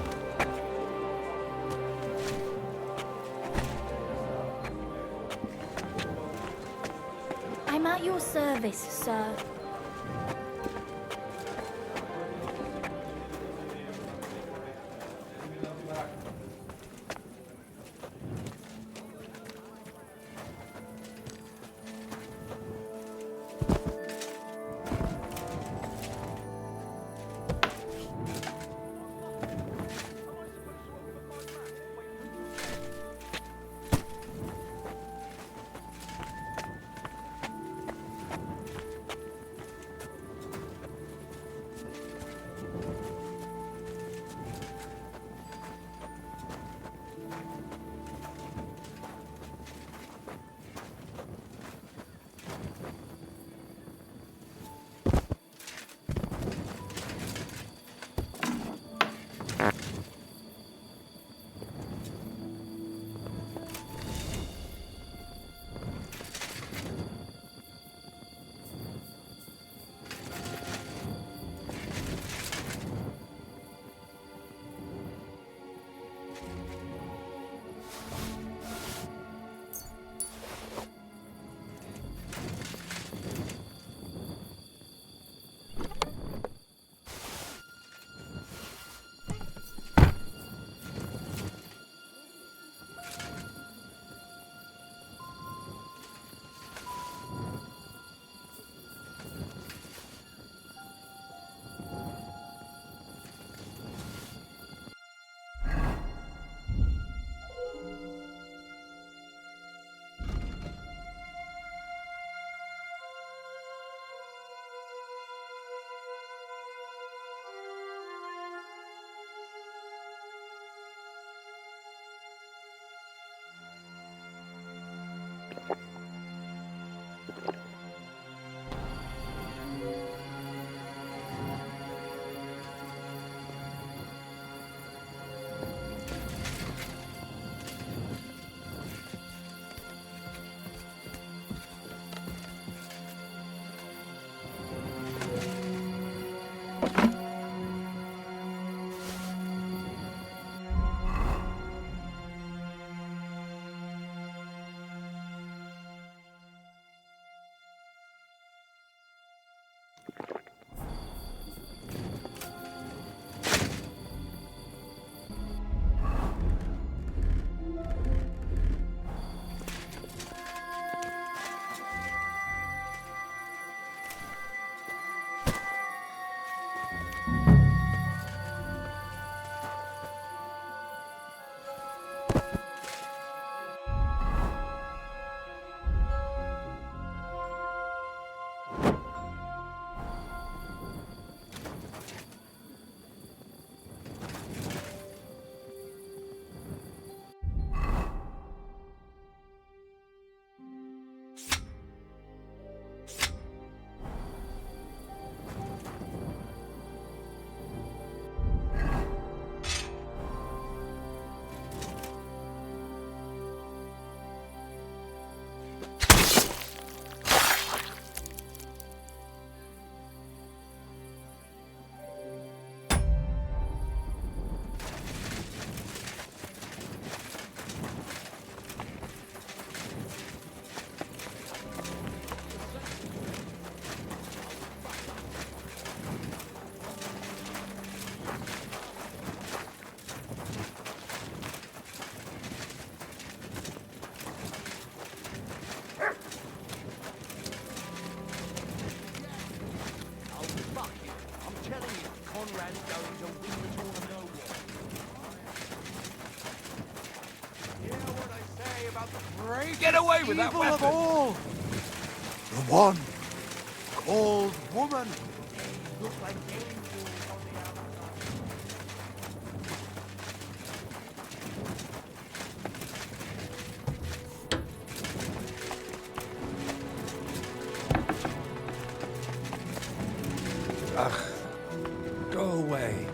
I'm at your service, sir. Get away with that Evil weapon! of all! The one called woman. Look like angels on the outside. Ugh. Go away.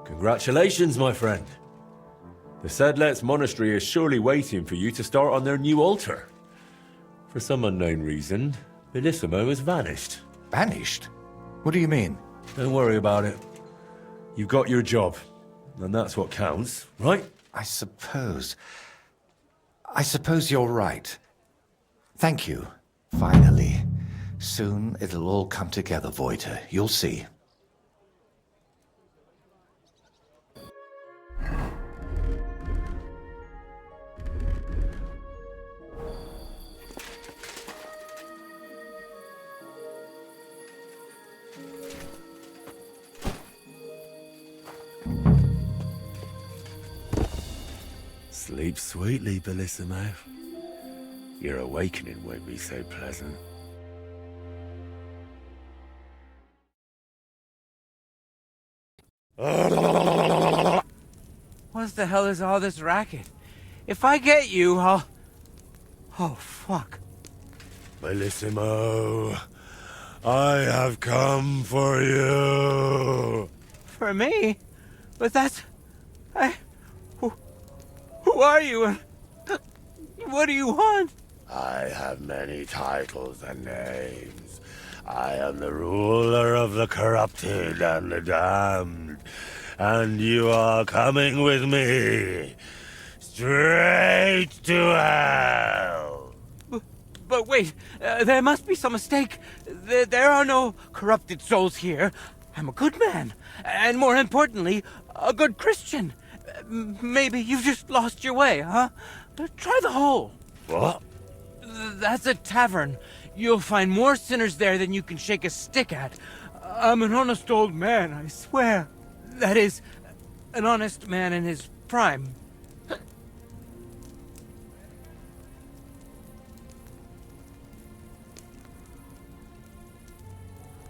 Congratulations, my friend. The Sedlets Monastery is surely waiting for you to start on their new altar. For some unknown reason, Bellissimo has vanished. Vanished? What do you mean? Don't worry about it. You've got your job, and that's what counts, right? I suppose you're right. Thank you. Finally. Soon it'll all come together, Voiter. You'll see. Sleep sweetly, Bellissimo. Your awakening won't be so pleasant. What the hell is all this racket? If I get you, I'll... Oh, fuck. Bellissimo, I have come for you. For me? But that's... Who are you and... What do you want? I have many titles and names. I am the ruler of the corrupted and the damned. And you are coming with me. Straight to hell. But wait, there must be some mistake. There are no corrupted souls here. I'm a good man. And more importantly, a good Christian. Maybe you've just lost your way, huh? Try the hole. What? That's a tavern. You'll find more sinners there than you can shake a stick at. I'm an honest old man, I swear. That is, an honest man in his prime.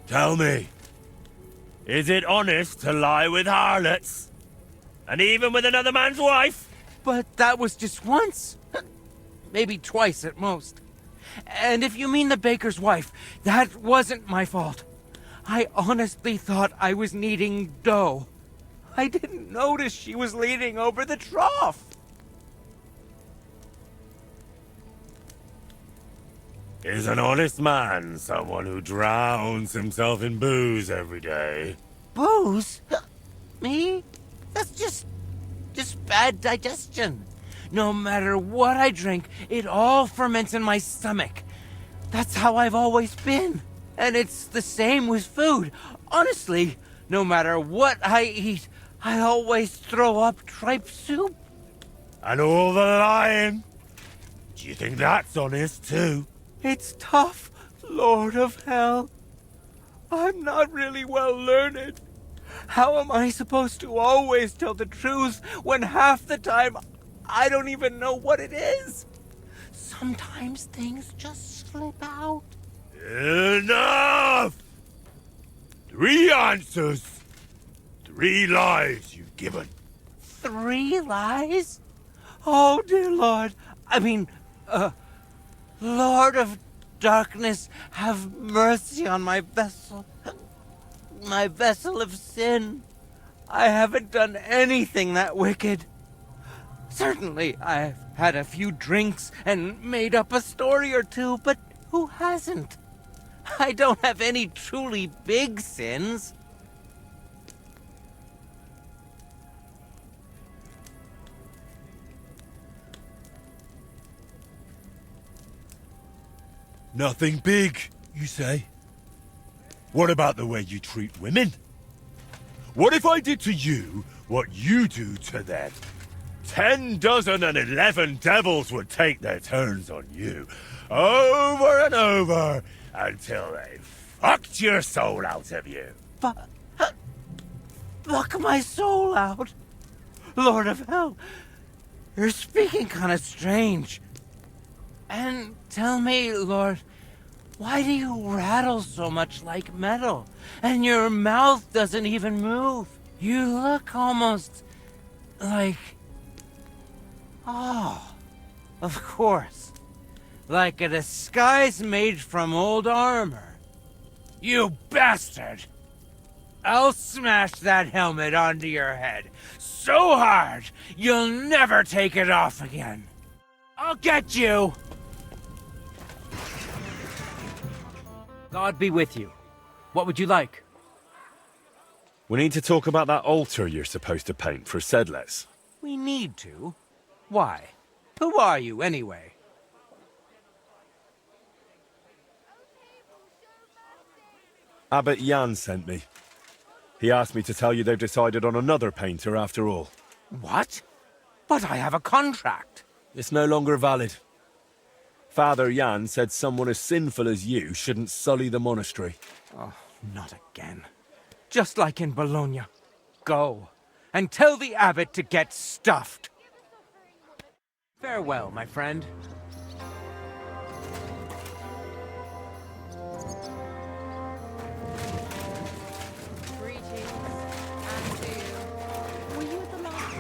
Tell me, is it honest to lie with harlots? And even with another man's wife? But that was just once. Maybe twice at most. And if you mean the baker's wife, that wasn't my fault. I honestly thought I was kneading dough. I didn't notice she was leaning over the trough. Is an honest man someone who drowns himself in booze every day? Booze? Me? That's just bad digestion. No matter what I drink, it all ferments in my stomach. That's how I've always been. And it's the same with food. Honestly, no matter what I eat, I always throw up tripe soup. And all the lying? Do you think that's honest too? It's tough, Lord of Hell. I'm not really well learned. How am I supposed to always tell the truth when half the time I don't even know what it is? Sometimes things just slip out. Enough! 3 answers. 3 lies you've given. 3 lies? Oh, dear Lord. Lord of Darkness, have mercy on my vessel. My vessel of sin. I haven't done anything that wicked. Certainly, I've had a few drinks and made up a story or two, but who hasn't? I don't have any truly big sins. Nothing big, you say? What about the way you treat women? What if I did to you what you do to them? 10 dozen and 11 devils would take their turns on you, over and over, until they fucked your soul out of you. Fuck my soul out? Lord of Hell, you're speaking kind of strange. And tell me, Lord, why do you rattle so much like metal? And your mouth doesn't even move. You look almost like... Oh, of course. Like a disguise made from old armor. You bastard! I'll smash that helmet onto your head so hard you'll never take it off again. I'll get you! God be with you. What would you like? We need to talk about that altar you're supposed to paint for Sedlets. We need to? Why? Who are you, anyway? Abbot Jan sent me. He asked me to tell you they've decided on another painter after all. What? But I have a contract. It's no longer valid. Father Jan said someone as sinful as you shouldn't sully the monastery. Oh, not again. Just like in Bologna. Go, and tell the abbot to get stuffed. Farewell, my friend. Were you at the last?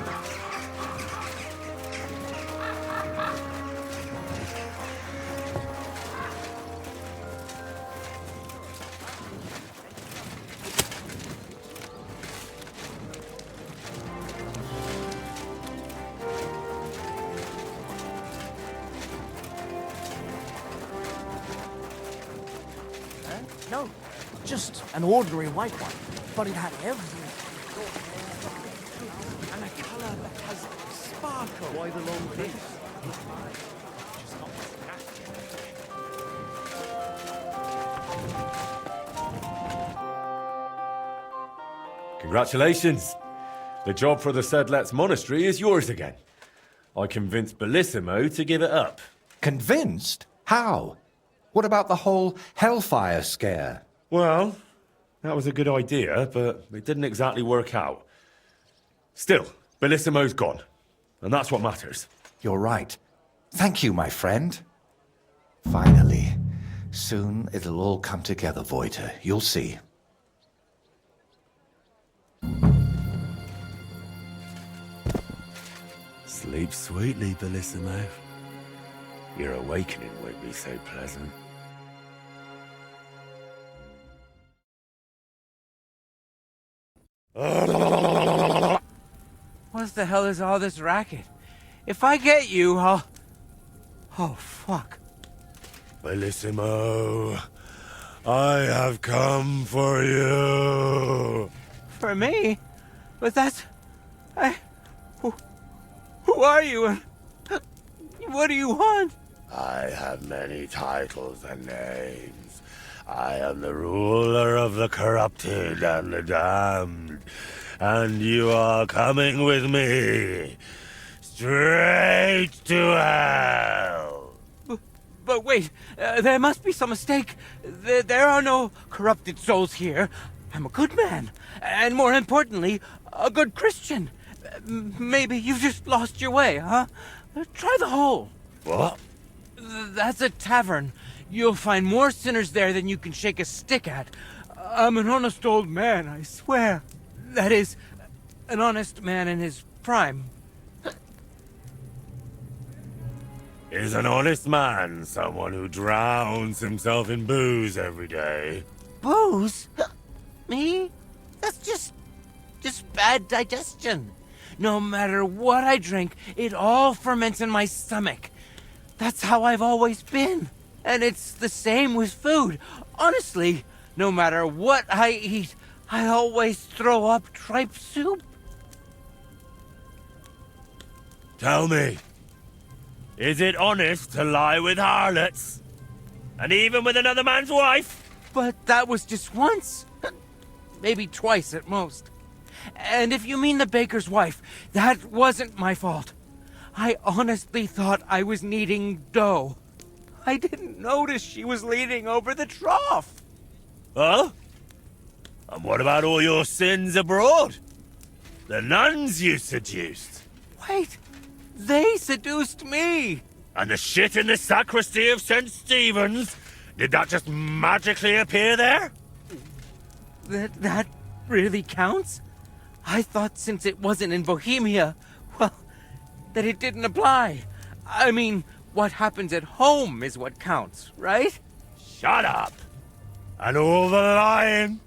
No, just an ordinary white one, but it had everything. And a colour that has sparkle. Why the long face? Congratulations! The job for the Sedlets monastery is yours again. I convinced Bellissimo to give it up. Convinced? How? What about the whole hellfire scare? Well, that was a good idea, but it didn't exactly work out. Still, Bellissimo's gone, and that's what matters. You're right. Thank you, my friend. Finally. Soon it'll all come together, Voiter. You'll see. Sleep sweetly, Bellissimo. Your awakening won't be so pleasant. What the hell is all this racket? If I get you, I'll... Oh, fuck. Bellissimo, I have come for you. For me? But that's... Who are you and... What do you want? I have many titles and names. I am the ruler of the corrupted and the damned. And you are coming with me. Straight to hell. But wait, there must be some mistake. There are no corrupted souls here. I'm a good man. And more importantly, a good Christian. Maybe you've just lost your way, huh? Try the hole. What? That's a tavern. You'll find more sinners there than you can shake a stick at. I'm an honest old man, I swear. That is, an honest man in his prime. Is an honest man someone who drowns himself in booze every day? Booze? Me? That's just bad digestion. No matter what I drink, it all ferments in my stomach. That's how I've always been. And it's the same with food. Honestly, no matter what I eat, I always throw up tripe soup. Tell me, is it honest to lie with harlots? And even with another man's wife? But that was just once. Maybe twice at most. And if you mean the baker's wife, that wasn't my fault. I honestly thought I was kneading dough. I didn't notice she was leaning over the trough. Huh? And what about all your sins abroad? The nuns you seduced? Wait, they seduced me. And the shit in the sacristy of St. Stephen's? Did that just magically appear there? That really counts? I thought since it wasn't in Bohemia, well, that it didn't apply. I mean, what happens at home is what counts, right? Shut up! And all the lying?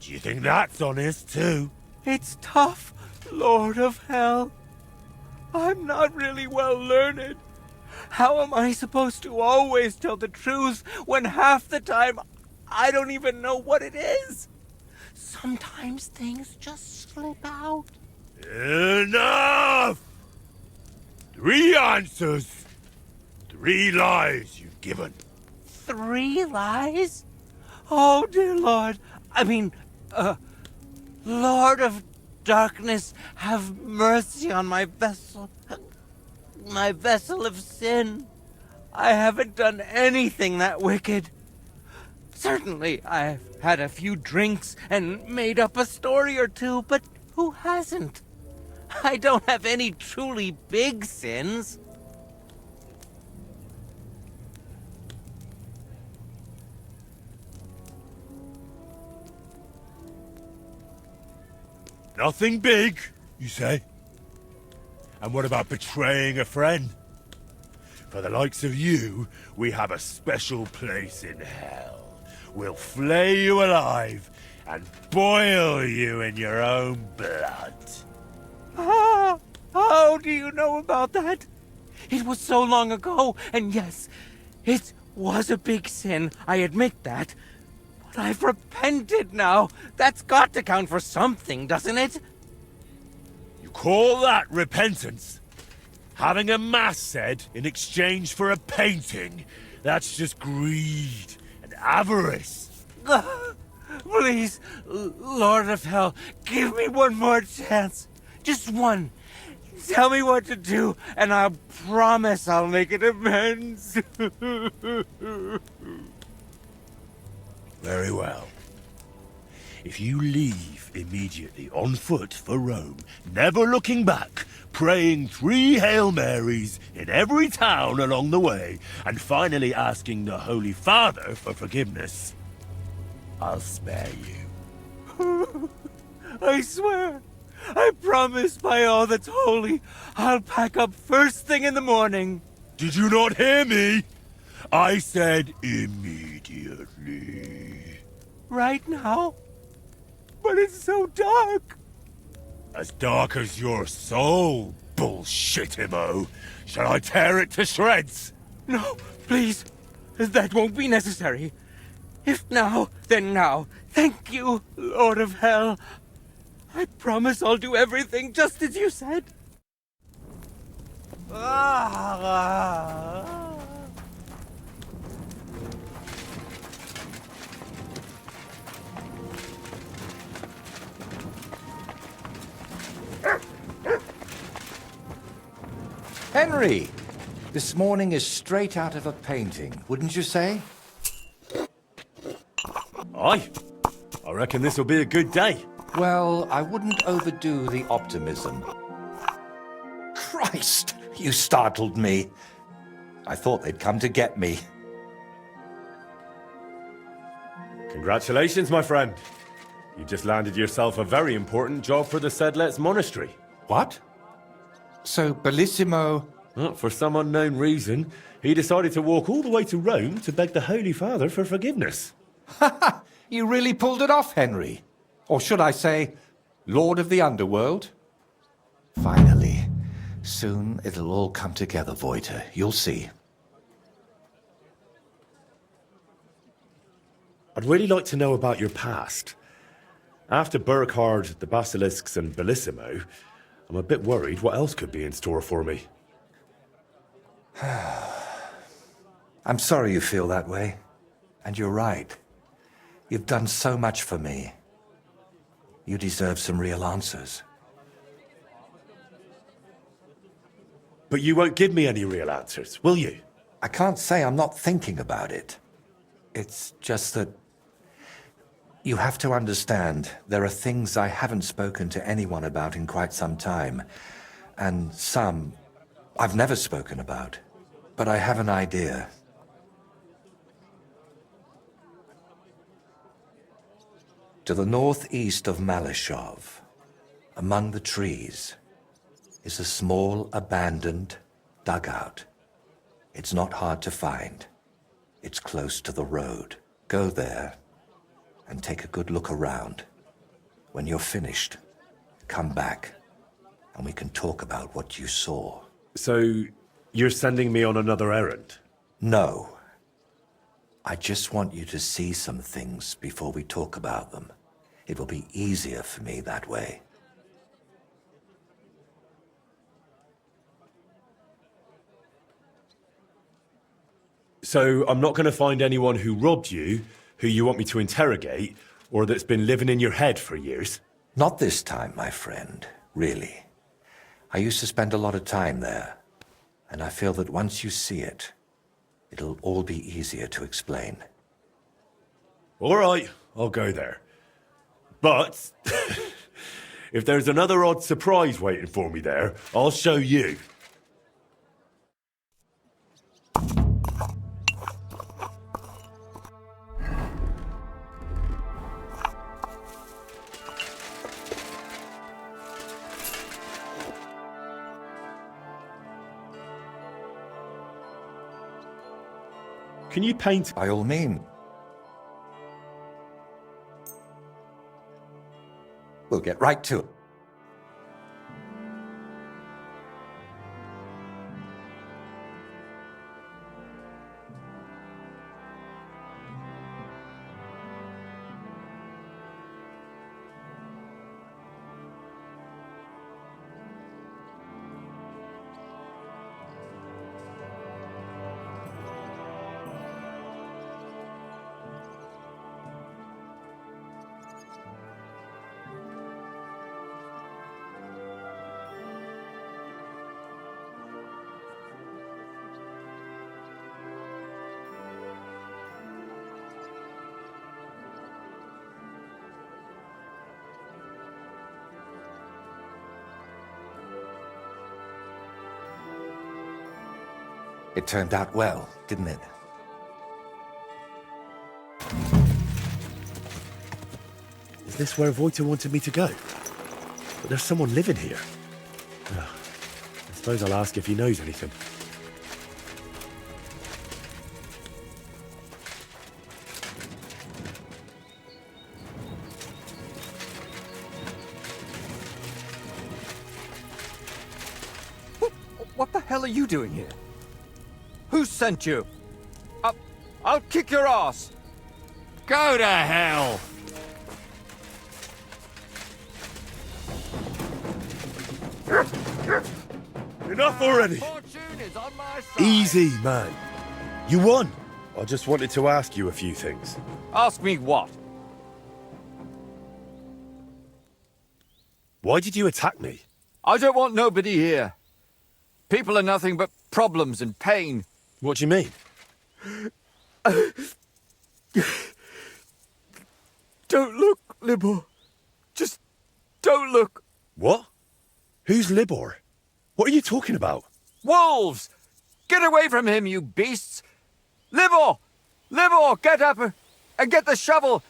Do you think that's honest too? It's tough, Lord of Hell. I'm not really well learned. How am I supposed to always tell the truth when half the time I don't even know what it is? Sometimes things just slip out. Enough! 3 answers. 3 lies you've given. 3 lies? Oh, dear Lord. Lord of Darkness, have mercy on my vessel. My vessel of sin. I haven't done anything that wicked. Certainly, I've had a few drinks and made up a story or two, but who hasn't? I don't have any truly big sins. Nothing big, you say? And what about betraying a friend? For the likes of you, we have a special place in hell. We'll flay you alive and boil you in your own blood. Ah, how do you know about that? It was so long ago, and yes, it was a big sin, I admit that. But I've repented now. That's got to count for something, doesn't it? You call that repentance? Having a mass said in exchange for a painting? That's just greed and avarice. Please, Lord of Hell, give me one more chance. Just one. Tell me what to do, and I promise I'll make it amends. Very well. If you leave immediately on foot for Rome, never looking back, praying 3 Hail Marys in every town along the way, and finally asking the Holy Father for forgiveness, I'll spare you. I swear, I promise by all that's holy, I'll pack up first thing in the morning. Did you not hear me? I said immediately. Right now? But it's so dark. As dark as your soul, bullshit-imo. Shall I tear it to shreds? No, please. That won't be necessary. If now, then now. Thank you, Lord of Hell. I promise I'll do everything just as you said. Henry! This morning is straight out of a painting, wouldn't you say? Aye. I reckon this'll be a good day. Well, I wouldn't overdo the optimism. Christ! You startled me. I thought they'd come to get me. Congratulations, my friend. You just landed yourself a very important job for the Sedlets Monastery. What? So, Bellissimo... Well, for some unknown reason, he decided to walk all the way to Rome to beg the Holy Father for forgiveness. Ha ha! You really pulled it off, Henry. Or should I say, Lord of the Underworld? Finally. Soon it'll all come together, Voiter. You'll see. I'd really like to know about your past. After Burkhard, the Basilisks, and Bellissimo, I'm a bit worried what else could be in store for me. I'm sorry you feel that way. And you're right. You've done so much for me. You deserve some real answers. But you won't give me any real answers, will you? I can't say I'm not thinking about it. It's just that... You have to understand, there are things I haven't spoken to anyone about in quite some time. And some I've never spoken about. But I have an idea. To the northeast of Malashov, among the trees, is a small, abandoned dugout. It's not hard to find. It's close to the road. Go there and take a good look around. When you're finished, come back, and we can talk about what you saw. So, you're sending me on another errand? No. I just want you to see some things before we talk about them. It will be easier for me that way. So, I'm not going to find anyone who robbed you, who you want me to interrogate, or that's been living in your head for years? Not this time, my friend, really. I used to spend a lot of time there, and I feel that once you see it, it'll all be easier to explain. All right, I'll go there. But if there's another odd surprise waiting for me there, I'll show you. Can you paint? By all means. We'll get right to it. It turned out well, didn't it? Is this where Voita wanted me to go? But there's someone living here. I suppose I'll ask if he knows anything. What the hell are you doing here? Who sent you? I'll kick your ass! Go to hell! Enough already! Fortune is on my side. Easy, man. You won. I just wanted to ask you a few things. Ask me what? Why did you attack me? I don't want nobody here. People are nothing but problems and pain. What do you mean? Don't look, Libor. Just don't look. What? Who's Libor? What are you talking about? Wolves! Get away from him, you beasts! Libor! Libor, get up and get the shovel.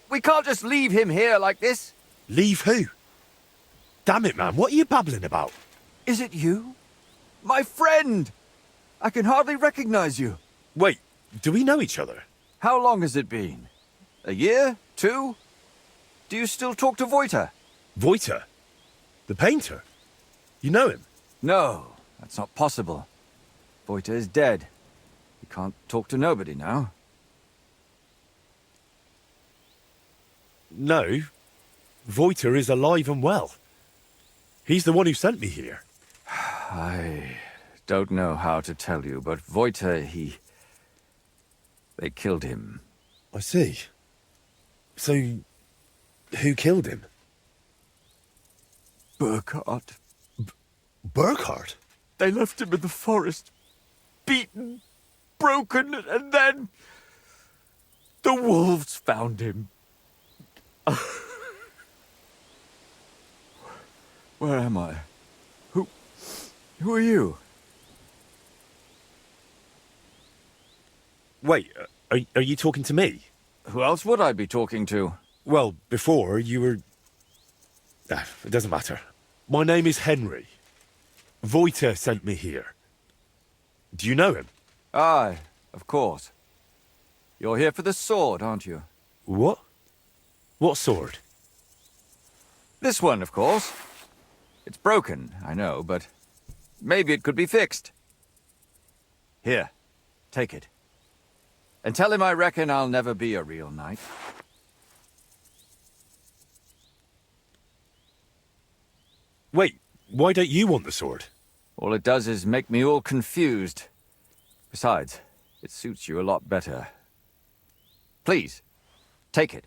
We can't just leave him here like this. Leave who? Damn it, man. What are you babbling about? Is it you? My friend! I can hardly recognize you. Wait, do we know each other? How long has it been? A year? 2? Do you still talk to Voita? Voita? The painter? You know him? No, that's not possible. Voita is dead. He can't talk to nobody now. No. Voita is alive and well. He's the one who sent me here. I don't know how to tell you, but Voita, they killed him. I see. So, who killed him? Burkhard. Burkhard? They left him in the forest, beaten, broken, and then the wolves found him. Where am I? Who are you? Wait, are you talking to me? Who else would I be talking to? Well, before you were... it doesn't matter. My name is Henry. Voita sent me here. Do you know him? Aye, of course. You're here for the sword, aren't you? What? What sword? This one, of course. It's broken, I know, but maybe it could be fixed. Here, take it. And tell him I reckon I'll never be a real knight. Wait, why don't you want the sword? All it does is make me all confused. Besides, it suits you a lot better. Please, take it.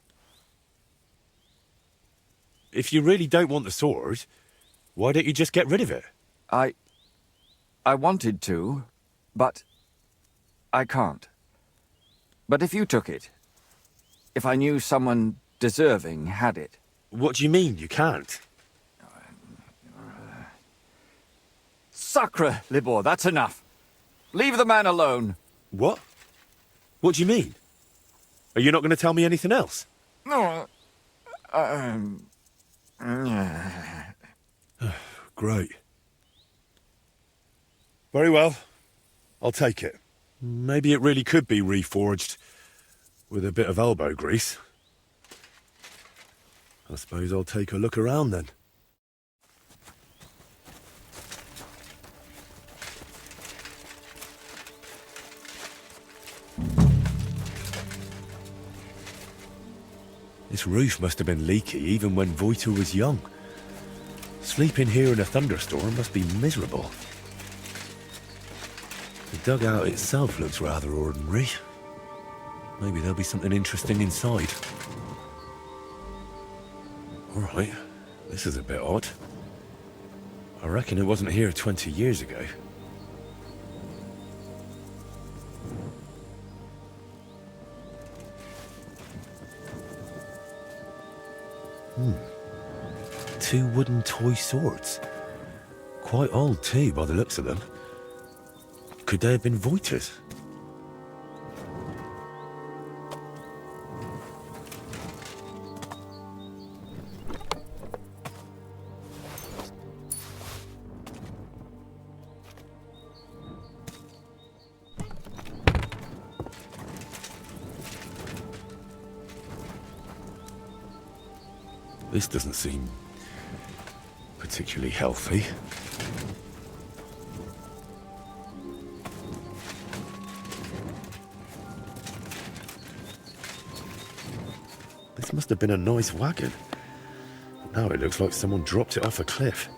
If you really don't want the sword, why don't you just get rid of it? I wanted to, but I can't. But if you took it, if I knew someone deserving had it... What do you mean, you can't? Sacre, Libor, that's enough. Leave the man alone. What? What do you mean? Are you not going to tell me anything else? No. Great. Very well. I'll take it. Maybe it really could be reforged with a bit of elbow grease. I suppose I'll take a look around then. This roof must have been leaky even when Voita was young. Sleeping here in a thunderstorm must be miserable. The dugout itself looks rather ordinary. Maybe there'll be something interesting inside. Alright, this is a bit odd. I reckon it wasn't here 20 years ago. Two wooden toy swords. Quite old too, by the looks of them. Could they have been Voita's? This doesn't seem particularly healthy. This must have been a nice wagon. Now it looks like someone dropped it off a cliff.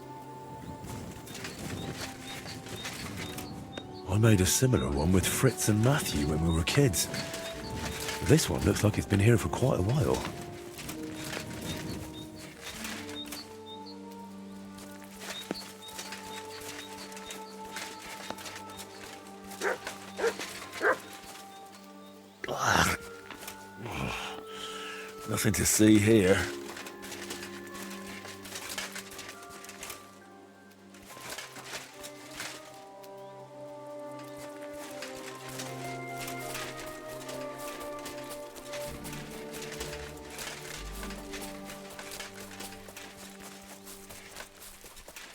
I made a similar one with Fritz and Matthew when we were kids. This one looks like it's been here for quite a while. Nothing to see here.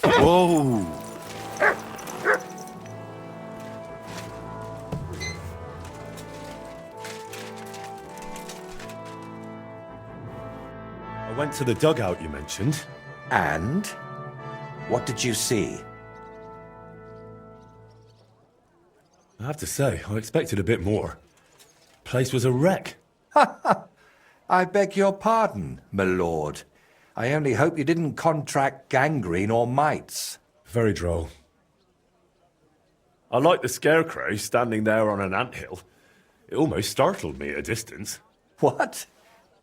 Whoa! I went to the dugout you mentioned. And? What did you see? I have to say, I expected a bit more. Place was a wreck. I beg your pardon, my lord. I only hope you didn't contract gangrene or mites. Very droll. I like the scarecrow standing there on an anthill. It almost startled me at a distance. What?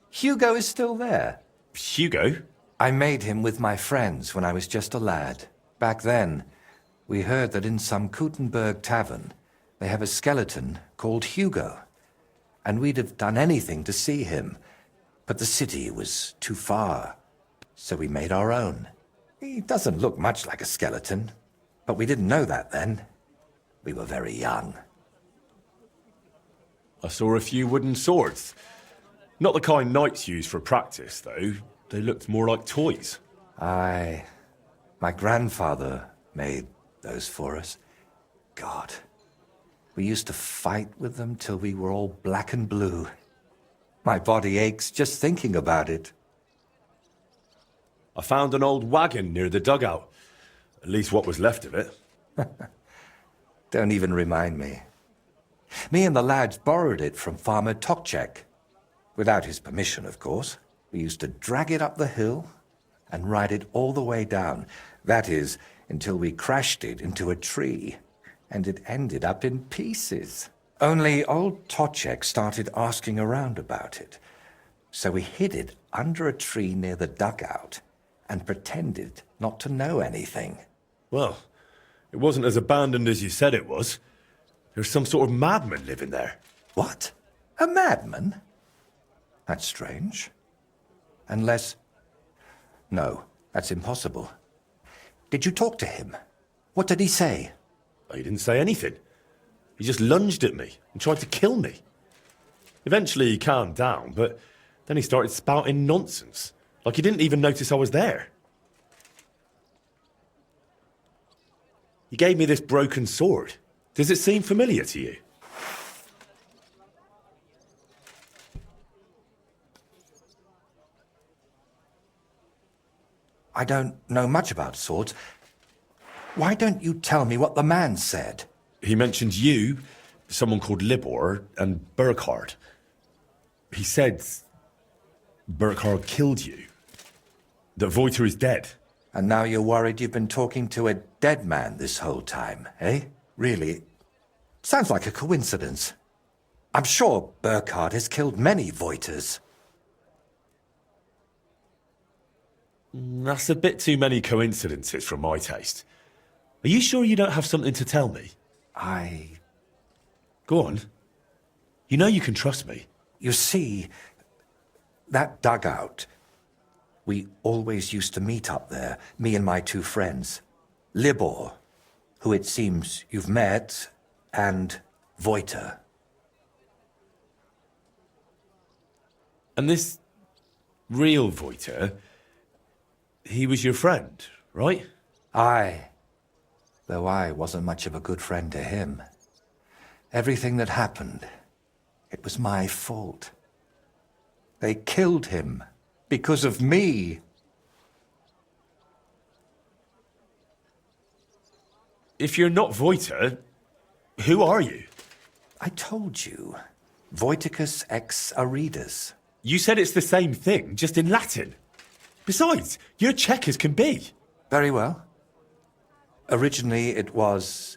Hugo is still there? Hugo? I made him with my friends when I was just a lad. Back then, we heard that in some Kuttenberg tavern, they have a skeleton called Hugo. And we'd have done anything to see him. But the city was too far, so we made our own. He doesn't look much like a skeleton, but we didn't know that then. We were very young. I saw a few wooden swords. Not the kind knights use for practice, though. They looked more like toys. Aye. My grandfather made those for us. God. We used to fight with them till we were all black and blue. My body aches just thinking about it. I found an old wagon near the dugout. At least what was left of it. Don't even remind me. Me and the lads borrowed it from Farmer Tokchek. Without his permission, of course. We used to drag it up the hill and ride it all the way down. That is, until we crashed it into a tree, and it ended up in pieces. Only old Tokchek started asking around about it. So we hid it under a tree near the dugout and pretended not to know anything. Well, it wasn't as abandoned as you said it was. There's some sort of madman living there. What? A madman? That's strange. Unless... No, that's impossible. Did you talk to him? What did he say? He didn't say anything. He just lunged at me and tried to kill me. Eventually he calmed down, but then he started spouting nonsense. Like he didn't even notice I was there. He gave me this broken sword. Does it seem familiar to you? I don't know much about swords. Why don't you tell me what the man said? He mentioned you, someone called Libor, and Burkhard. He said Burkhard killed you. That Voiter is dead. And now you're worried you've been talking to a dead man this whole time, eh? Really? Sounds like a coincidence. I'm sure Burkhard has killed many Voiters. That's a bit too many coincidences for my taste. Are you sure you don't have something to tell me? Go on. You know you can trust me. You see, that dugout, we always used to meet up there, me and my two friends. Libor, who it seems you've met, and Voiter. And this real Voiter, he was your friend, right? Aye. Though I wasn't much of a good friend to him. Everything that happened, it was my fault. They killed him because of me. If you're not Voiter, who are you? I told you. Voiticus ex Aridus. You said it's the same thing, just in Latin. Besides, you're Czech as can be. Very well. Originally it was,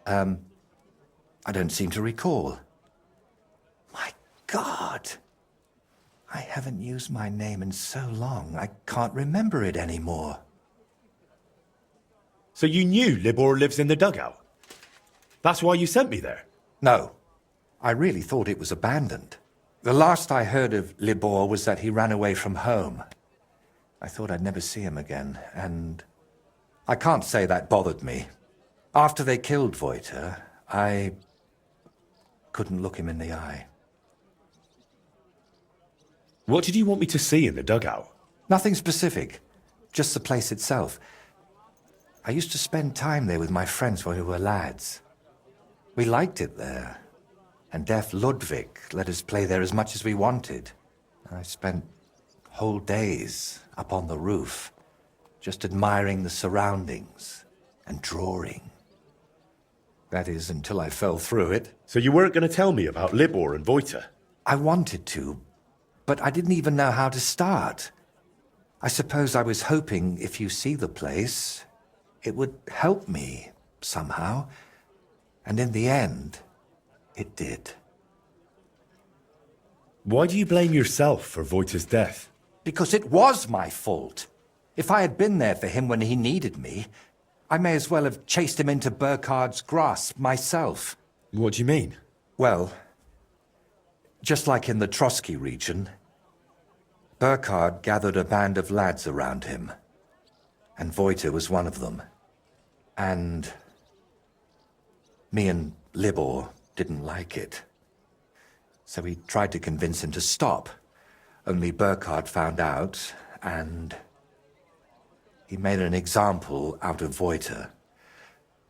I don't seem to recall. My God! I haven't used my name in so long, I can't remember it anymore. So you knew Libor lives in the dugout? That's why you sent me there? No. I really thought it was abandoned. The last I heard of Libor was that he ran away from home. I thought I'd never see him again, and I can't say that bothered me. After they killed Voiter, I couldn't look him in the eye. What did you want me to see in the dugout? Nothing specific, just the place itself. I used to spend time there with my friends when we were lads. We liked it there, and deaf Ludwig let us play there as much as we wanted. I spent whole days up on the roof, just admiring the surroundings and drawing. That is, until I fell through it. So you weren't going to tell me about Libor and Voiter? I wanted to, but I didn't even know how to start. I suppose I was hoping if you see the place, it would help me somehow. And in the end, it did. Why do you blame yourself for Voiter's death? Because it was my fault. If I had been there for him when he needed me, I may as well have chased him into Burkhard's grasp myself. What do you mean? Well, just like in the Trotsky region, Burkhard gathered a band of lads around him, and Voiter was one of them. And me and Libor didn't like it. So we tried to convince him to stop. Only Burkhard found out, and he made an example out of Voiter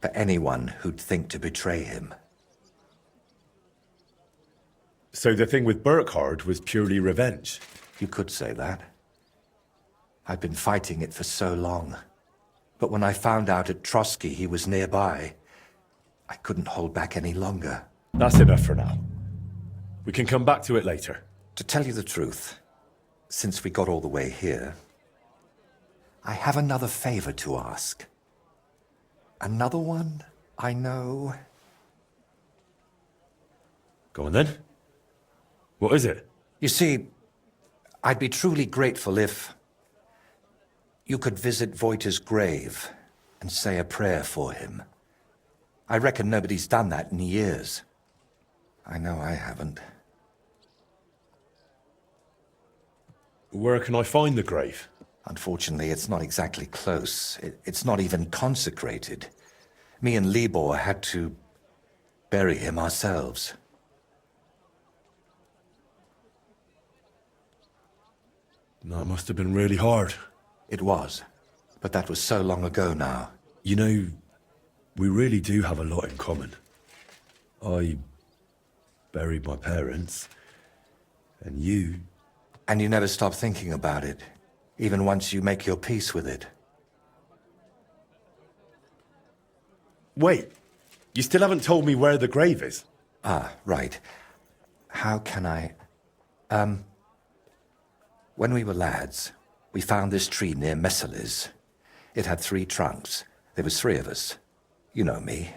for anyone who'd think to betray him. So the thing with Burkhard was purely revenge? You could say that. I'd been fighting it for so long. But when I found out at Trotsky he was nearby, I couldn't hold back any longer. That's enough for now. We can come back to it later. To tell you the truth, since we got all the way here, I have another favor to ask. Another one, I know. Go on then. What is it? You see, I'd be truly grateful if you could visit Voiter's grave and say a prayer for him. I reckon nobody's done that in years. I know I haven't. Where can I find the grave? Unfortunately, it's not exactly close. It's not even consecrated. Me and Libor had to bury him ourselves. That must have been really hard. It was, but that was so long ago now. You know, we really do have a lot in common. I buried my parents, and you... And you never stop thinking about it, even once you make your peace with it. Wait, you still haven't told me where the grave is? Ah, right. How can I... When we were lads, we found this tree near Messalis. It had 3 trunks. There was 3 of us. You know me.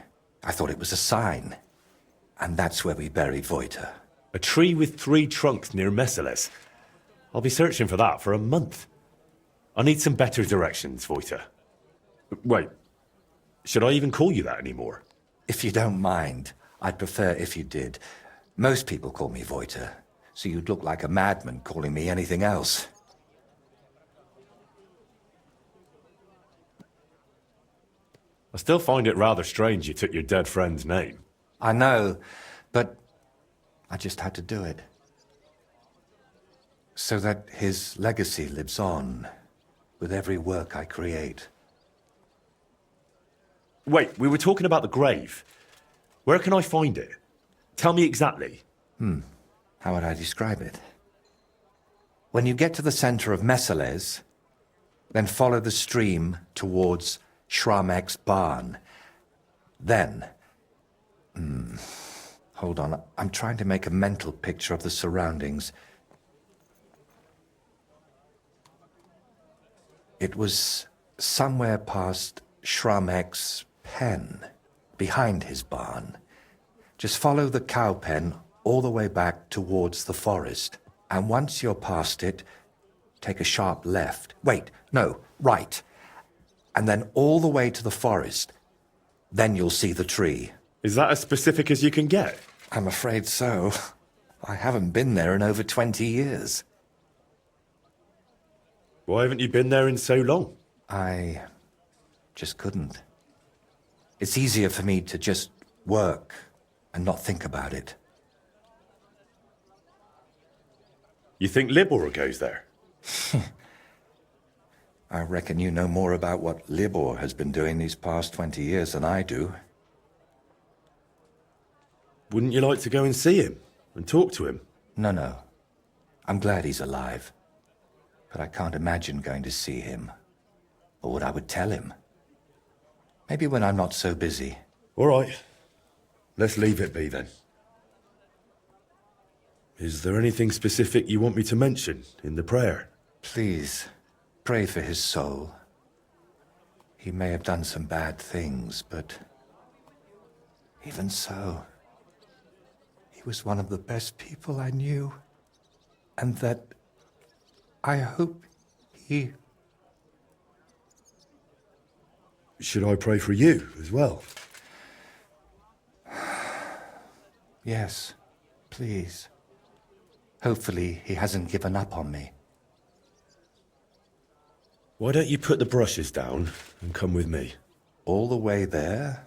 I thought it was a sign. And that's where we buried Voiter. A tree with 3 trunks near Messalis? I'll be searching for that for a month. I need some better directions, Voiter. Wait, should I even call you that anymore? If you don't mind, I'd prefer if you did. Most people call me Voiter, so you'd look like a madman calling me anything else. I still find it rather strange you took your dead friend's name. I know, but I just had to do it. So that his legacy lives on with every work I create. Wait, we were talking about the grave. Where can I find it? Tell me exactly. How would I describe it? When you get to the center of Messales, then follow the stream towards Shramek's barn. Then... hold on, I'm trying to make a mental picture of the surroundings. It was somewhere past Shramek's pen, behind his barn. Just follow the cow pen all the way back towards the forest. And once you're past it, take a sharp left. Wait, no, right. And then all the way to the forest. Then you'll see the tree. Is that as specific as you can get? I'm afraid so. I haven't been there in over 20 years. Why haven't you been there in so long? I just couldn't. It's easier for me to just work and not think about it. You think Libor goes there? I reckon you know more about what Libor has been doing these past 20 years than I do. Wouldn't you like to go and see him and talk to him? No. I'm glad he's alive. But I can't imagine going to see him. Or what I would tell him. Maybe when I'm not so busy. All right. Let's leave it be then. Is there anything specific you want me to mention in the prayer? Please, pray for his soul. He may have done some bad things, but even so, he was one of the best people I knew. And that I hope he... Should I pray for you as well? Yes, please. Hopefully he hasn't given up on me. Why don't you put the brushes down and come with me? All the way there?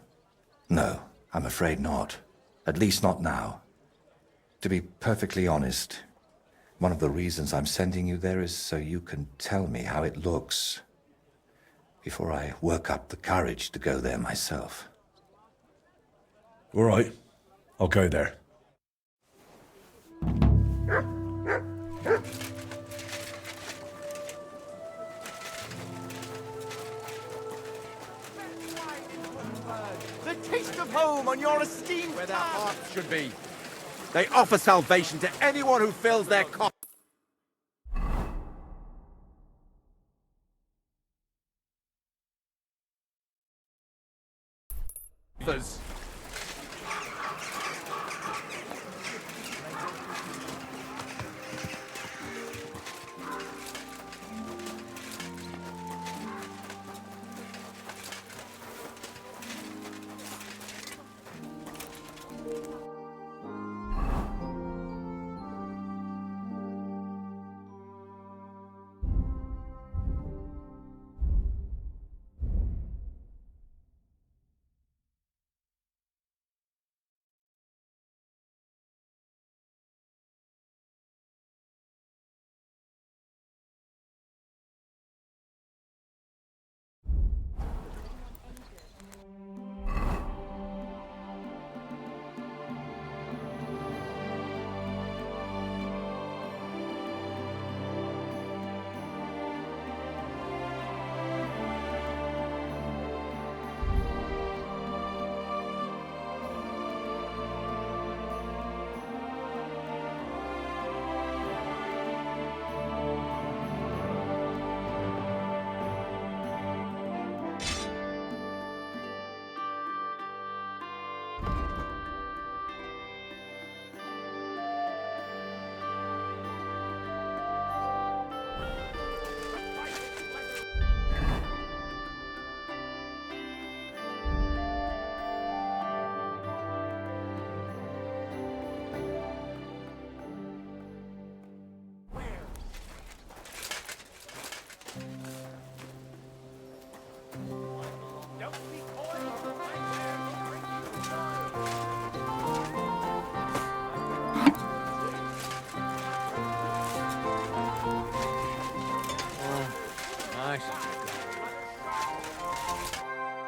No, I'm afraid not. At least not now. To be perfectly honest, one of the reasons I'm sending you there is so you can tell me how it looks before I work up the courage to go there myself. All right, I'll go there. of home on your esteemed where their hearts should be. They offer salvation to anyone who fills their coffers.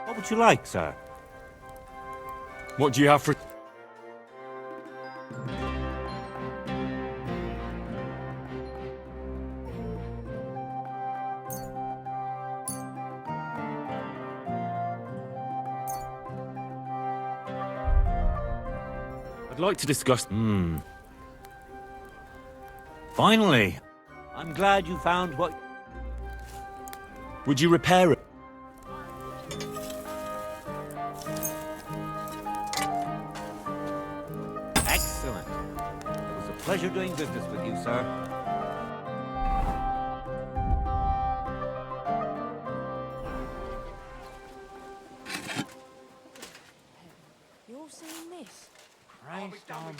What would you like, sir? What do you have for... I'd like to discuss... Finally! I'm glad you found what... Would you repair it? Excellent. It was a pleasure doing business with you, sir. You're seeing this? Christ on.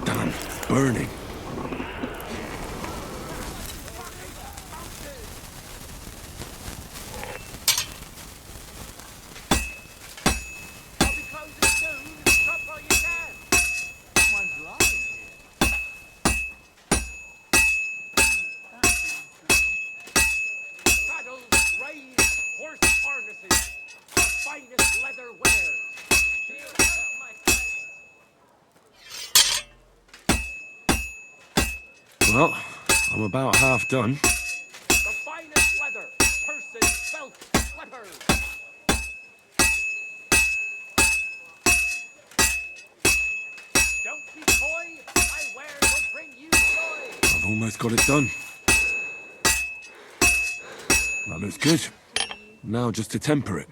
Damn, burning. Well, I'm about half done. The finest leather, purses, belts, sweaters. Don't be coy, my wares will bring you joy. I've almost got it done. That looks good. Now just to temper it.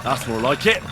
That's more like it.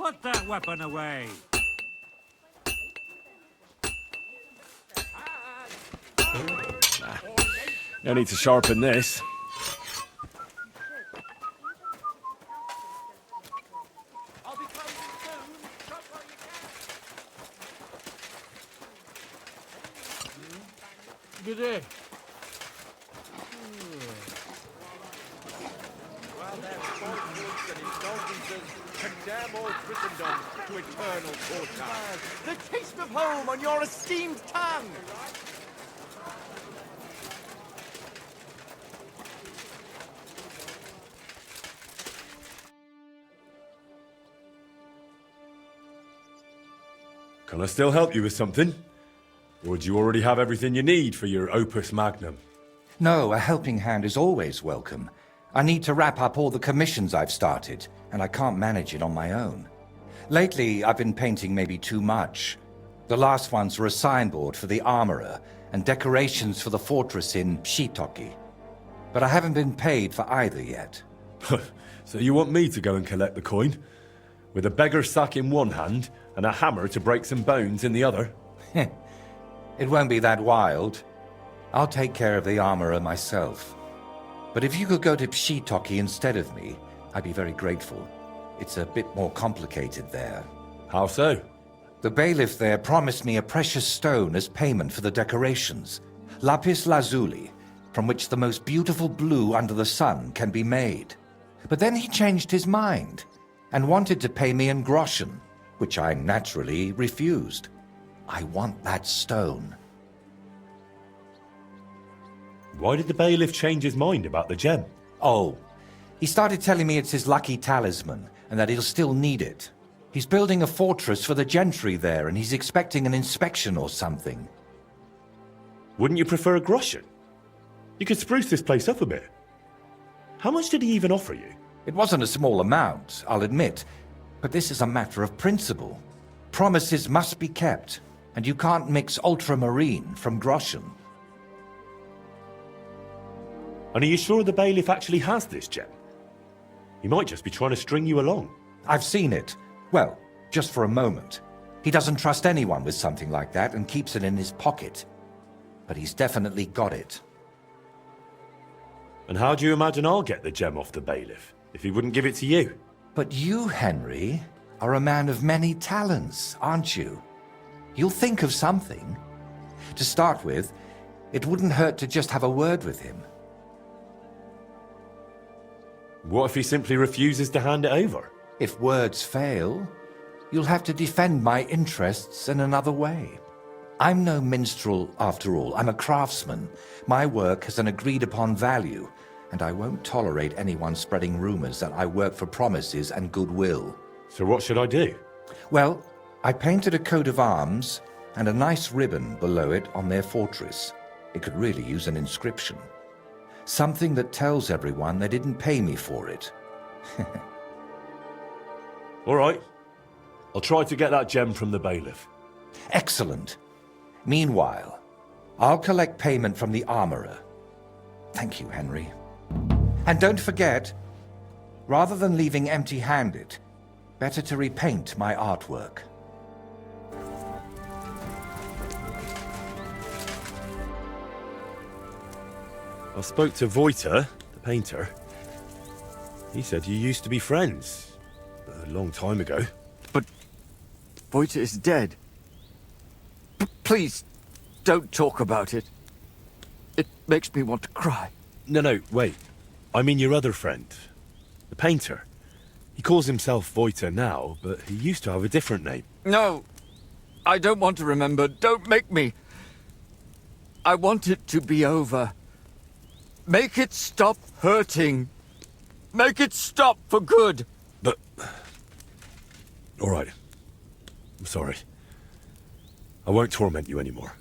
Put that weapon away! No need to sharpen this. Good day. Well, their falsehoods and indulgences condemn all Christendom to eternal torture. The taste of home on your esteemed tongue! Can I still help you with something? Or do you already have everything you need for your opus magnum? No, a helping hand is always welcome. I need to wrap up all the commissions I've started, and I can't manage it on my own. Lately, I've been painting maybe too much. The last ones were a signboard for the armorer and decorations for the fortress in Shitoki. But I haven't been paid for either yet. So you want me to go and collect the coin? With a beggar's sack in one hand and a hammer to break some bones in the other? It won't be that wild. I'll take care of the armorer myself. But if you could go to Shitoki instead of me, I'd be very grateful. It's a bit more complicated there. How so? The bailiff there promised me a precious stone as payment for the decorations. Lapis lazuli, from which the most beautiful blue under the sun can be made. But then he changed his mind and wanted to pay me in groschen, which I naturally refused. I want that stone. Why did the bailiff change his mind about the gem? Oh, he started telling me it's his lucky talisman and that he'll still need it. He's building a fortress for the gentry there and he's expecting an inspection or something. Wouldn't you prefer a groschen? You could spruce this place up a bit. How much did he even offer you? It wasn't a small amount, I'll admit, but this is a matter of principle. Promises must be kept, and you can't mix ultramarine from groschen. And are you sure the bailiff actually has this gem? He might just be trying to string you along. I've seen it. Well, just for a moment. He doesn't trust anyone with something like that and keeps it in his pocket. But he's definitely got it. And how do you imagine I'll get the gem off the bailiff if he wouldn't give it to you? But you, Henry, are a man of many talents, aren't you? You'll think of something. To start with, it wouldn't hurt to just have a word with him. What if he simply refuses to hand it over? If words fail, you'll have to defend my interests in another way. I'm no minstrel, after all. I'm a craftsman. My work has an agreed-upon value, and I won't tolerate anyone spreading rumors that I work for promises and goodwill. So what should I do? Well, I painted a coat of arms and a nice ribbon below it on their fortress. It could really use an inscription. Something that tells everyone they didn't pay me for it. All right. I'll try to get that gem from the bailiff. Excellent. Meanwhile, I'll collect payment from the armorer. Thank you, Henry. And don't forget, rather than leaving empty-handed, better to repaint my artwork. I spoke to Voiter, the painter. He said you used to be friends. A long time ago. But Voiter is dead. Please, don't talk about it. It makes me want to cry. No, wait. I mean your other friend. The painter. He calls himself Voiter now, but he used to have a different name. No, I don't want to remember. Don't make me. I want it to be over. Make it stop hurting. Make it stop for good. But... All right. I'm sorry. I won't torment you anymore.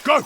Go!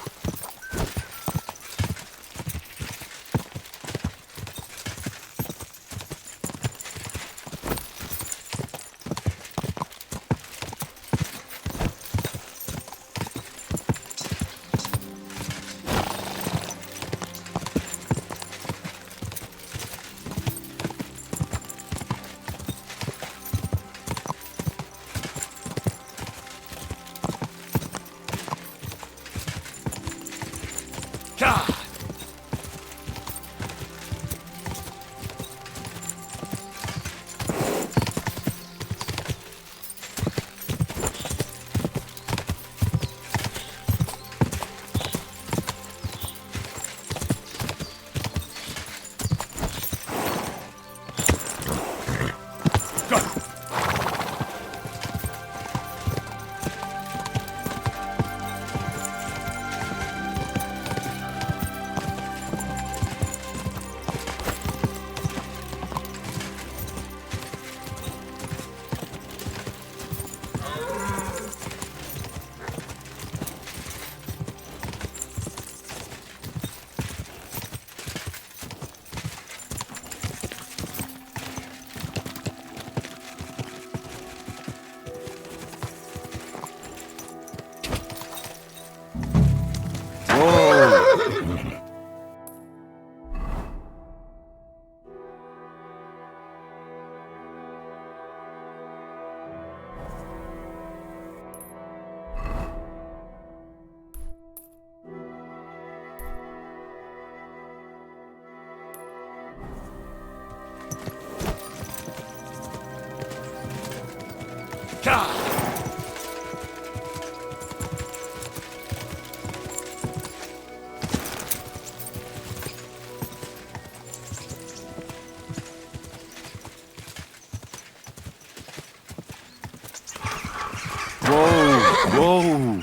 Whoa!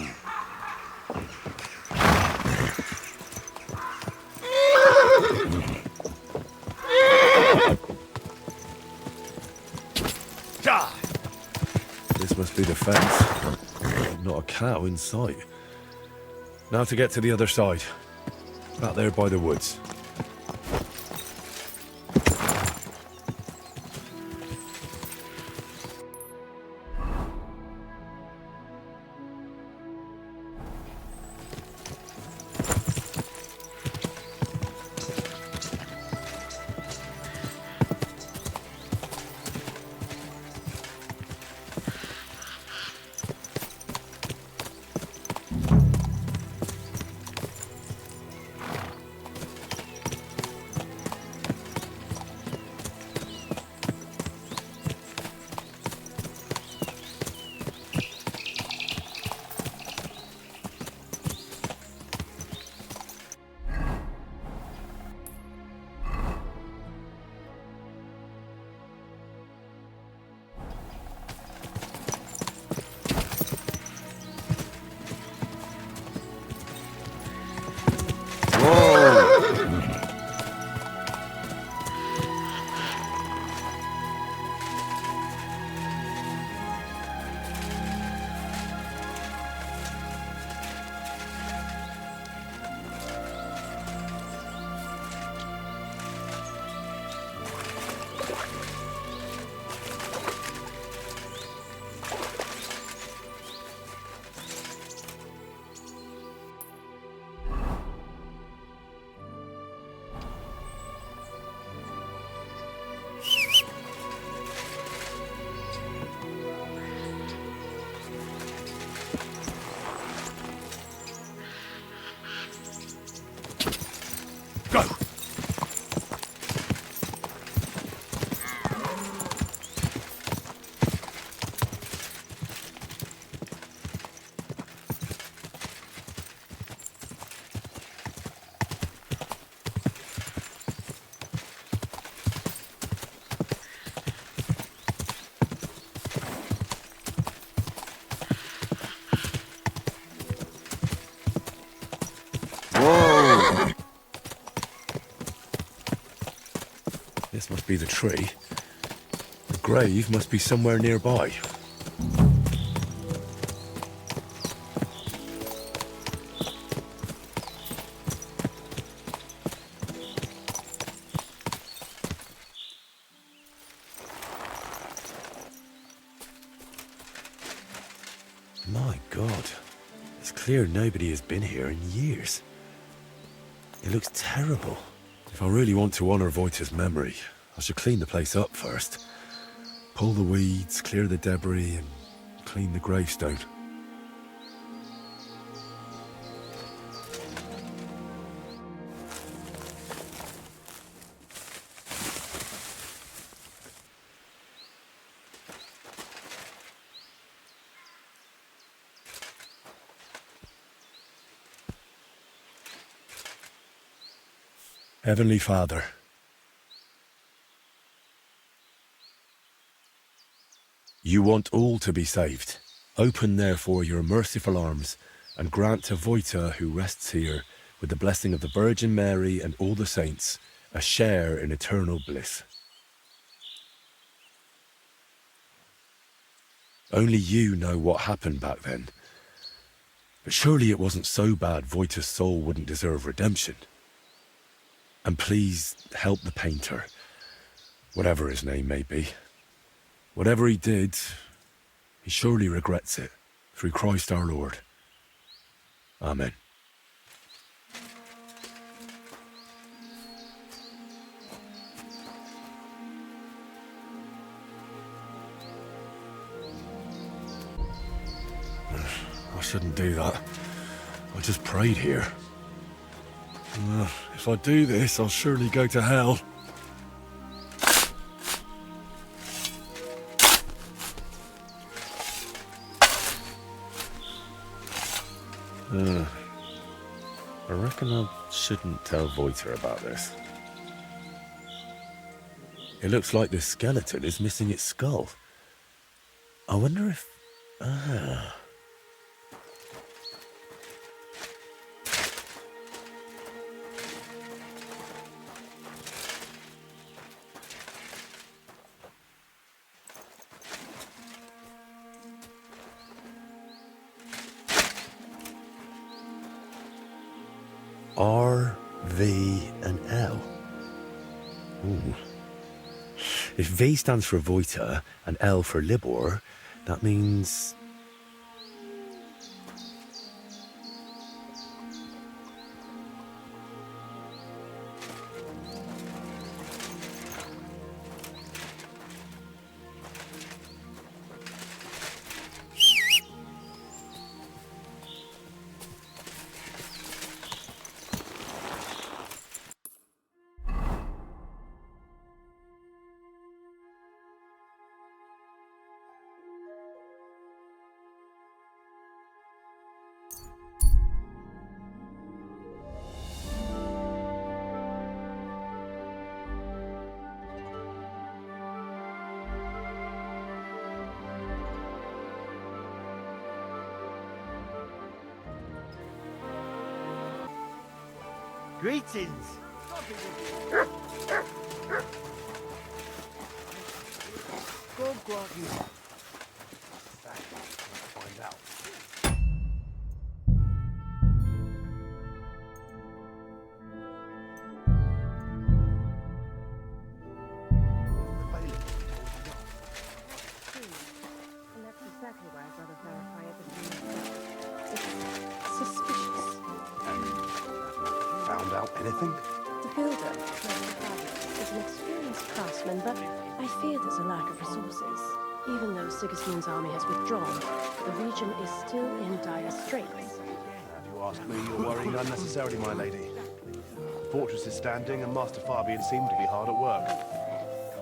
This must be the fence. Not a cow in sight. Now to get to the other side. Out there by the woods. This must be the tree. The grave must be somewhere nearby. My God. It's clear nobody has been here in years. It looks terrible. If I really want to honor Voita's memory, I should clean the place up first. Pull the weeds, clear the debris, and clean the gravestone. Heavenly Father, you want all to be saved. Open therefore your merciful arms and grant to Voita, who rests here, with the blessing of the Virgin Mary and all the saints, a share in eternal bliss. Only you know what happened back then. But surely it wasn't so bad Voita's soul wouldn't deserve redemption. And please help the painter, whatever his name may be. Whatever he did, he surely regrets it, through Christ our Lord. Amen. I shouldn't do that. I just prayed here. If I do this, I'll surely go to hell. reckon I shouldn't tell Voiter about this. It looks like the skeleton is missing its skull. I wonder if... Ah... R, V, and L. Ooh. If V stands for Voiter and L for Libor, that means... Greetings. Go, Quirky. Find out. And that's exactly why I'd rather verify everything. It's suspicious. Found out anything? The builder, Mr. Fabius, is an experienced craftsman, but I fear there's a lack of resources. Even though Sigismund's army has withdrawn, the region is still in dire straits. If you ask me, you're worrying unnecessarily, my lady. The fortress is standing, and Master Fabian seemed to be hard at work.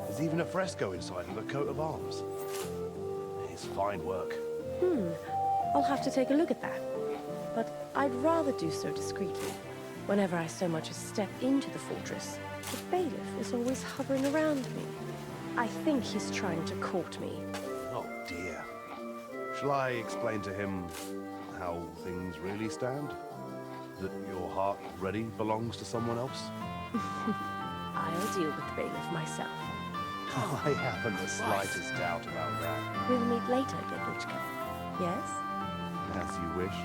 There's even a fresco inside with a coat of arms. It's fine work. I'll have to take a look at that. But I'd rather do so discreetly. Whenever I so much as step into the fortress, the bailiff is always hovering around me. I think he's trying to court me. Oh dear. Shall I explain to him how things really stand? That your heart already belongs to someone else? I'll deal with the bailiff myself. I haven't the slightest doubt about that. We'll meet later, Gedlichka. Yes? As you wish.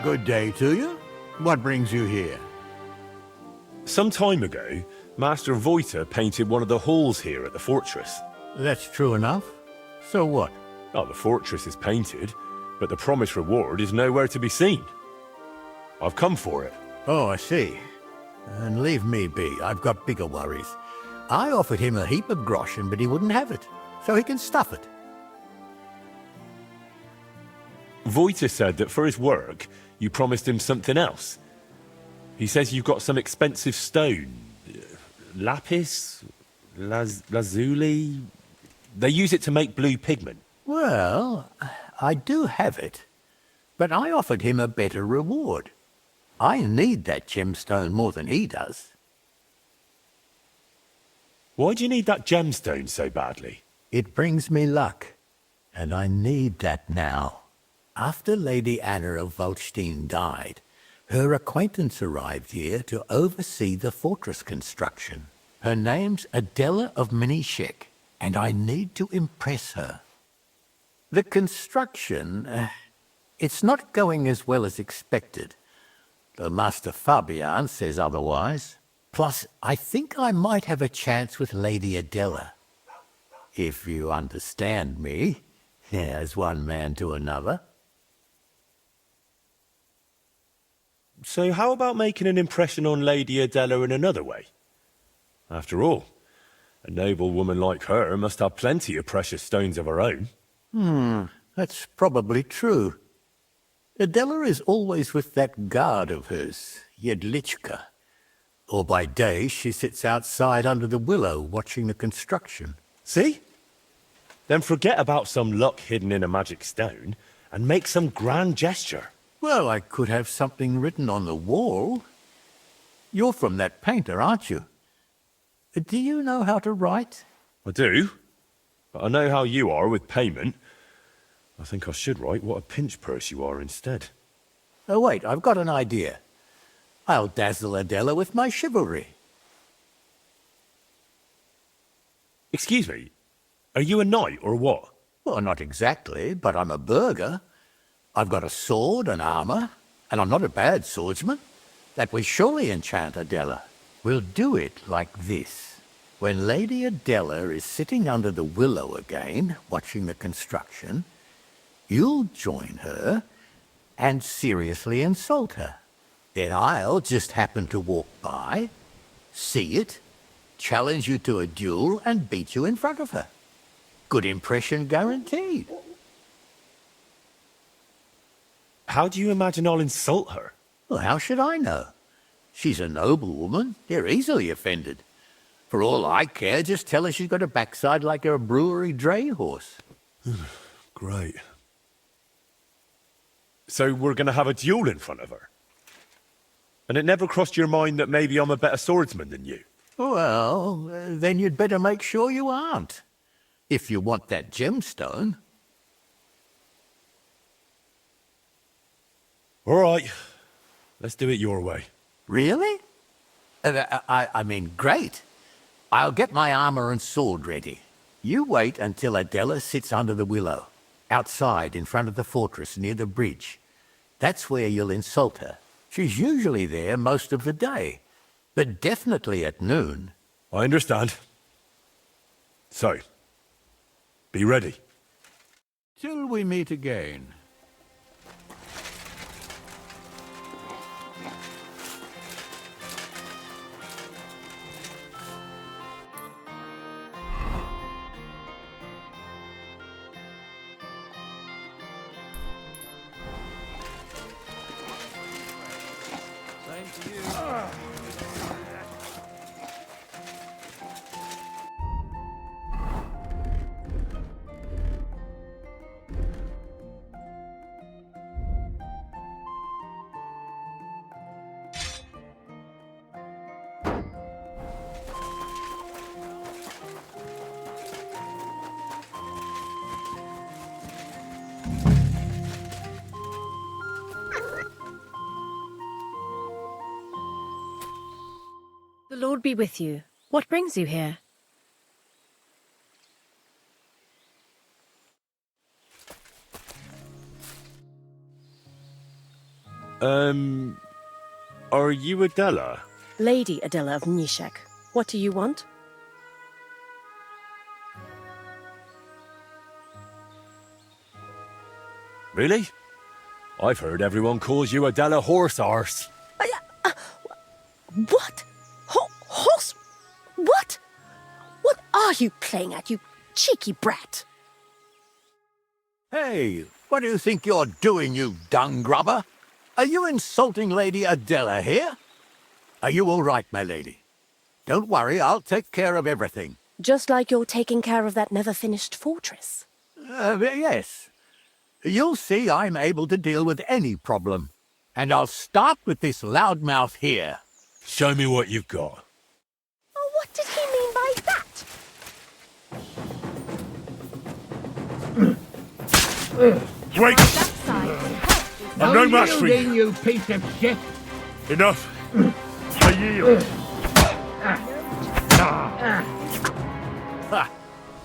Good day to you. What brings you here? Some time ago, Master Voiter painted one of the halls here at the fortress. That's true enough. So what? Oh, the fortress is painted, but the promised reward is nowhere to be seen. I've come for it. Oh, I see. And leave me be. I've got bigger worries. I offered him a heap of groschen, but he wouldn't have it, so he can stuff it. Voiter said that for his work, you promised him something else. He says you've got some expensive stone. Lapis? Lazuli? They use it to make blue pigment. Well, I do have it, but I offered him a better reward. I need that gemstone more than he does. Why do you need that gemstone so badly? It brings me luck, and I need that now. After Lady Anna of Waldstein died, her acquaintance arrived here to oversee the fortress construction. Her name's Adela of Minishek, and I need to impress her. The construction, it's not going as well as expected. The Master Fabian says otherwise. Plus, I think I might have a chance with Lady Adela. If you understand me. As one man to another. So how about making an impression on Lady Adela in another way? After all, a noble woman like her must have plenty of precious stones of her own. That's probably true. Adela is always with that guard of hers, Jedlichka. Or by day she sits outside under the willow watching the construction. See? Then forget about some luck hidden in a magic stone and make some grand gesture. Well, I could have something written on the wall. You're from that painter, aren't you? Do you know how to write? I do, but I know how you are with payment. I think I should write what a pinch purse you are instead. Oh, wait, I've got an idea. I'll dazzle Adela with my chivalry. Excuse me, are you a knight or what? Well, not exactly, but I'm a burgher. I've got a sword and armor, and I'm not a bad swordsman. That will surely enchant Adela. We'll do it like this. When Lady Adela is sitting under the willow again, watching the construction, you'll join her and seriously insult her. Then I'll just happen to walk by, see it, challenge you to a duel, and beat you in front of her. Good impression guaranteed. How do you imagine I'll insult her? Well, how should I know? She's a noble woman. They're easily offended. For all I care, just tell her she's got a backside like a brewery dray horse. Great. So we're going to have a duel in front of her? And it never crossed your mind that maybe I'm a better swordsman than you? Well, then you'd better make sure you aren't. If you want that gemstone. All right. Let's do it your way. Really? I mean, great. I'll get my armor and sword ready. You wait until Adela sits under the willow, outside in front of the fortress near the bridge. That's where you'll insult her. She's usually there most of the day, but definitely at noon. I understand. So, be ready. Till we meet again. The Lord be with you. What brings you here? Are you Adela? Lady Adela of Nishek. What do you want? Really? I've heard everyone calls you Adela Horse Arse. What? Horse? What? What are you playing at, you cheeky brat? Hey, what do you think you're doing, you dung grubber? Are you insulting Lady Adela here? Are you all right, my lady? Don't worry, I'll take care of everything. Just like you're taking care of that never-finished fortress. Yes. You'll see I'm able to deal with any problem. And I'll start with this loudmouth here. Show me what you've got. Oh, what did he mean by that? Wait! I'm no match for you! You piece of shit! Enough! I yield!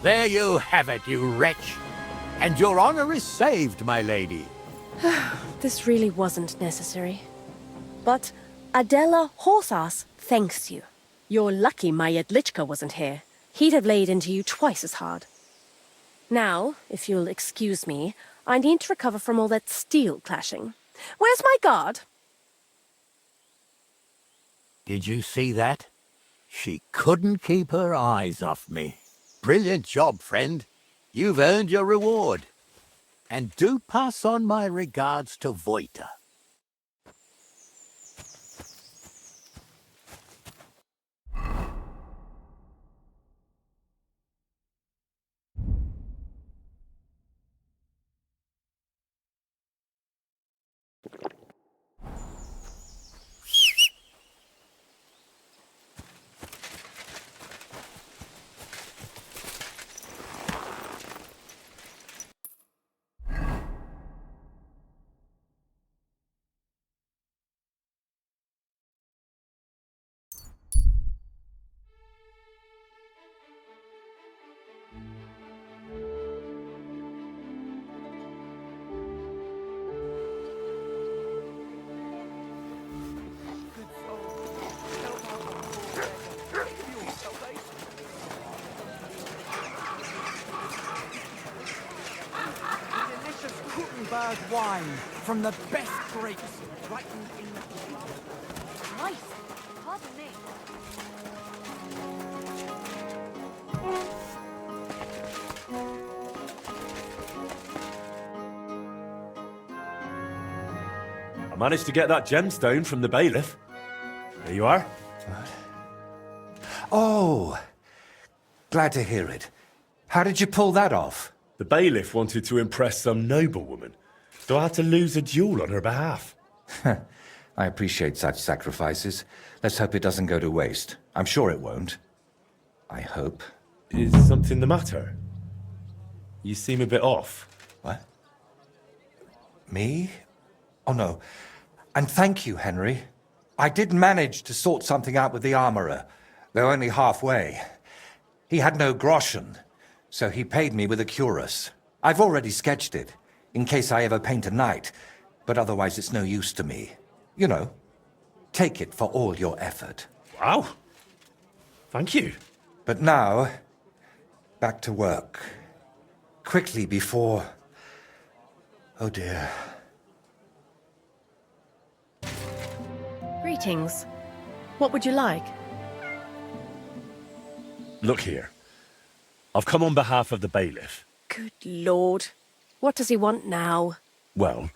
There you have it, you wretch. And your honor is saved, my lady. This really wasn't necessary. But Adela Horsass thanks you. You're lucky my Jedlichka wasn't here. He'd have laid into you twice as hard. Now, if you'll excuse me, I need to recover from all that steel clashing. Where's my guard? Did you see that? She couldn't keep her eyes off me. Brilliant job, friend. You've earned your reward. And do pass on my regards to Voita. Kuttenberg wine from the best grapes, ripened in the... Nice. Pardon me. I managed to get that gemstone from the bailiff. There you are. Oh, glad to hear it. How did you pull that off? The bailiff wanted to impress some noblewoman, so I had to lose a duel on her behalf. I appreciate such sacrifices. Let's hope it doesn't go to waste. I'm sure it won't. I hope. Is something the matter? You seem a bit off. What? Me? Oh, no. And thank you, Henry. I did manage to sort something out with the armourer, though only halfway. He had no groschen, so he paid me with a cuirass. I've already sketched it, in case I ever paint a knight, but otherwise it's no use to me. You know, take it for all your effort. Wow. Thank you. But now, back to work. Quickly before... Oh dear. Greetings. What would you like? Look here. I've come on behalf of the bailiff. Good Lord. What does he want now? Well,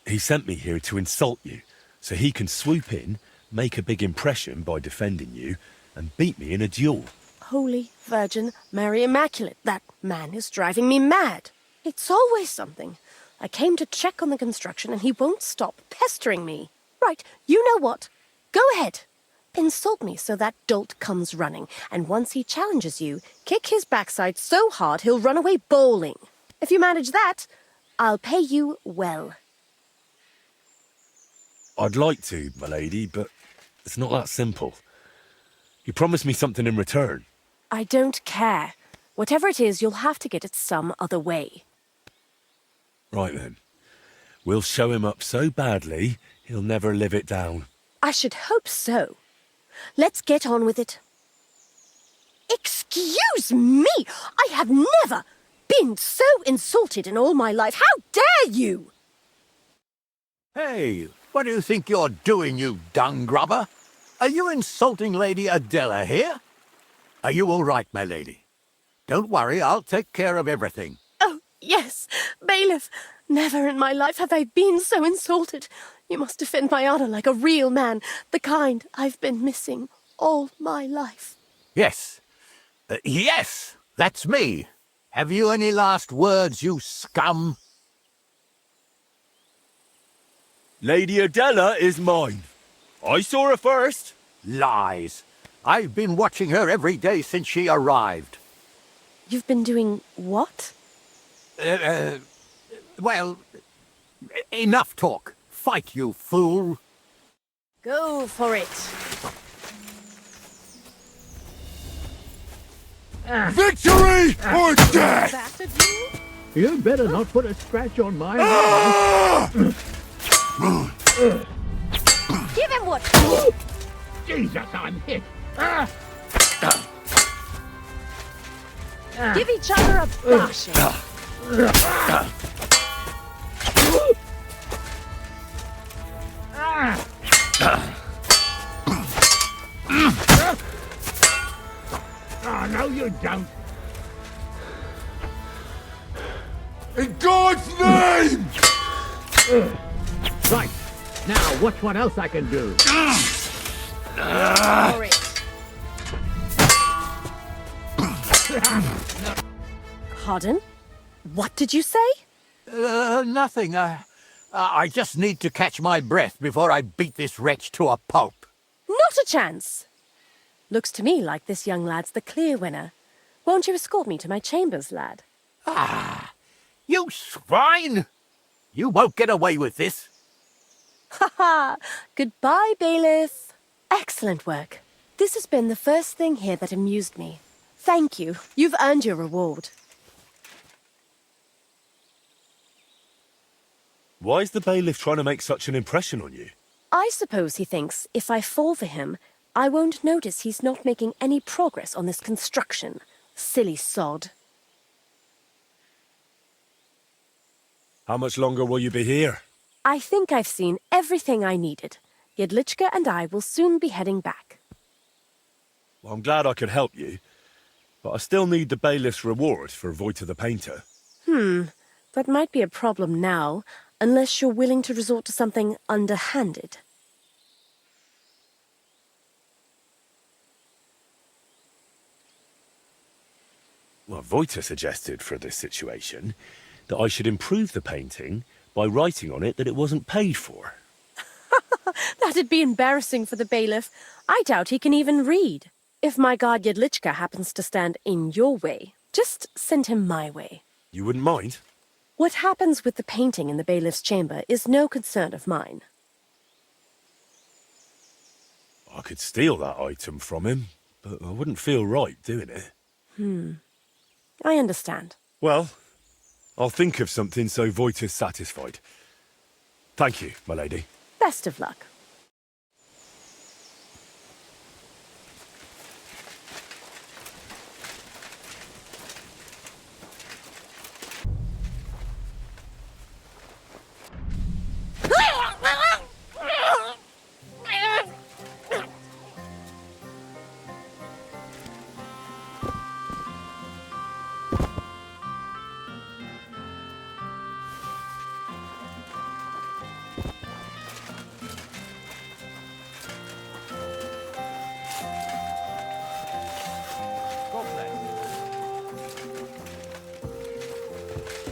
he sent me here to insult you, so he can swoop in, make a big impression by defending you, and beat me in a duel. Holy Virgin Mary Immaculate, that man is driving me mad. It's always something. I came to check on the construction and he won't stop pestering me. Right, you know what? Go ahead. Insult me so that dolt comes running, and once he challenges you, kick his backside so hard he'll run away bowling. If you manage that, I'll pay you well. I'd like to, my lady, but it's not that simple. You promised me something in return. I don't care. Whatever it is, you'll have to get it some other way. Right then. We'll show him up so badly, he'll never live it down. I should hope so. Let's get on with it. Excuse me! I have never been so insulted in all my life. How dare you! Hey, what do you think you're doing, you dung grubber? Are you insulting Lady Adela here? Are you all right, my lady? Don't worry, I'll take care of everything. Oh, yes, bailiff. Never in my life have I been so insulted. You must defend my honor like a real man, the kind I've been missing all my life. Yes. Yes, that's me. Have you any last words, you scum? Lady Adela is mine. I saw her first. Lies. I've been watching her every day since she arrived. You've been doing what? Well, enough talk. Fight, you fool. Go for it. Victory or death! That of you? You better not put a scratch on my arm. Give him what? Jesus, I'm hit. Give each other a bashing. Oh, no, you don't. In God's name! Right. Now, watch what else I can do. For it. Pardon? What did you say? Nothing. I just need to catch my breath before I beat this wretch to a pulp. Not a chance. Looks to me like this young lad's the clear winner. Won't you escort me to my chambers, lad? Ah, you swine! You won't get away with this. Ha ha! Goodbye, bailiff. Excellent work. This has been the first thing here that amused me. Thank you. You've earned your reward. Why is the bailiff trying to make such an impression on you? I suppose he thinks if I fall for him, I won't notice he's not making any progress on this construction. Silly sod. How much longer will you be here? I think I've seen everything I needed. Jedlichka and I will soon be heading back. Well, I'm glad I could help you, but I still need the bailiff's reward for Vojta the painter. That might be a problem now, unless you're willing to resort to something underhanded. Well, Vojta suggested for this situation that I should improve the painting by writing on it that it wasn't paid for. That'd be embarrassing for the bailiff. I doubt he can even read. If my guard Jedlichka happens to stand in your way, just send him my way. You wouldn't mind? What happens with the painting in the bailiff's chamber is no concern of mine. I could steal that item from him, but I wouldn't feel right doing it. I understand. Well, I'll think of something so Vojta's satisfied. Thank you, my lady. Best of luck.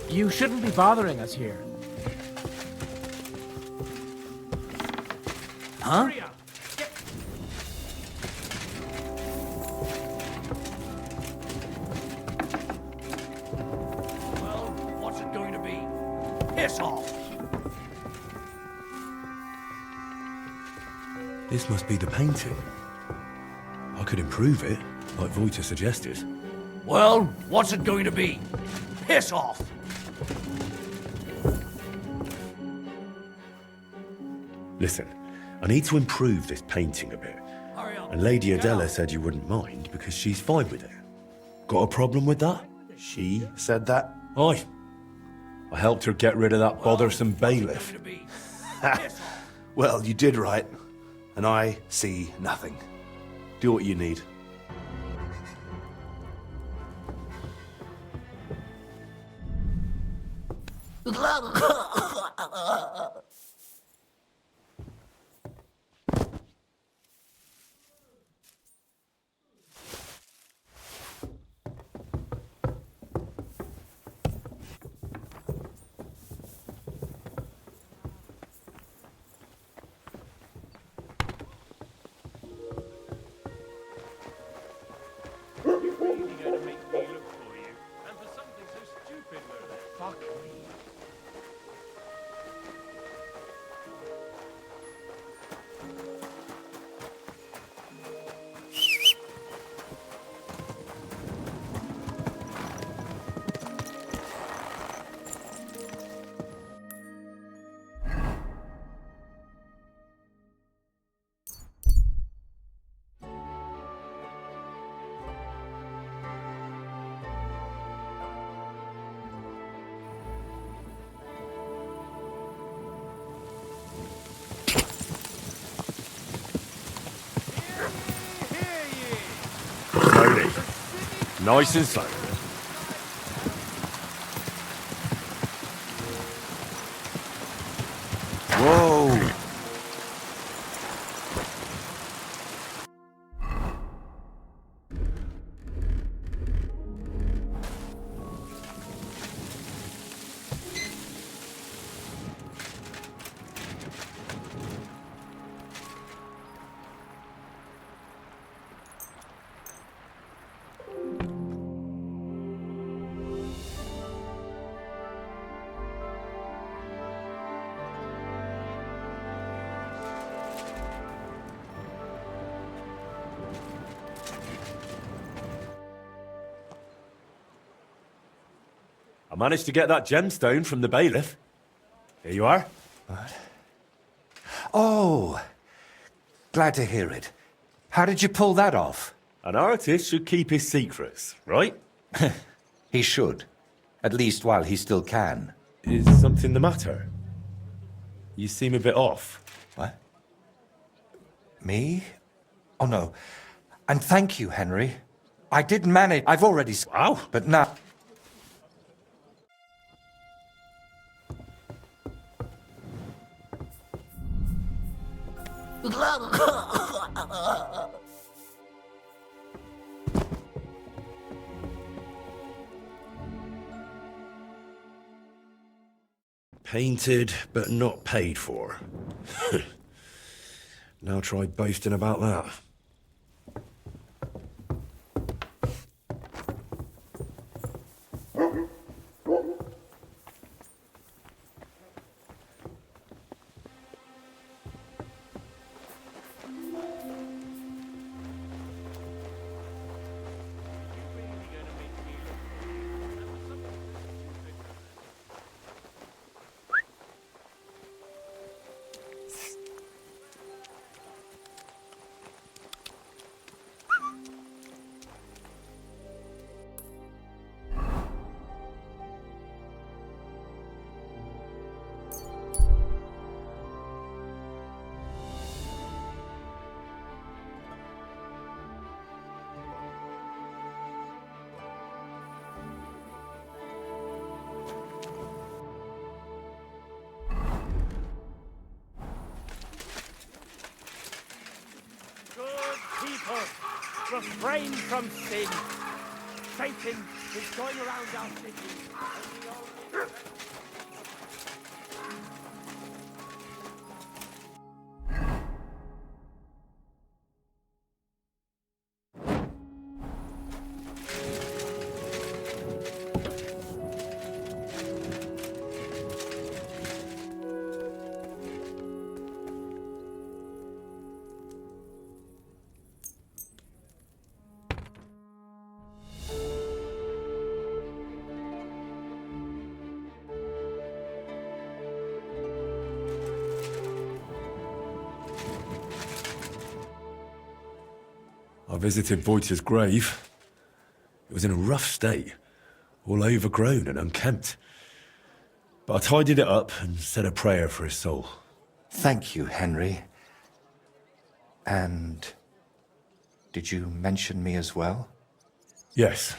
You shouldn't be bothering us here. Huh? Well, what's it going to be? Piss off! This must be the painting. I could improve it, like Vojta suggested. Well, what's it going to be? Piss off! Listen, I need to improve this painting a bit. And Lady Adela said you wouldn't mind because she's fine with it. Got a problem with that? She said that? Aye. I helped her get rid of that bothersome bailiff. Well, you did right. And I see nothing. Do what you need. Nice and slow. Whoa! I managed to get that gemstone from the bailiff. Here you are. What? Oh, glad to hear it. How did you pull that off? An artist should keep his secrets, right? He should. At least while he still can. Is something the matter? You seem a bit off. What? Me? Oh, no. And thank you, Henry. I did manage. I've already... Wow. But now... Painted, but not paid for. Now try boasting about that. Refrain from sin. Satan is going around our city. I visited Voigt's grave. It was in a rough state, all overgrown and unkempt. But I tidied it up and said a prayer for his soul. Thank you, Henry. And... did you mention me as well? Yes.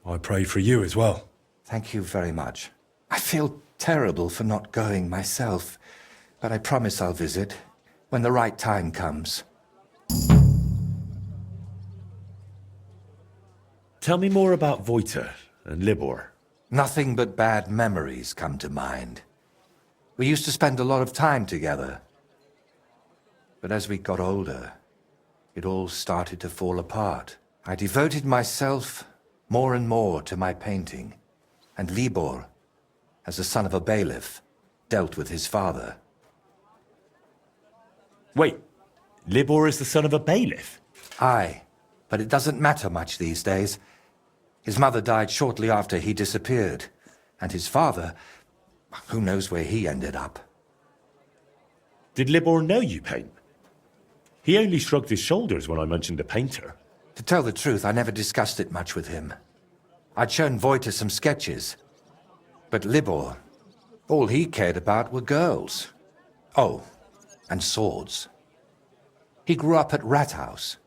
I prayed for you as well. Thank you very much. I feel terrible for not going myself, but I promise I'll visit when the right time comes. Tell me more about Voigt and Libor. Nothing but bad memories come to mind. We used to spend a lot of time together. But as we got older, it all started to fall apart. I devoted myself more and more to my painting, and Libor, as the son of a bailiff, dealt with his father. Wait, Libor is the son of a bailiff? Aye, but it doesn't matter much these days. His mother died shortly after he disappeared, and his father, who knows where he ended up. Did Libor know you paint? He only shrugged his shoulders when I mentioned a painter. To tell the truth, I never discussed it much with him. I'd shown Voigt some sketches, but Libor, all he cared about were girls. Oh, and swords. He grew up at Rathouse.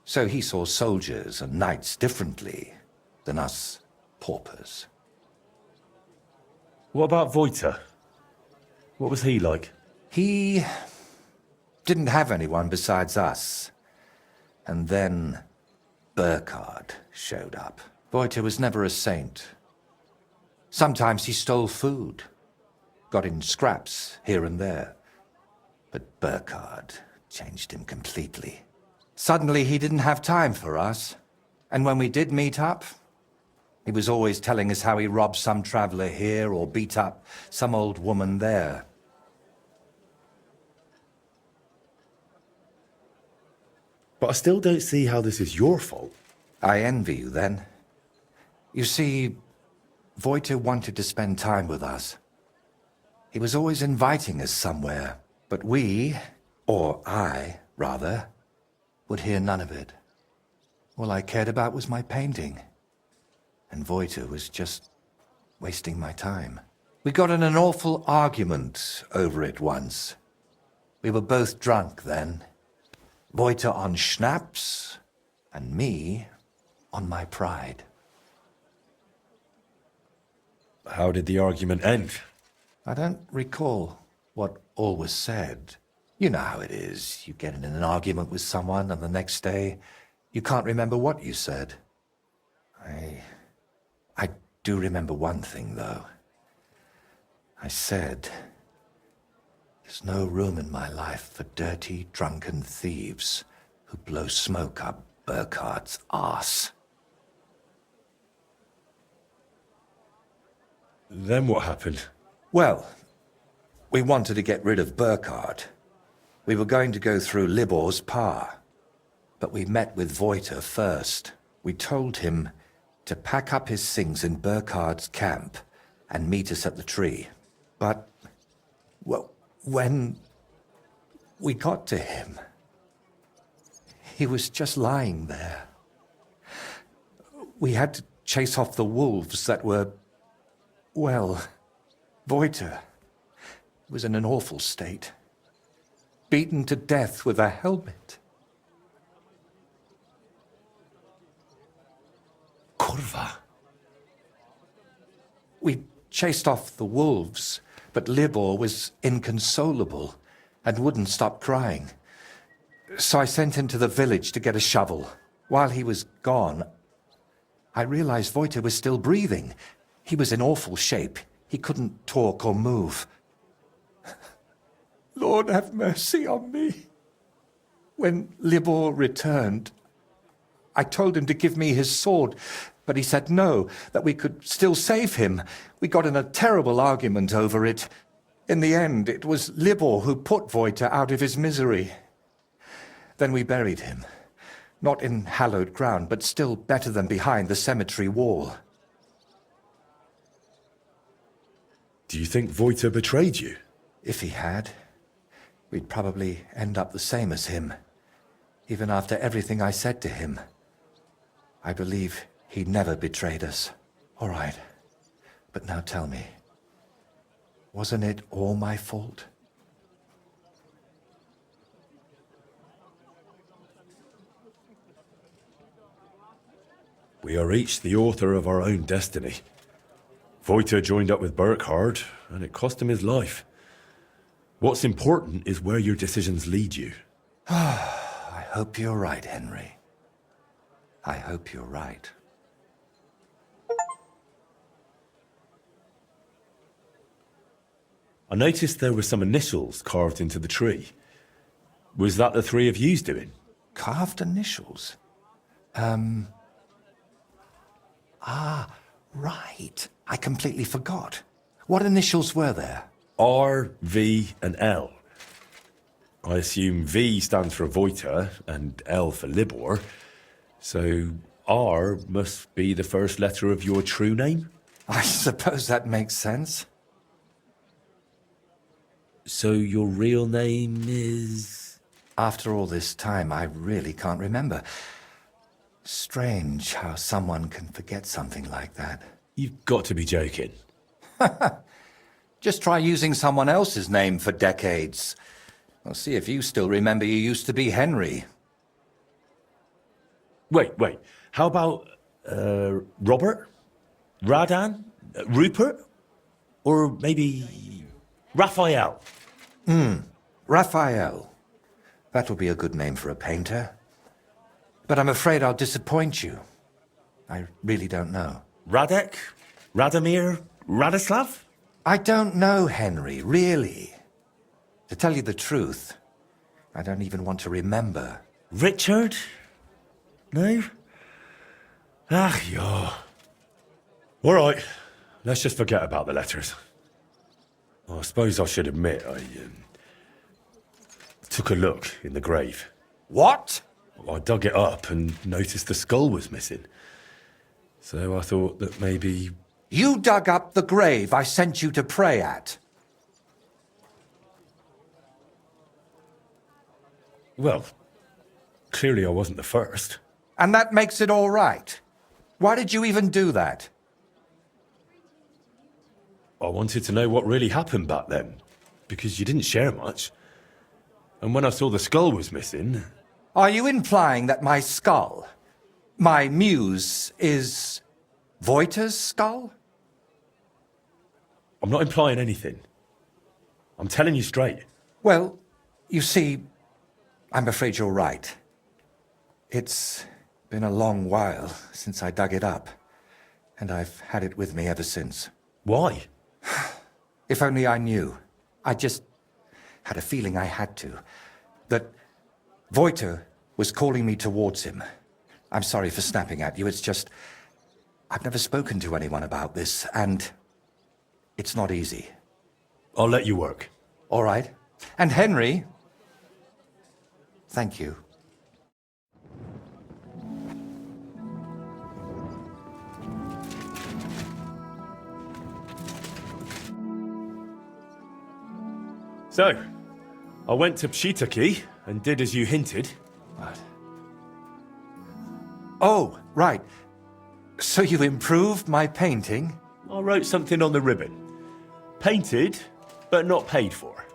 So he saw soldiers and knights differently than us paupers. What about Voiter? What was he like? He didn't have anyone besides us. And then Burkhard showed up. Voiter was never a saint. Sometimes he stole food, got in scraps here and there. But Burkhard changed him completely. Suddenly he didn't have time for us. And when we did meet up, he was always telling us how he robbed some traveler here or beat up some old woman there. But I still don't see how this is your fault. I envy you, then. You see, Voiter wanted to spend time with us. He was always inviting us somewhere, but we, or I, rather, would hear none of it. All I cared about was my painting, and Voiter was just wasting my time. We got in an awful argument over it once. We were both drunk then. Voiter on schnapps, and me on my pride. How did the argument end? I don't recall what all was said. You know how it is. You get in an argument with someone, and the next day, you can't remember what you said. I do remember one thing, though. I said, there's no room in my life for dirty, drunken thieves who blow smoke up Burkhard's arse. Then what happened? Well, we wanted to get rid of Burkhard. We were going to go through Libor's Pa, but we met with Voiter first. We told him to pack up his things in Burkhard's camp and meet us at the tree. But, well, when we got to him, he was just lying there. We had to chase off the wolves that were, well, Voiter was in an awful state. Beaten to death with a helmet. Kurva. We chased off the wolves, but Libor was inconsolable and wouldn't stop crying. So I sent him to the village to get a shovel. While he was gone, I realized Voiter was still breathing. He was in awful shape. He couldn't talk or move. Lord, have mercy on me. When Libor returned, I told him to give me his sword, but he said no, that we could still save him. We got in a terrible argument over it. In the end, it was Libor who put Voiter out of his misery. Then we buried him. Not in hallowed ground, but still better than behind the cemetery wall. Do you think Voiter betrayed you? If he had, we'd probably end up the same as him. Even after everything I said to him. I believe he never betrayed us. All right. But now tell me, wasn't it all my fault? We are each the author of our own destiny. Voiter joined up with Burkhard, and it cost him his life. What's important is where your decisions lead you. I hope you're right, Henry. I hope you're right. I noticed there were some initials carved into the tree. Was that the three of you's doing? Carved initials? Right. I completely forgot. What initials were there? R, V, and L. I assume V stands for Voiter and L for Libor. So R must be the first letter of your true name? I suppose that makes sense. So your real name is... After all this time, I really can't remember. Strange how someone can forget something like that. You've got to be joking. Just try using someone else's name for decades. I'll see if you still remember you used to be Henry. Wait. How about, Robert? Radan? Rupert? Or maybe Raphael? Raphael. That would be a good name for a painter. But I'm afraid I'll disappoint you. I really don't know. Radek? Radomir? Radislav? I don't know, Henry, really. To tell you the truth, I don't even want to remember. Richard? No? Ach, yeah. All right, let's just forget about the letters. I suppose I should admit I took a look in the grave. What? I dug it up and noticed the skull was missing. So I thought that maybe... You dug up the grave I sent you to pray at. Well, clearly I wasn't the first. And that makes it all right. Why did you even do that? I wanted to know what really happened back then, because you didn't share much. And when I saw the skull was missing... Are you implying that my skull, my muse, is Voita's skull? I'm not implying anything. I'm telling you straight. Well, you see, I'm afraid you're right. It's been a long while since I dug it up, and I've had it with me ever since. Why? If only I knew. I just had a feeling I had to. That Voita was calling me towards him. I'm sorry for snapping at you. It's just, I've never spoken to anyone about this, and it's not easy. I'll let you work. All right. And Henry, thank you. So, I went to Pshitaki and did as you hinted. What? Oh, right. So you improved my painting? I wrote something on the ribbon. Painted, but not paid for.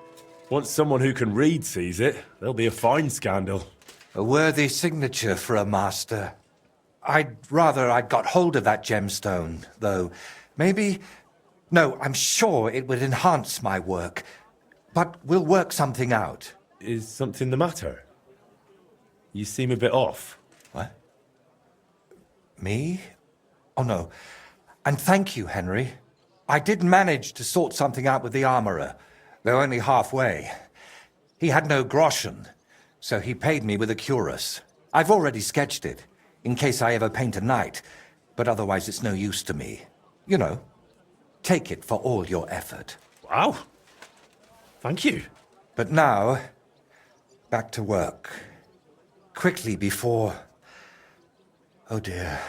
Once someone who can read sees it, there'll be a fine scandal. A worthy signature for a master. I'd rather I'd got hold of that gemstone, though. Maybe... No, I'm sure it would enhance my work. But we'll work something out. Is something the matter? You seem a bit off. What? Me? Oh, no. And thank you, Henry. I did manage to sort something out with the armourer, though only halfway. He had no groschen, so he paid me with a cuirass. I've already sketched it, in case I ever paint a knight, but otherwise it's no use to me. You know, take it for all your effort. Wow. Thank you. But now, back to work. Quickly before... Oh dear.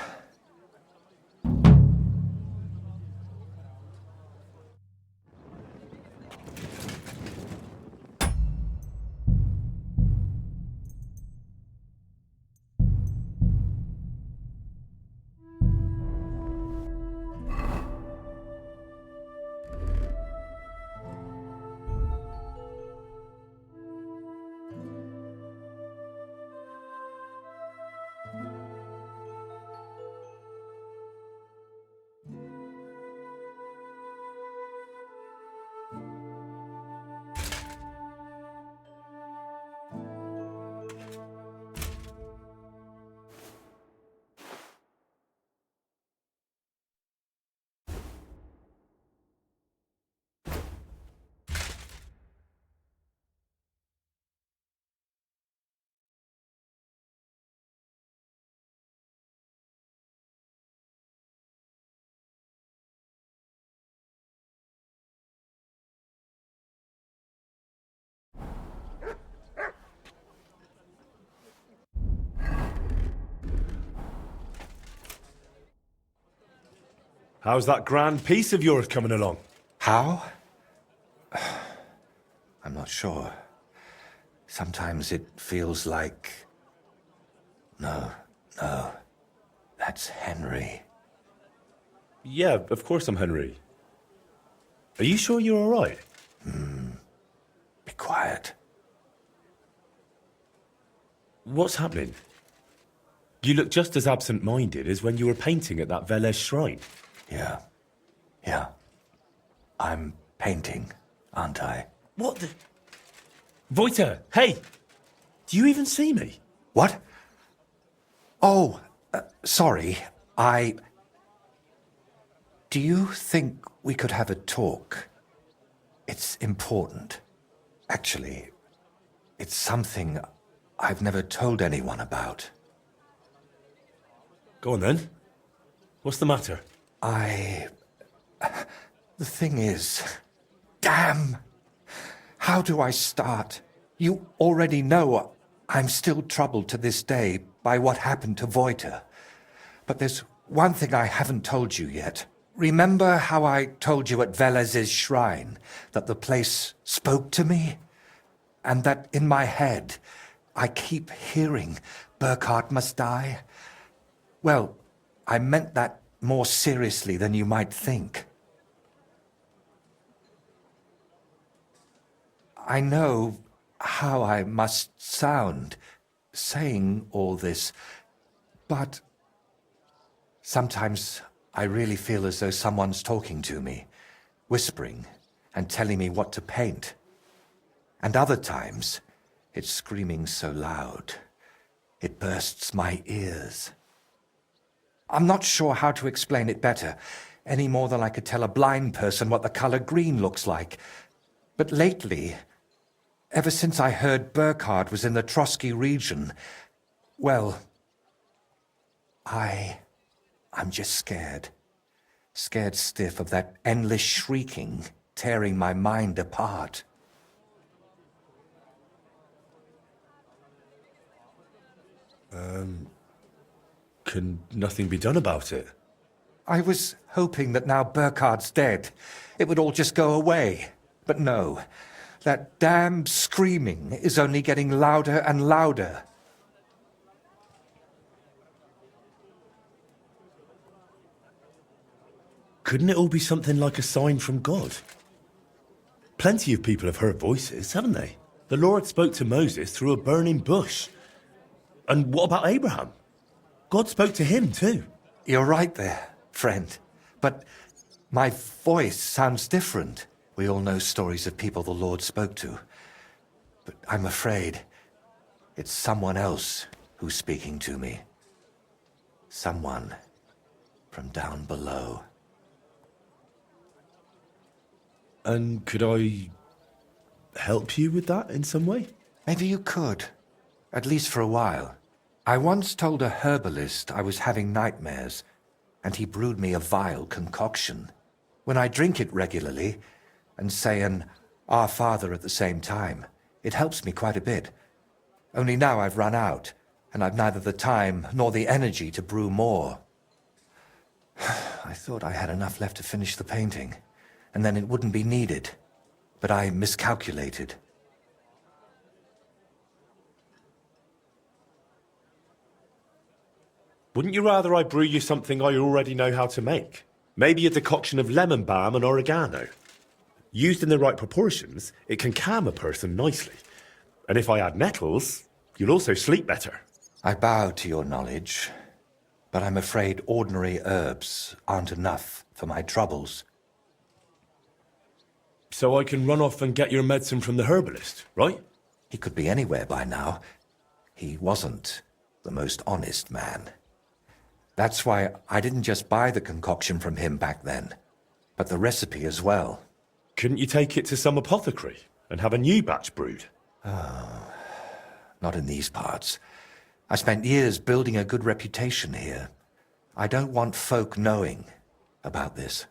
How's that grand piece of yours coming along? How? I'm not sure. Sometimes it feels like... No. That's Henry. Yeah, of course I'm Henry. Are you sure you're all right? Be quiet. What's happening? You look just as absent-minded as when you were painting at that Velez shrine. Yeah. I'm painting, aren't I? What the... Voita, hey! Do you even see me? What? Oh, sorry. Do you think we could have a talk? It's important. Actually, it's something I've never told anyone about. Go on then. What's the matter? The thing is... Damn! How do I start? You already know I'm still troubled to this day by what happened to Voita. But there's one thing I haven't told you yet. Remember how I told you at Velez's shrine that the place spoke to me? And that in my head, I keep hearing Burkhard must die? Well, I meant that more seriously than you might think. I know how I must sound saying all this, but sometimes I really feel as though someone's talking to me, whispering and telling me what to paint. And other times, it's screaming so loud, it bursts my ears. I'm not sure how to explain it better, any more than I could tell a blind person what the color green looks like. But lately, ever since I heard Burkhard was in the Trotsky region, well, I'm just scared. Scared stiff of that endless shrieking tearing my mind apart. Can nothing be done about it? I was hoping that now Burkhard's dead, it would all just go away. But no, that damn screaming is only getting louder and louder. Couldn't it all be something like a sign from God? Plenty of people have heard voices, haven't they? The Lord spoke to Moses through a burning bush. And what about Abraham? God spoke to him too. You're right there, friend. But my voice sounds different. We all know stories of people the Lord spoke to. But I'm afraid it's someone else who's speaking to me. Someone from down below. And could I help you with that in some way? Maybe you could. At least for a while. I once told a herbalist I was having nightmares, and he brewed me a vile concoction. When I drink it regularly, and say an Our Father at the same time, it helps me quite a bit. Only now I've run out, and I've neither the time nor the energy to brew more. I thought I had enough left to finish the painting, and then it wouldn't be needed. But I miscalculated. Wouldn't you rather I brew you something I already know how to make? Maybe a decoction of lemon balm and oregano. Used in the right proportions, it can calm a person nicely. And if I add nettles, you'll also sleep better. I bow to your knowledge, but I'm afraid ordinary herbs aren't enough for my troubles. So I can run off and get your medicine from the herbalist, right? He could be anywhere by now. He wasn't the most honest man. That's why I didn't just buy the concoction from him back then, but the recipe as well. Couldn't you take it to some apothecary and have a new batch brewed? Oh, not in these parts. I spent years building a good reputation here. I don't want folk knowing about this.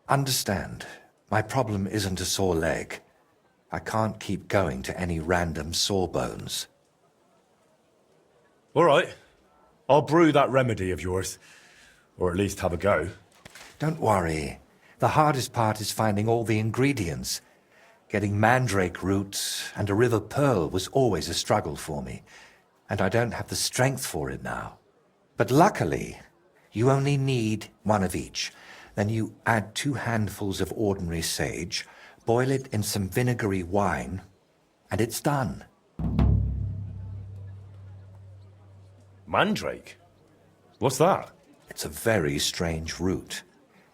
Understand, my problem isn't a sore leg. I can't keep going to any random sawbones. All right. I'll brew that remedy of yours. Or at least have a go. Don't worry. The hardest part is finding all the ingredients. Getting mandrake roots and a river pearl was always a struggle for me. And I don't have the strength for it now. But luckily, you only need one of each. Then you add 2 handfuls of ordinary sage, boil it in some vinegary wine, and it's done. Mandrake? What's that? It's a very strange root.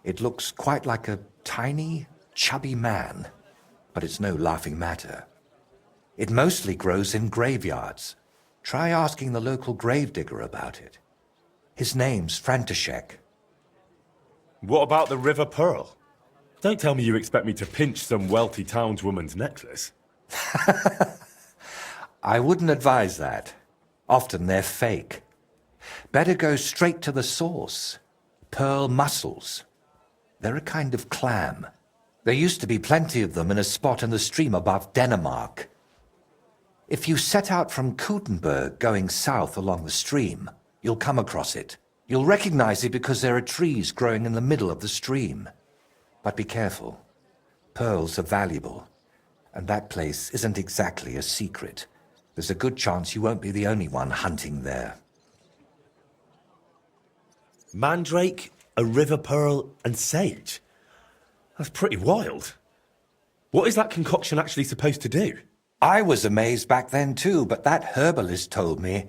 It looks quite like a tiny, chubby man, but it's no laughing matter. It mostly grows in graveyards. Try asking the local gravedigger about it. His name's František. What about the River Pearl? Don't tell me you expect me to pinch some wealthy townswoman's necklace. I wouldn't advise that. Often they're fake. Better go straight to the source. Pearl mussels. They're a kind of clam. There used to be plenty of them in a spot in the stream above Denmark. If you set out from Kuttenberg going south along the stream, you'll come across it. You'll recognize it because there are trees growing in the middle of the stream. But be careful. Pearls are valuable, and that place isn't exactly a secret. There's a good chance you won't be the only one hunting there. Mandrake, a river pearl, and sage? That's pretty wild. What is that concoction actually supposed to do? I was amazed back then too, but that herbalist told me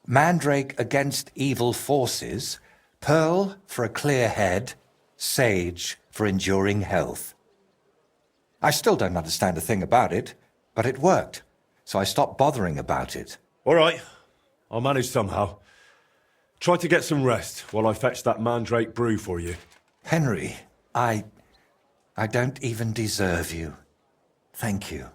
mandrake against evil forces, pearl for a clear head, sage for enduring health. I still don't understand a thing about it, but it worked, so I stopped bothering about it. All right, I'll manage somehow. Try to get some rest while I fetch that mandrake brew for you. Henry, I don't even deserve you. Thank you.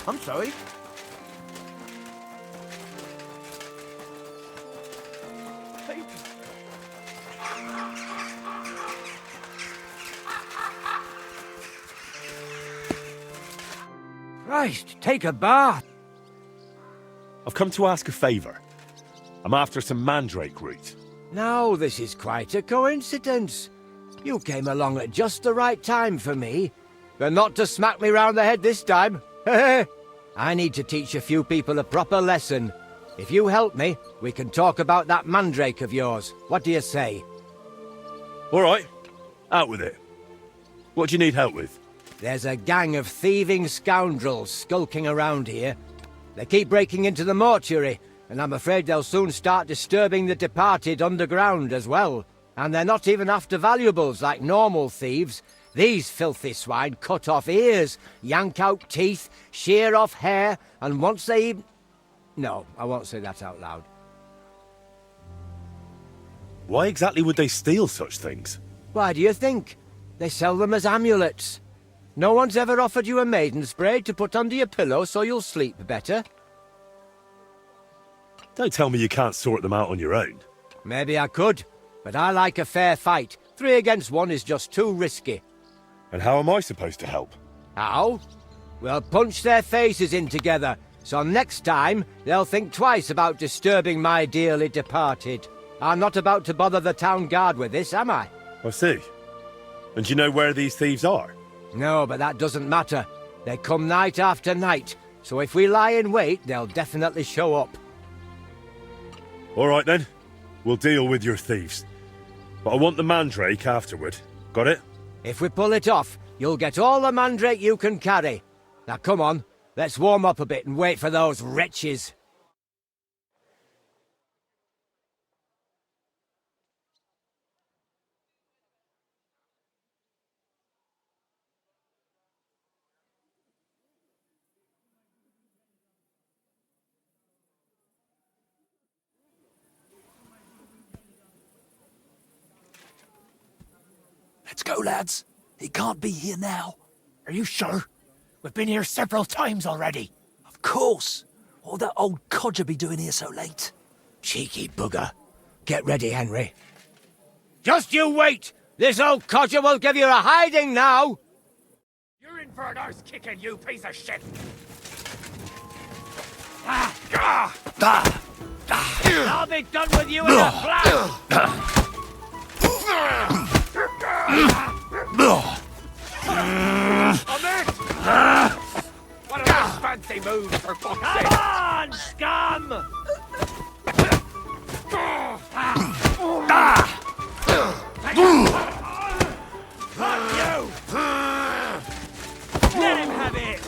I'm sorry. Christ, take a bath. I've come to ask a favour. I'm after some mandrake root. Now, this is quite a coincidence. You came along at just the right time for me, but not to smack me round the head this time. I need to teach a few people a proper lesson. If you help me, we can talk about that mandrake of yours. What do you say? All right, out with it. What do you need help with? There's a gang of thieving scoundrels skulking around here. They keep breaking into the mortuary, and I'm afraid they'll soon start disturbing the departed underground as well. And they're not even after valuables like normal thieves. These filthy swine cut off ears, yank out teeth, shear off hair, and once they even... No, I won't say that out loud. Why exactly would they steal such things? Why do you think? They sell them as amulets. No one's ever offered you a maiden spray to put under your pillow so you'll sleep better? Don't tell me you can't sort them out on your own. Maybe I could, but I like a fair fight. 3 against 1 is just too risky. And how am I supposed to help? How? We'll punch their faces in together, so next time they'll think twice about disturbing my dearly departed. I'm not about to bother the town guard with this, am I? I see. And do you know where these thieves are? No, but that doesn't matter. They come night after night, so if we lie in wait, they'll definitely show up. All right then, we'll deal with your thieves. But I want the mandrake afterward. Got it? If we pull it off, you'll get all the mandrake you can carry. Now come on, let's warm up a bit and wait for those wretches. Let's go, lads. He can't be here now. Are you sure? We've been here several times already. Of course. What'll that old codger be doing here so late? Cheeky bugger. Get ready, Henry. Just you wait! This old codger will give you a hiding now! You're in for an arse kicking, you piece of shit! I'll be done with you in a flash! On it! What are those fancy moves, for fuck's sake? Come on, scum! Fuck you! Let him have it!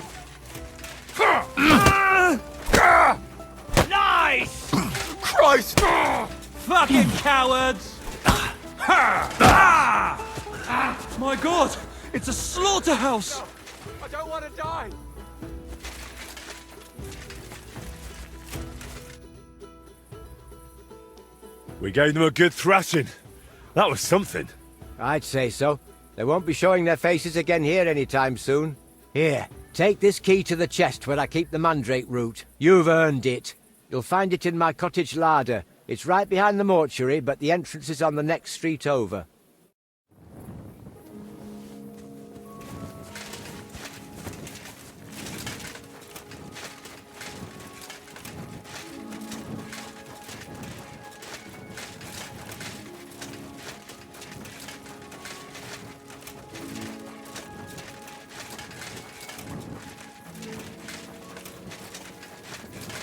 Nice! Christ! Fucking cowards! My God! It's a slaughterhouse! I don't want to die! We gave them a good thrashing. That was something. I'd say so. They won't be showing their faces again here anytime soon. Here, take this key to the chest where I keep the mandrake root. You've earned it. You'll find it in my cottage larder. It's right behind the mortuary, but the entrance is on the next street over.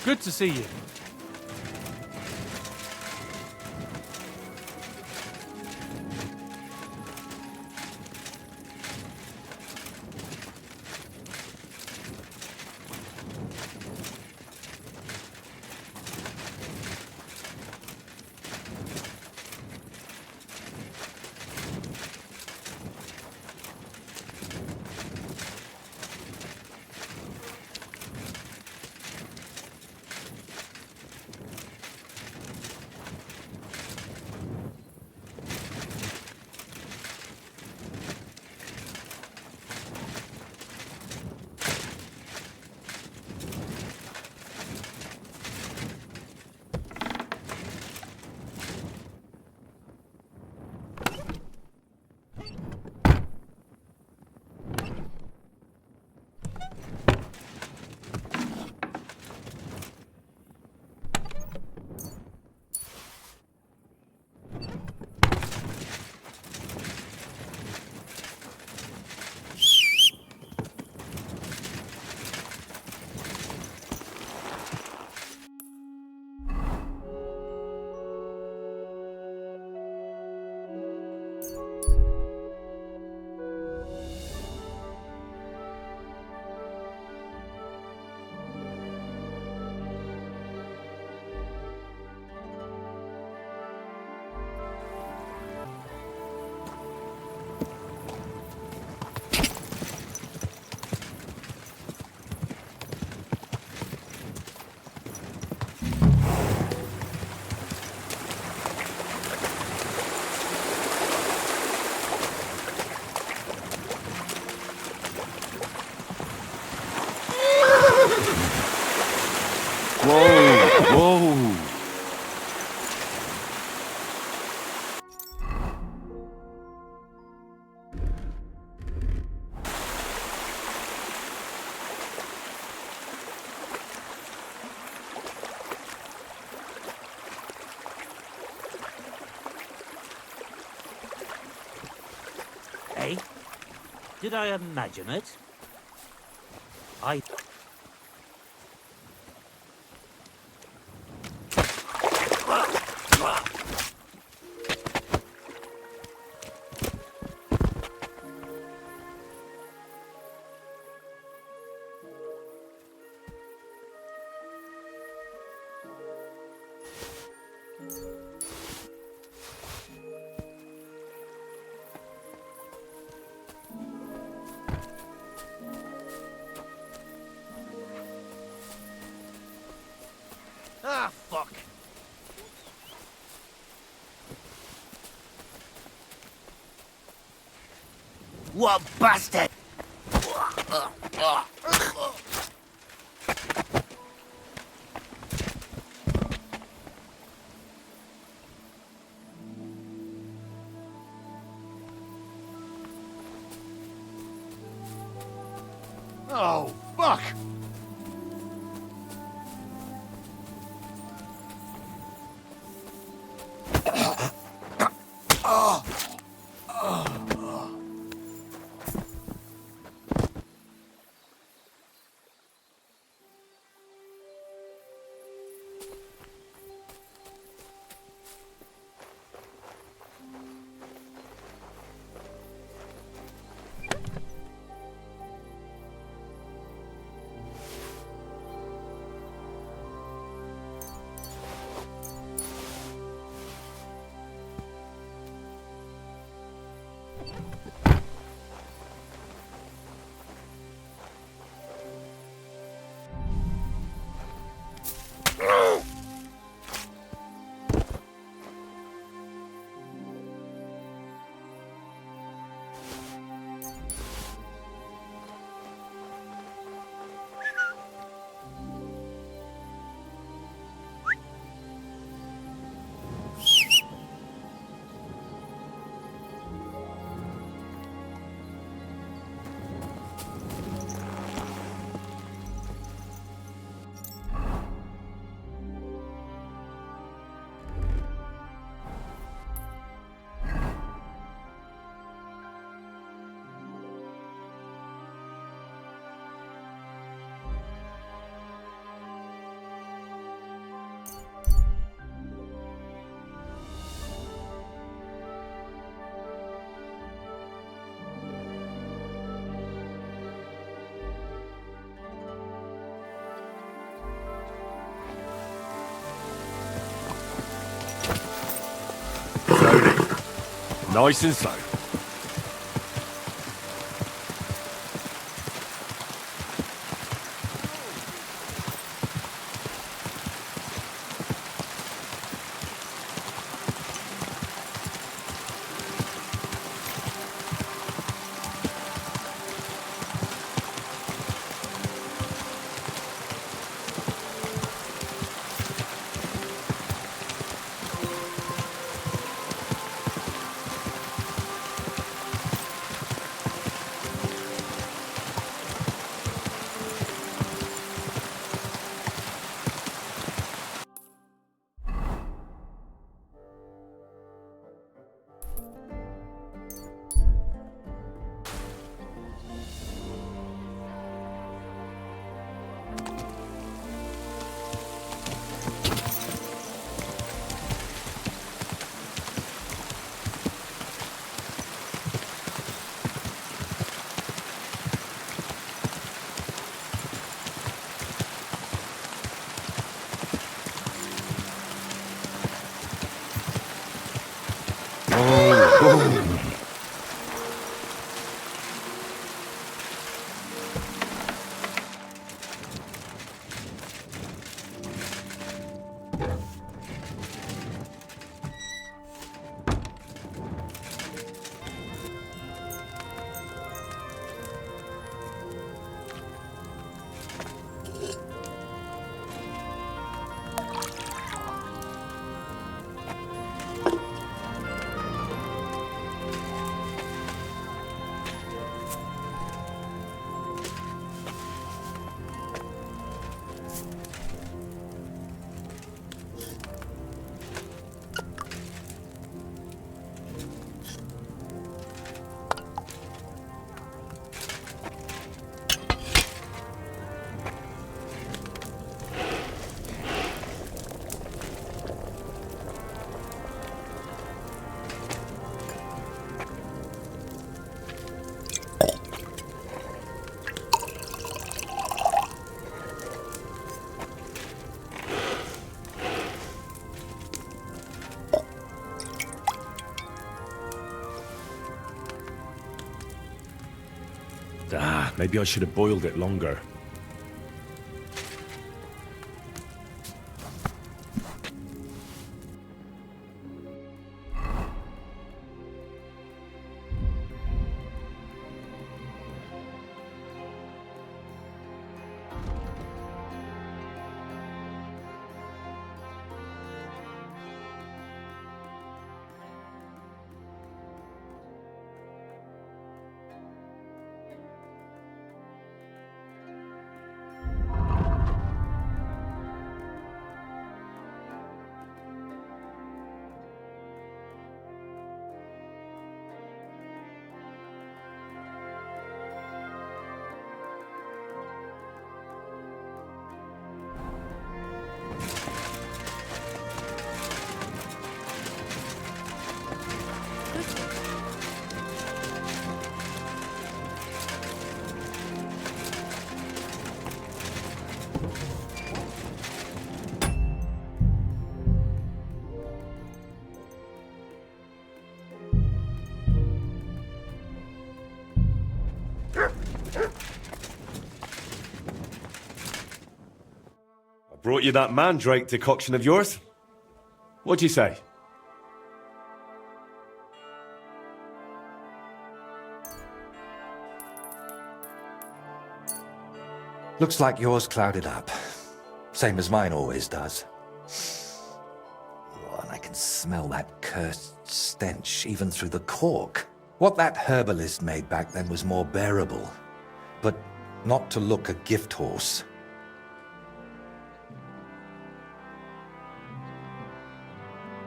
Good to see you. Whoa! Eh? Did I imagine it? I... Ah, fuck. What bastard! Oh, fuck! Nice and slow. Maybe I should have boiled it longer. I brought you that mandrake decoction of yours. What'd you say? Looks like yours clouded up. Same as mine always does. Oh, and I can smell that cursed stench even through the cork. What that herbalist made back then was more bearable, but not to look a gift horse.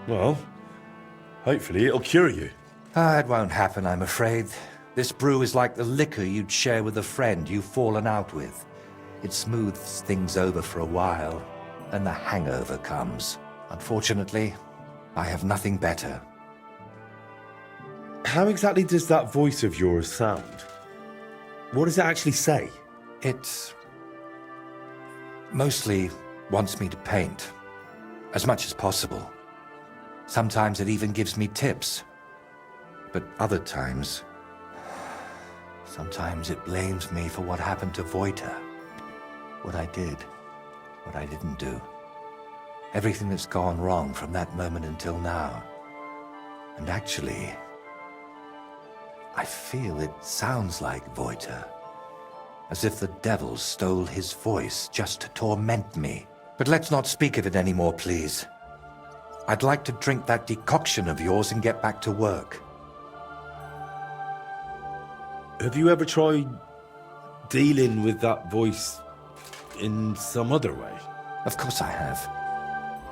Well, hopefully it'll cure you. It won't happen, I'm afraid. This brew is like the liquor you'd share with a friend you've fallen out with. It smooths things over for a while, then the hangover comes. Unfortunately, I have nothing better. How exactly does that voice of yours sound? What does it actually say? It mostly wants me to paint, as much as possible. Sometimes it even gives me tips. But other times, sometimes it blames me for what happened to Voita. What I did, what I didn't do. Everything that's gone wrong from that moment until now. And actually, I feel it sounds like Voita. As if the devil stole his voice just to torment me. But let's not speak of it anymore, please. I'd like to drink that decoction of yours and get back to work. Have you ever tried dealing with that voice in some other way? Of course I have.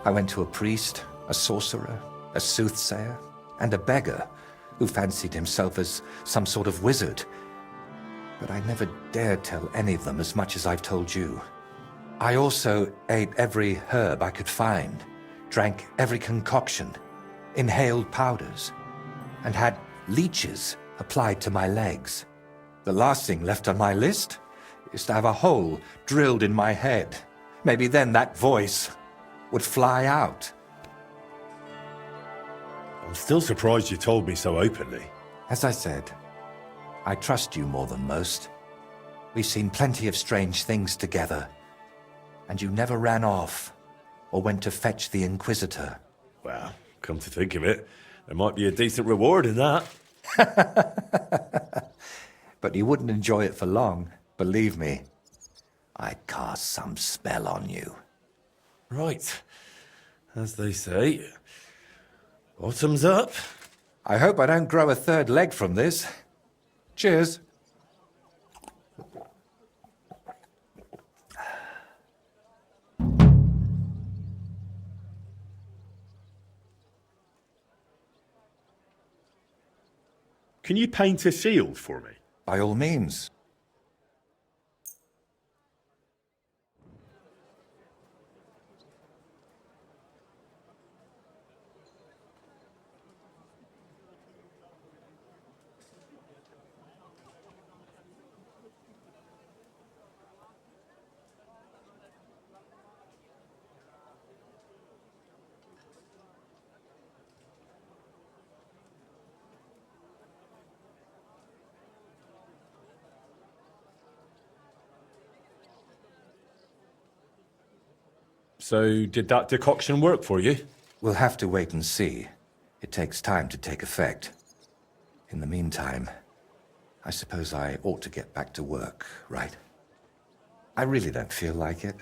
I went to a priest, a sorcerer, a soothsayer, and a beggar who fancied himself as some sort of wizard. But I never dared tell any of them as much as I've told you. I also ate every herb I could find, drank every concoction, inhaled powders, and had leeches applied to my legs. The last thing left on my list is to have a hole drilled in my head. Maybe then that voice would fly out. I'm still surprised you told me so openly. As I said, I trust you more than most. We've seen plenty of strange things together, and you never ran off or went to fetch the Inquisitor. Well, come to think of it, there might be a decent reward in that. But you wouldn't enjoy it for long, believe me. I'd cast some spell on you. Right. As they say, bottoms up. I hope I don't grow a third leg from this. Cheers. Can you paint a shield for me? By all means. So, did that decoction work for you? We'll have to wait and see. It takes time to take effect. In the meantime, I suppose I ought to get back to work, right? I really don't feel like it.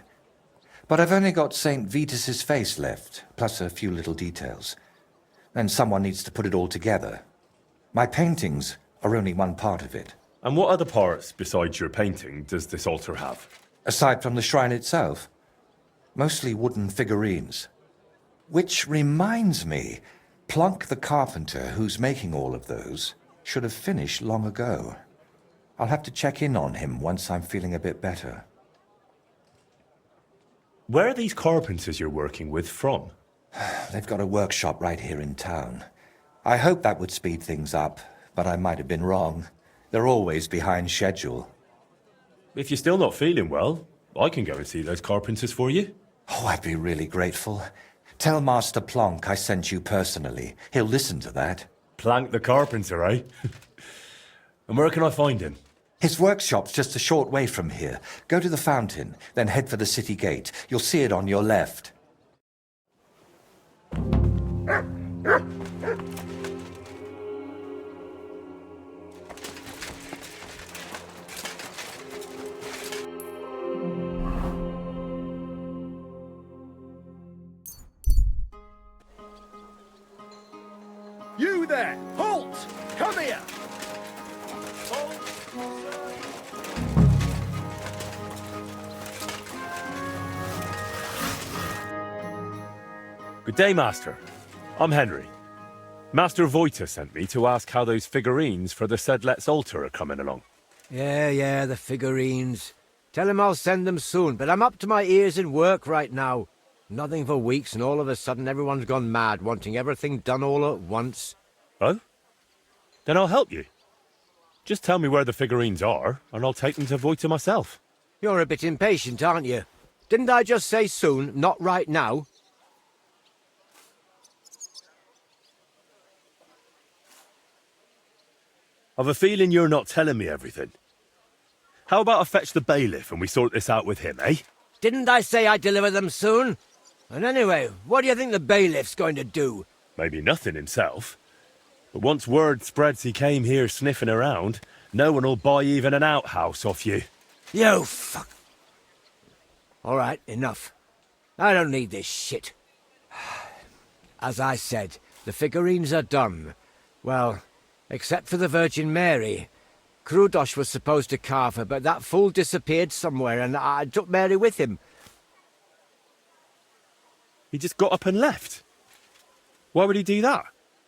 But I've only got St. Vitus's face left, plus a few little details. And someone needs to put it all together. My paintings are only one part of it. And what other parts, besides your painting, does this altar have? Aside from the shrine itself? Mostly wooden figurines. Which reminds me, Plunk the carpenter, who's making all of those, should have finished long ago. I'll have to check in on him once I'm feeling a bit better. Where are these carpenters you're working with from? They've got a workshop right here in town. I hoped that would speed things up, but I might have been wrong. They're always behind schedule. If you're still not feeling well, I can go and see those carpenters for you. Oh, I'd be really grateful. Tell Master Plonk I sent you personally. He'll listen to that. Plank the carpenter, eh? And where can I find him? His workshop's just a short way from here. Go to the fountain, then head for the city gate. You'll see it on your left. You there! Halt! Come here! Good day, Master. I'm Henry. Master Voita sent me to ask how those figurines for the Sedlet's altar are coming along. Yeah, the figurines. Tell him I'll send them soon, but I'm up to my ears in work right now. Nothing for weeks, and all of a sudden everyone's gone mad, wanting everything done all at once. Oh? Then I'll help you. Just tell me where the figurines are, and I'll take them to Voita myself. You're a bit impatient, aren't you? Didn't I just say soon, not right now? I've a feeling you're not telling me everything. How about I fetch the bailiff and we sort this out with him, eh? Didn't I say I'd deliver them soon? And anyway, what do you think the bailiff's going to do? Maybe nothing himself. But once word spreads he came here sniffing around, no one will buy even an outhouse off you. You fuck. All right, enough. I don't need this shit. As I said, the figurines are done. Well, except for the Virgin Mary. Krudosh was supposed to carve her, but that fool disappeared somewhere, and I took Mary with him. He just got up and left? Why would he do that?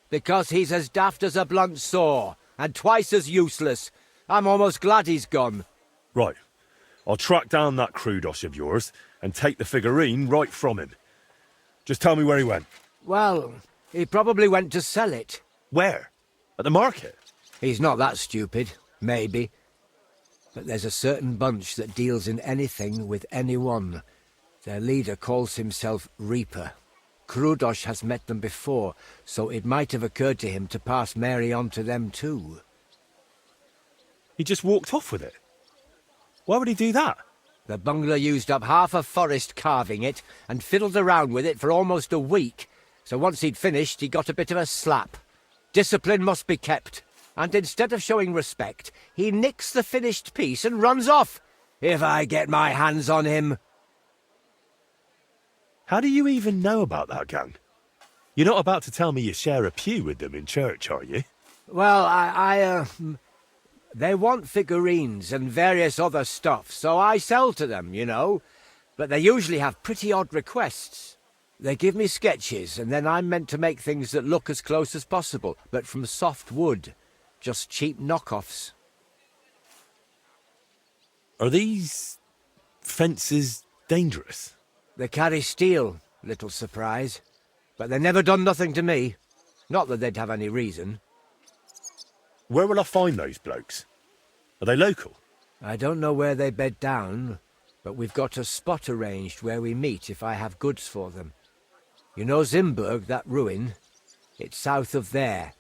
Because he's as daft as a blunt saw, and twice as useless. I'm almost glad he's gone. Right. I'll track down that Krudosh of yours and take the figurine right from him. Just tell me where he went. Well, he probably went to sell it. Where? At the market? He's not that stupid. Maybe. But there's a certain bunch that deals in anything with anyone. Their leader calls himself Reaper. Krudosh has met them before, so it might have occurred to him to pass Mary on to them too. He just walked off with it? Why would he do that? The bungler used up half a forest carving it, and fiddled around with it for almost a week, so once he'd finished he got a bit of a slap. Discipline must be kept, and instead of showing respect, he nicks the finished piece and runs off. If I get my hands on him... How do you even know about that gang? You're not about to tell me you share a pew with them in church, are you? Well, they want figurines and various other stuff, so I sell to them, you know. But they usually have pretty odd requests. They give me sketches, and then I'm meant to make things that look as close as possible, but from soft wood. Just cheap knockoffs. Are these fences dangerous? They carry steel, little surprise. But they never done nothing to me. Not that they'd have any reason. Where will I find those blokes? Are they local? I don't know where they bed down, but we've got a spot arranged where we meet if I have goods for them. You know Zimburg, that ruin? It's south of there.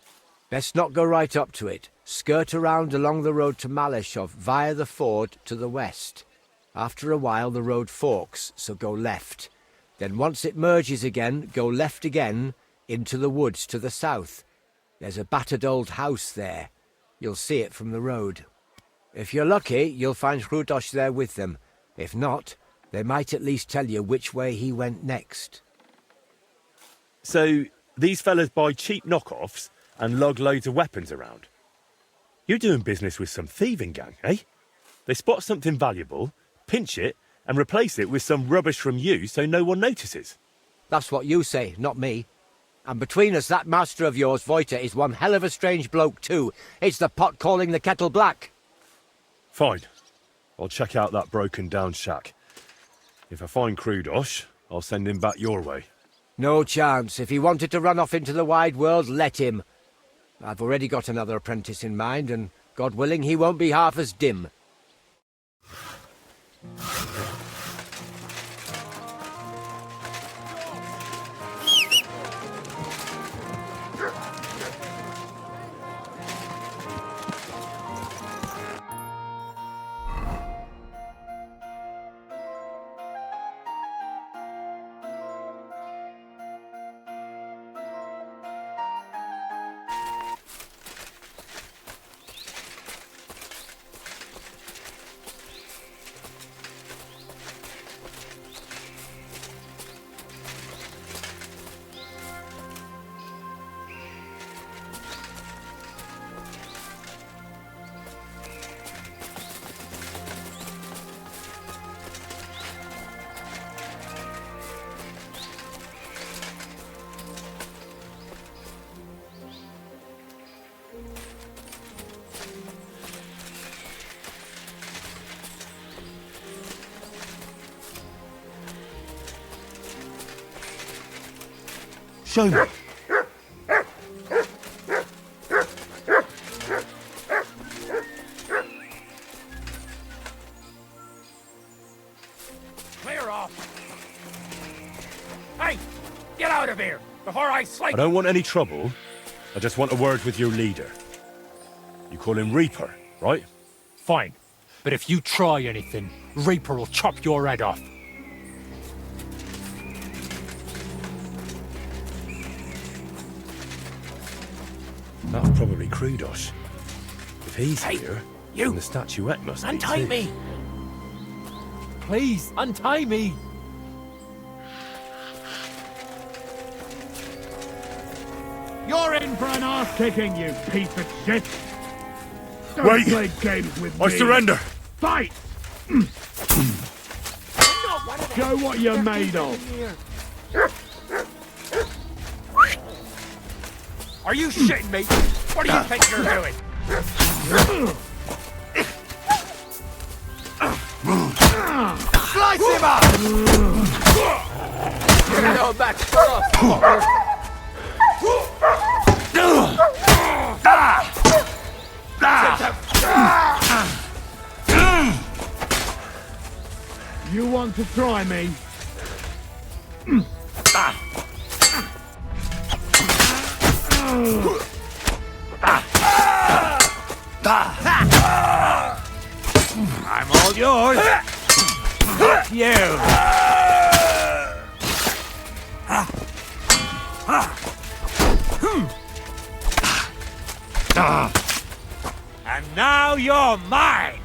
Best not go right up to it. Skirt around along the road to Malashov via the ford to the west. After a while the road forks, so go left. Then once it merges again, go left again, into the woods to the south. There's a battered old house there. You'll see it from the road. If you're lucky, you'll find Krudosh there with them. If not, they might at least tell you which way he went next. So, these fellas buy cheap knockoffs and lug loads of weapons around? You're doing business with some thieving gang, eh? They spot something valuable, pinch it, and replace it with some rubbish from you so no one notices. That's what you say, not me. And between us, that master of yours, Voita, is one hell of a strange bloke too. It's the pot calling the kettle black. Fine. I'll check out that broken down shack. If I find Krudosh, I'll send him back your way. No chance. If he wanted to run off into the wide world, let him. I've already got another apprentice in mind, and God willing, he won't be half as dim. Show me. Clear off! Hey! Get out of here! Before I slay— I don't want any trouble. I just want a word with your leader. You call him Reaper, right? Fine. But if you try anything, Reaper will chop your head off. That's probably Kratos. If he's here, you! then the statuette must Untie be too. me! Please, untie me! You're in for an ass-kicking, you piece of shit! Don't Wait! play games with me! I surrender! Fight! Show what you're made of! Are you shitting me? What do you think you're doing? Slice him up! No, back off! You want to try me? I'm all yours! You! And now you're mine!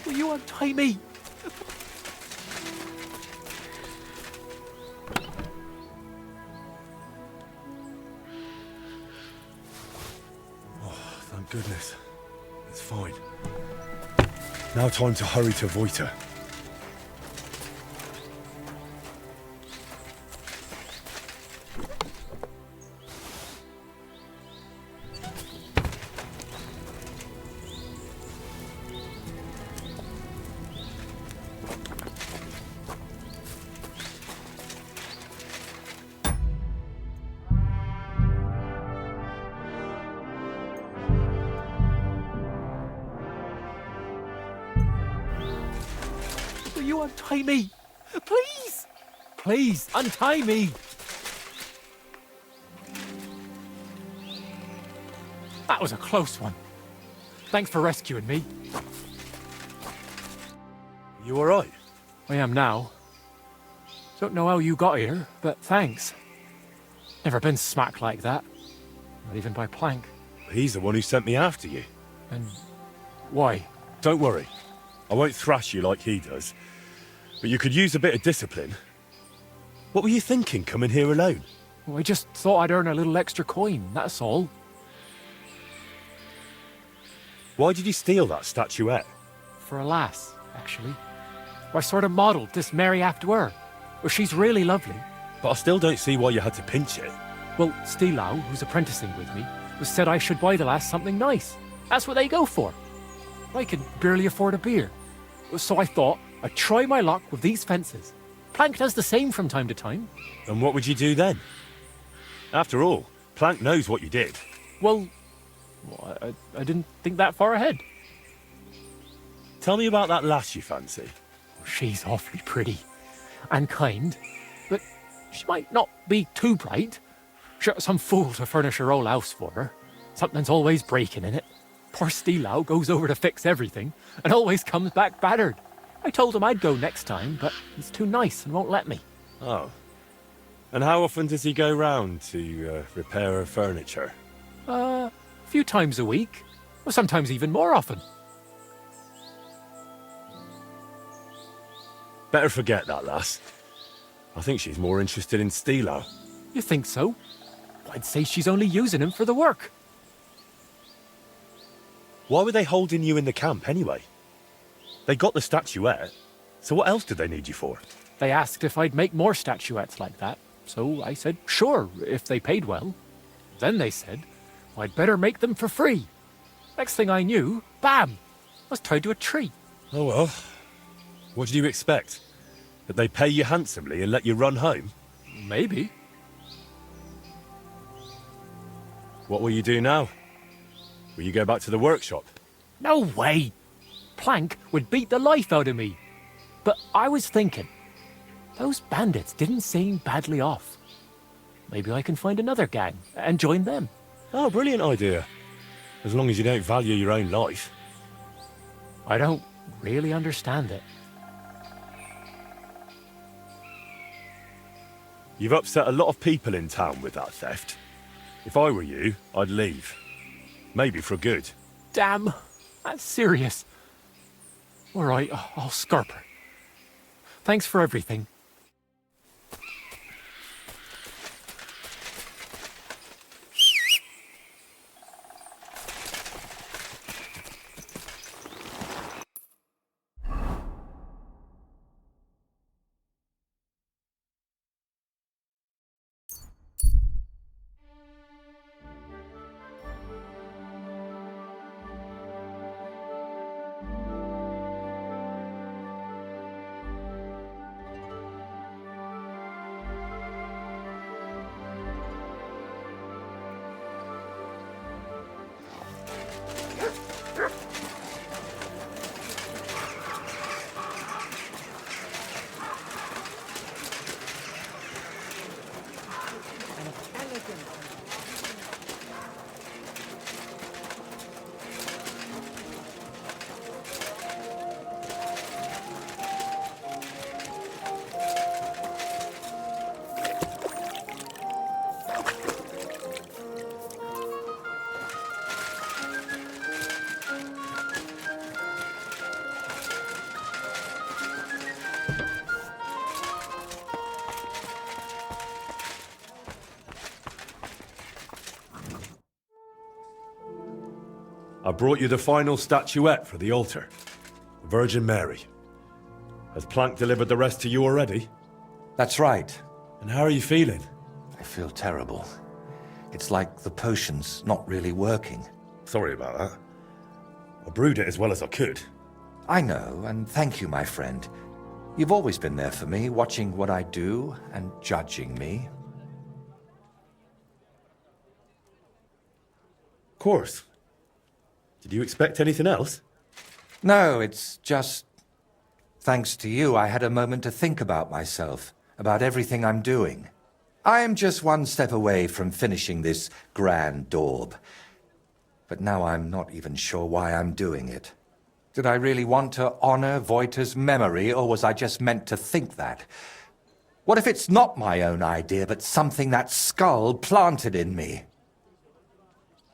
Will you untie me? Oh, thank goodness. It's fine. Now time to hurry to Voita. Will you untie me? Please! Please, untie me! That was a close one. Thanks for rescuing me. You alright? I am now. Don't know how you got here, but thanks. Never been smacked like that. Not even by Plank. He's the one who sent me after you. And why? Don't worry. I won't thrash you like he does. But you could use a bit of discipline. What were you thinking, coming here alone? Well, I just thought I'd earn a little extra coin, that's all. Why did you steal that statuette? For a lass, actually. I sort of modelled this Mary after her. Well, she's really lovely. But I still don't see why you had to pinch it. Well, Stilau, who's apprenticing with me, said I should buy the lass something nice. That's what they go for. I could barely afford a beer. So I thought I'd try my luck with these fences. Plank does the same from time to time. And what would you do then? After all, Plank knows what you did. Well, I didn't think that far ahead. Tell me about that lass you fancy. She's awfully pretty and kind, but she might not be too bright. Sure, some fool to furnish her whole house for her. Something's always breaking in it. Poor Stilo goes over to fix everything and always comes back battered. I told him I'd go next time, but he's too nice and won't let me. Oh. And how often does he go round to repair her furniture? A few times a week. Or sometimes even more often. Better forget that, lass. I think she's more interested in Stilo. You think so? I'd say she's only using him for the work. Why were they holding you in the camp anyway? They got the statuette, so what else did they need you for? They asked if I'd make more statuettes like that, so I said sure, if they paid well. Then they said I'd better make them for free. Next thing I knew, bam, I was tied to a tree. Oh well. What did you expect? That they pay you handsomely and let you run home? Maybe. What will you do now? Will you go back to the workshop? No way! Plank would beat the life out of me. But I was thinking, those bandits didn't seem badly off. Maybe I can find another gang and join them. Oh, brilliant idea. As long as you don't value your own life. I don't really understand it. You've upset a lot of people in town with that theft. If I were you, I'd leave. Maybe for good. Damn, that's serious. All right, I'll scarp her. Thanks for everything. I brought you the final statuette for the altar. The Virgin Mary. Has Plank delivered the rest to you already? That's right. And how are you feeling? I feel terrible. It's like the potion's not really working. Sorry about that. I brewed it as well as I could. I know, and thank you, my friend. You've always been there for me, watching what I do and judging me. Of course. Did you expect anything else? No, it's just... Thanks to you, I had a moment to think about myself, about everything I'm doing. I am just one step away from finishing this grand daub. But now I'm not even sure why I'm doing it. Did I really want to honor Voita's memory, or was I just meant to think that? What if it's not my own idea, but something that skull planted in me?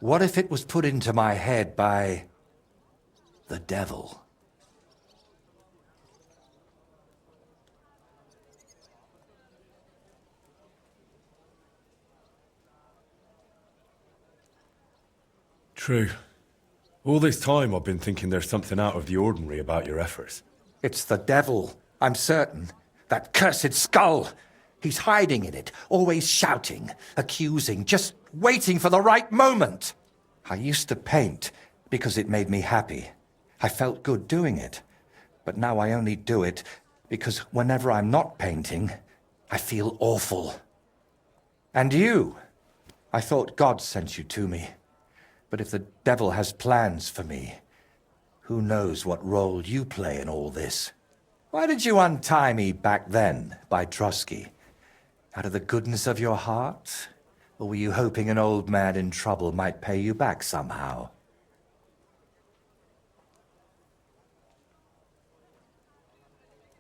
What if it was put into my head by... the devil? True. All this time I've been thinking there's something out of the ordinary about your efforts. It's the devil, I'm certain. That cursed skull! He's hiding in it, always shouting, accusing, just waiting for the right moment. I used to paint because it made me happy. I felt good doing it. But now I only do it because whenever I'm not painting, I feel awful. And you? I thought God sent you to me. But if the devil has plans for me, who knows what role you play in all this? Why did you untie me back then by Trusky? Out of the goodness of your heart? Or were you hoping an old man in trouble might pay you back somehow?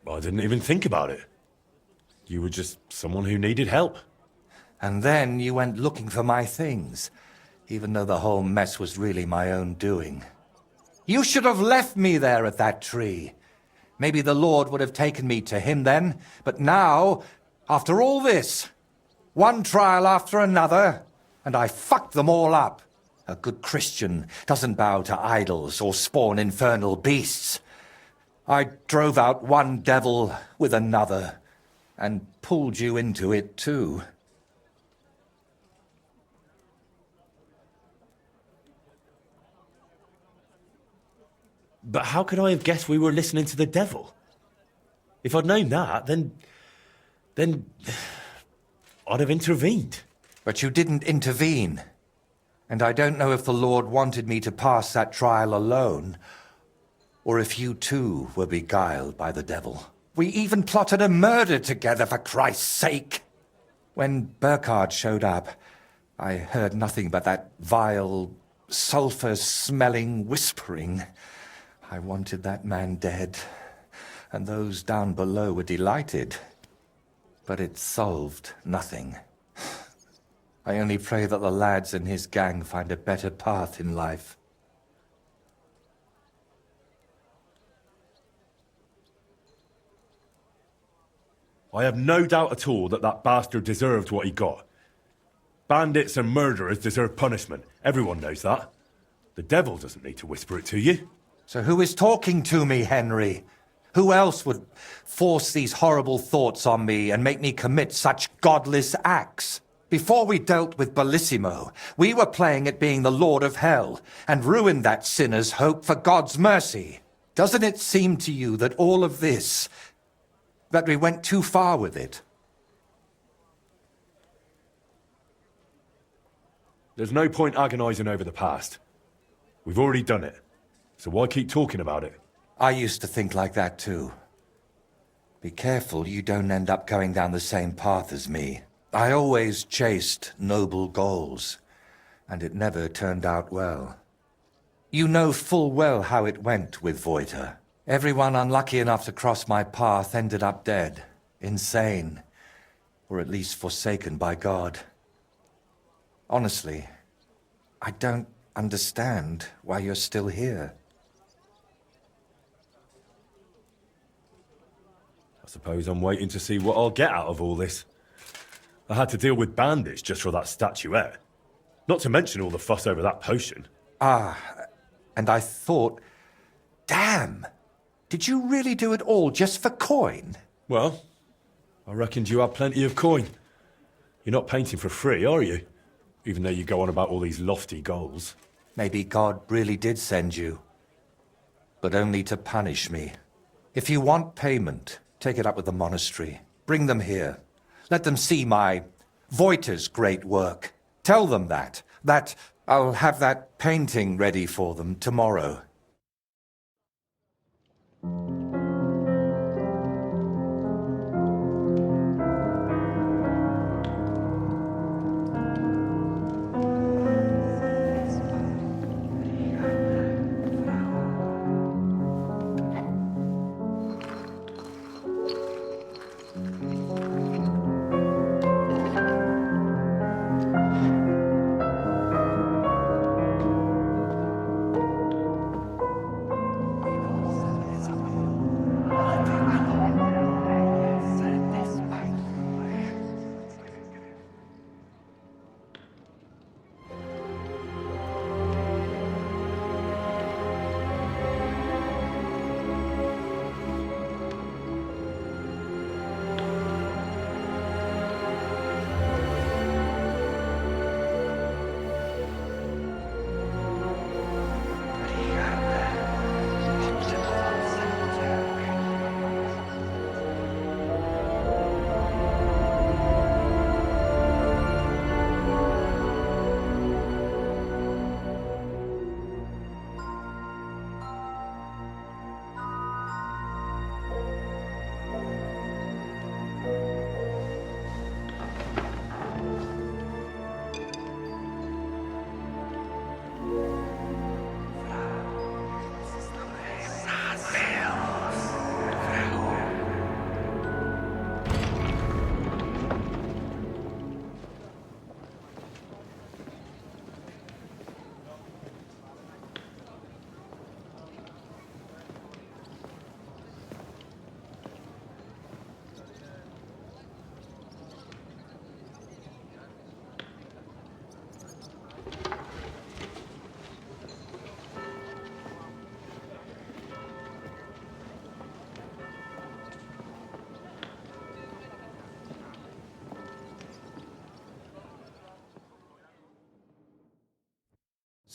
I didn't even think about it. You were just someone who needed help. And then you went looking for my things, even though the whole mess was really my own doing. You should have left me there at that tree. Maybe the Lord would have taken me to him then, but now, after all this, one trial after another, and I fucked them all up. A good Christian doesn't bow to idols or spawn infernal beasts. I drove out one devil with another, and pulled you into it too. But how could I have guessed we were listening to the devil? If I'd known that, then I'd have intervened. But you didn't intervene. And I don't know if the Lord wanted me to pass that trial alone, or if you too were beguiled by the devil. We even plotted a murder together, for Christ's sake. When Burkhard showed up, I heard nothing but that vile, sulphur-smelling whispering. I wanted that man dead, and those down below were delighted. But it solved nothing. I only pray that the lads and his gang find a better path in life. I have no doubt at all that that bastard deserved what he got. Bandits and murderers deserve punishment. Everyone knows that. The devil doesn't need to whisper it to you. So who is talking to me, Henry? Who else would force these horrible thoughts on me and make me commit such godless acts? Before we dealt with Bellissimo, we were playing at being the Lord of Hell and ruined that sinner's hope for God's mercy. Doesn't it seem to you that all of this, that we went too far with it? There's no point agonizing over the past. We've already done it. So why keep talking about it? I used to think like that too. Be careful you don't end up going down the same path as me. I always chased noble goals, and it never turned out well. You know full well how it went with Voiter. Everyone unlucky enough to cross my path ended up dead, insane, or at least forsaken by God. Honestly, I don't understand why you're still here. I suppose I'm waiting to see what I'll get out of all this. I had to deal with bandits just for that statuette. Not to mention all the fuss over that potion. Ah, and I thought, damn, did you really do it all just for coin? Well, I reckoned you had plenty of coin. You're not painting for free, are you? Even though you go on about all these lofty goals. Maybe God really did send you, but only to punish me. If you want payment, take it up with the monastery. Bring them here. Let them see my Voiter's great work. Tell them that I'll have that painting ready for them tomorrow.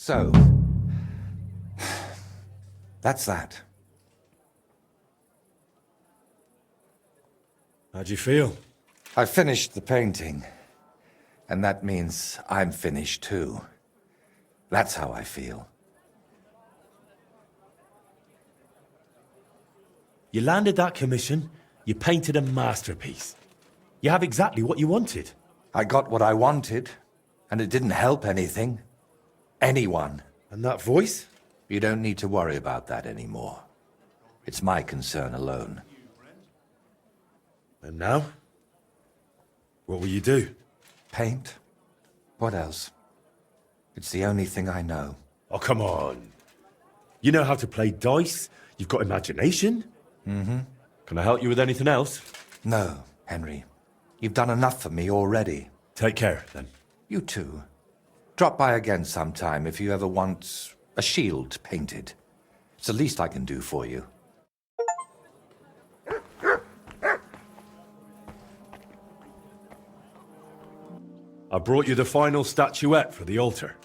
So, that's that. How'd you feel? I finished the painting, and that means I'm finished too. That's how I feel. You landed that commission, you painted a masterpiece. You have exactly what you wanted. I got what I wanted, and it didn't help anything. Anyone. And that voice? You don't need to worry about that anymore. It's my concern alone. And now? What will you do? Paint? What else? It's the only thing I know. Oh, come on. You know how to play dice? You've got imagination? Mm-hmm. Can I help you with anything else? No, Henry. You've done enough for me already. Take care, then. You too. Drop by again sometime if you ever want a shield painted. It's the least I can do for you. I brought you the final statuette for the altar.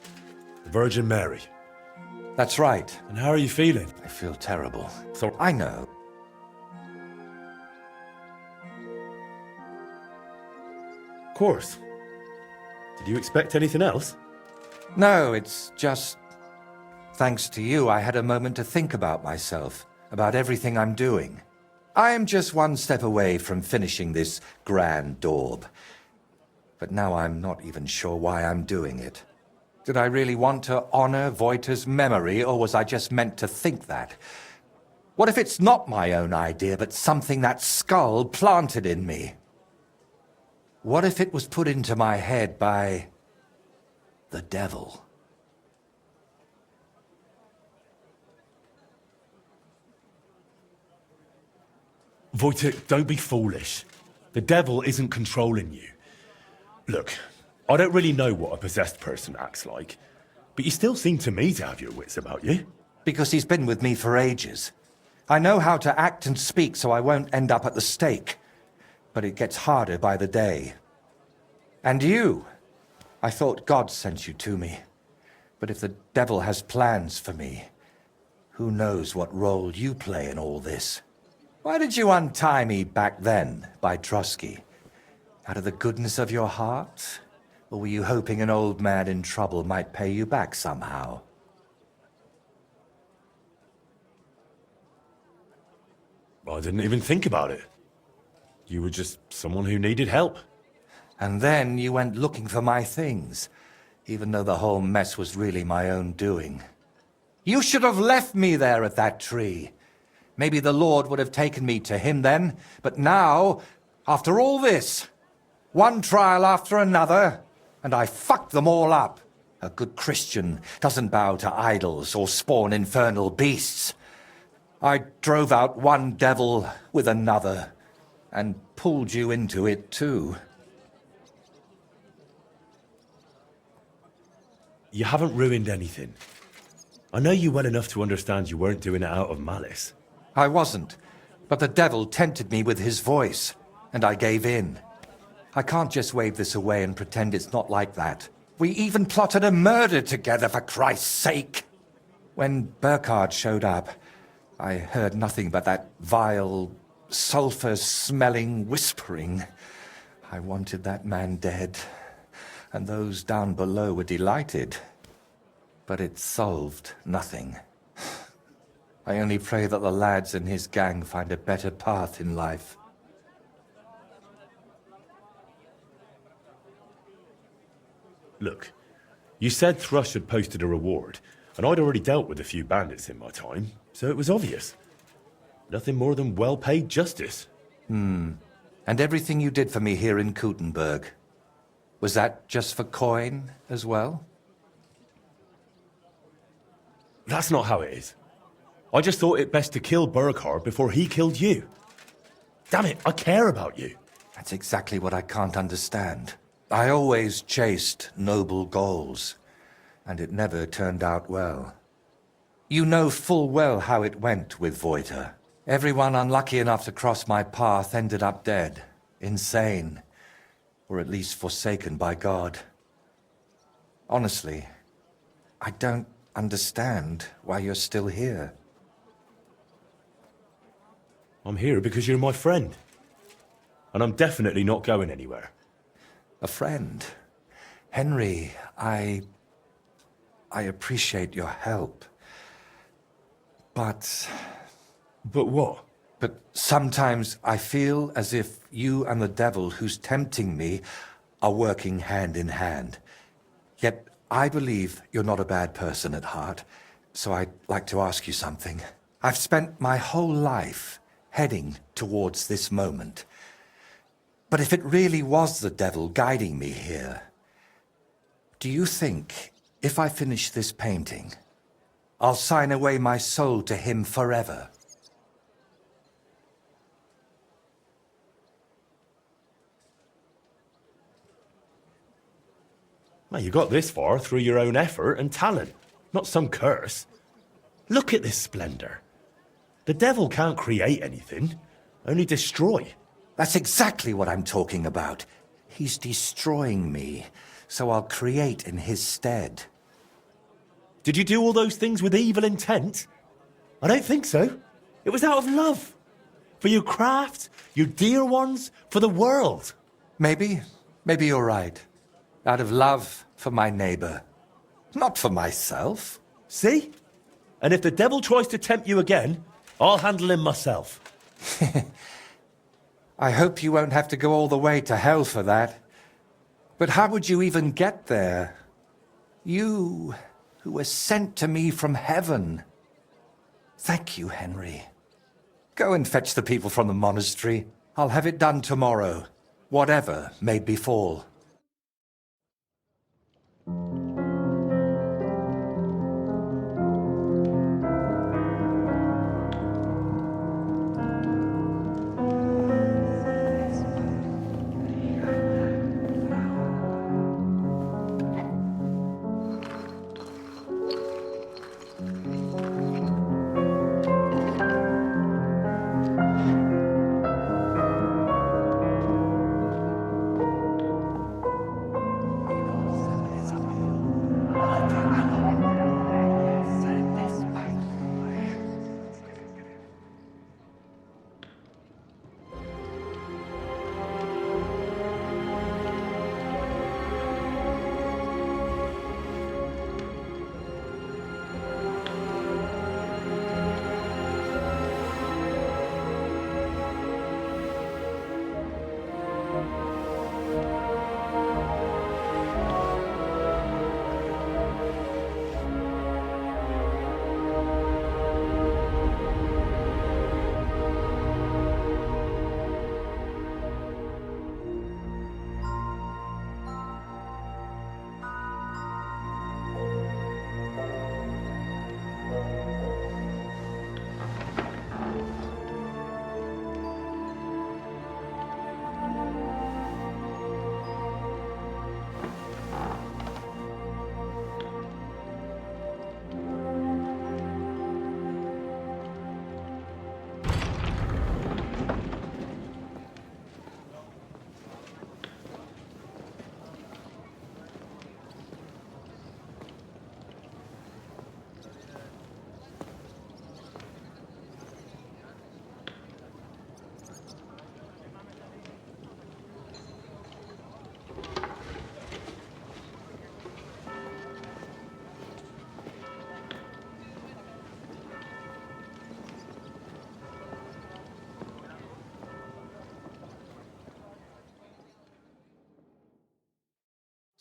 The Virgin Mary. That's right. And how are you feeling? I feel terrible. So I know. Of course. Did you expect anything else? No, it's just... Thanks to you, I had a moment to think about myself, about everything I'm doing. I am just one step away from finishing this grand daub. But now I'm not even sure why I'm doing it. Did I really want to honor Voita's memory, or was I just meant to think that? What if it's not my own idea, but something that skull planted in me? What if it was put into my head by... the devil? Wojtek, don't be foolish. The devil isn't controlling you. Look, I don't really know what a possessed person acts like, but you still seem to me to have your wits about you. Because he's been with me for ages. I know how to act and speak so I won't end up at the stake. But it gets harder by the day. And you, I thought God sent you to me. But if the devil has plans for me, who knows what role you play in all this? Why did you untie me back then by Trusky? Out of the goodness of your heart? Or were you hoping an old man in trouble might pay you back somehow? I didn't even think about it. You were just someone who needed help. And then you went looking for my things, even though the whole mess was really my own doing. You should have left me there at that tree. Maybe the Lord would have taken me to him then, but now, after all this, one trial after another, and I fucked them all up. A good Christian doesn't bow to idols or spawn infernal beasts. I drove out one devil with another, and pulled you into it too. You haven't ruined anything. I know you well enough to understand you weren't doing it out of malice. I wasn't, but the devil tempted me with his voice, and I gave in. I can't just wave this away and pretend it's not like that. We even plotted a murder together, for Christ's sake! When Burkhard showed up, I heard nothing but that vile, sulphur-smelling whispering. I wanted that man dead, and those down below were delighted. But it solved nothing. I only pray that the lads in his gang find a better path in life. Look, you said Thrush had posted a reward, and I'd already dealt with a few bandits in my time, so it was obvious. Nothing more than well-paid justice. And everything you did for me here in Kuttenberg, was that just for coin as well? That's not how it is. I just thought it best to kill Burkhard before he killed you. Damn it, I care about you. That's exactly what I can't understand. I always chased noble goals, and it never turned out well. You know full well how it went with Voita. Everyone unlucky enough to cross my path ended up dead, insane, or at least forsaken by God. Honestly, I don't understand why you're still here. I'm here because you're my friend. And I'm definitely not going anywhere. A friend? Henry, I appreciate your help. But... But what? But sometimes I feel as if you and the devil who's tempting me are working hand in hand. Yet I believe you're not a bad person at heart, so I'd like to ask you something. I've spent my whole life heading towards this moment. But if it really was the devil guiding me here, do you think if I finish this painting, I'll sign away my soul to him forever? Well, you got this far through your own effort and talent, not some curse. Look at this splendor. The devil can't create anything, only destroy. That's exactly what I'm talking about. He's destroying me, so I'll create in his stead. Did you do all those things with evil intent? I don't think so. It was out of love. For your craft, your dear ones, for the world. Maybe you're right. Out of love for my neighbor. Not for myself. See? And if the devil tries to tempt you again, I'll handle him myself. I hope you won't have to go all the way to hell for that. But how would you even get there? You, who were sent to me from heaven. Thank you, Henry. Go and fetch the people from the monastery. I'll have it done tomorrow, whatever may befall.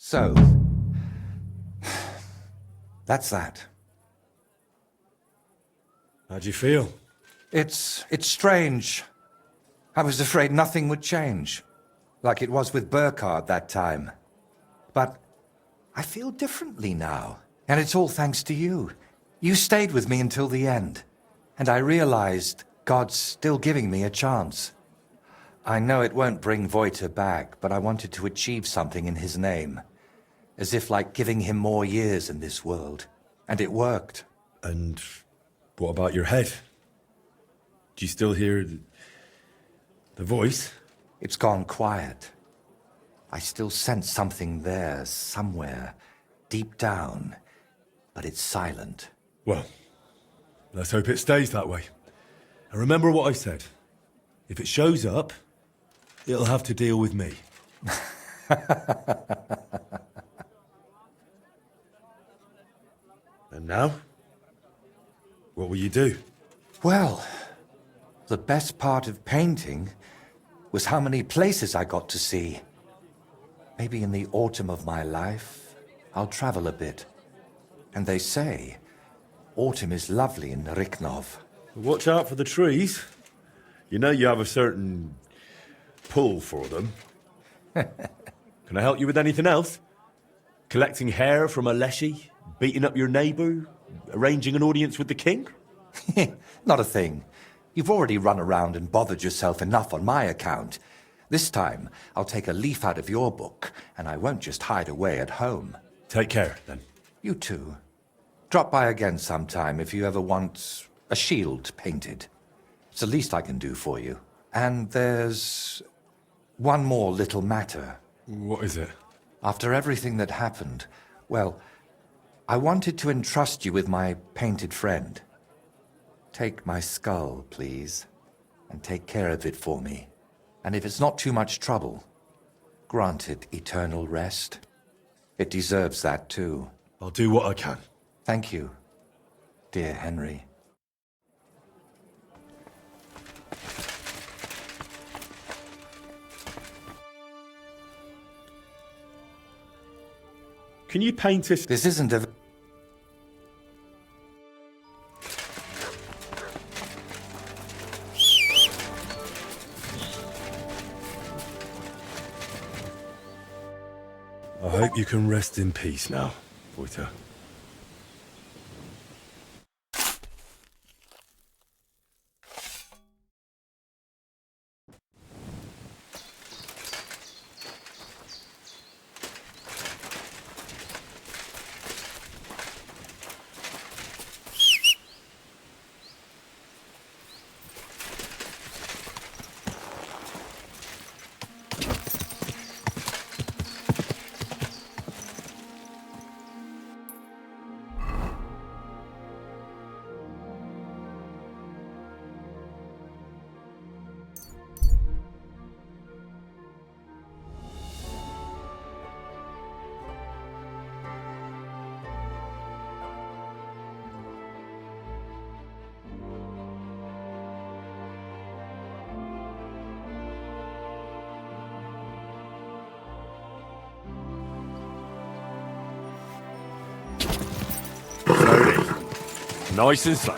So, that's that. How'd you feel? It's strange. I was afraid nothing would change, like it was with Burkhard that time. But I feel differently now, and it's all thanks to you. You stayed with me until the end, and I realized God's still giving me a chance. I know it won't bring Voita back, but I wanted to achieve something in his name. As if like giving him more years in this world. And it worked. And what about your head? Do you still hear the voice? It's gone quiet. I still sense something there, somewhere, deep down. but it's silent. Well, let's hope it stays that way. And remember what I said. If it shows up, it'll have to deal with me. And now? What will you do? Well, the best part of painting was how many places I got to see. Maybe in the autumn of my life, I'll travel a bit. And they say, autumn is lovely in Riknov. Watch out for the trees. You know you have a certain pull for them. Can I help you with anything else? Collecting hair from a leshy? Beating up your neighbour? Arranging an audience with the king? Not a thing. You've already run around and bothered yourself enough on my account. This time, I'll take a leaf out of your book, and I won't just hide away at home. Take care, then. You too. Drop by again sometime if you ever want a shield painted. It's the least I can do for you. And there's one more little matter. What is it? After everything that happened, well, I wanted to entrust you with my painted friend. Take my skull, please, and take care of it for me. And if it's not too much trouble, grant it eternal rest. It deserves that too. I'll do what I can. Thank you, dear Henry. Can you paint us? This isn't a... I hope you can rest in peace now, Wojta. Nice and slow.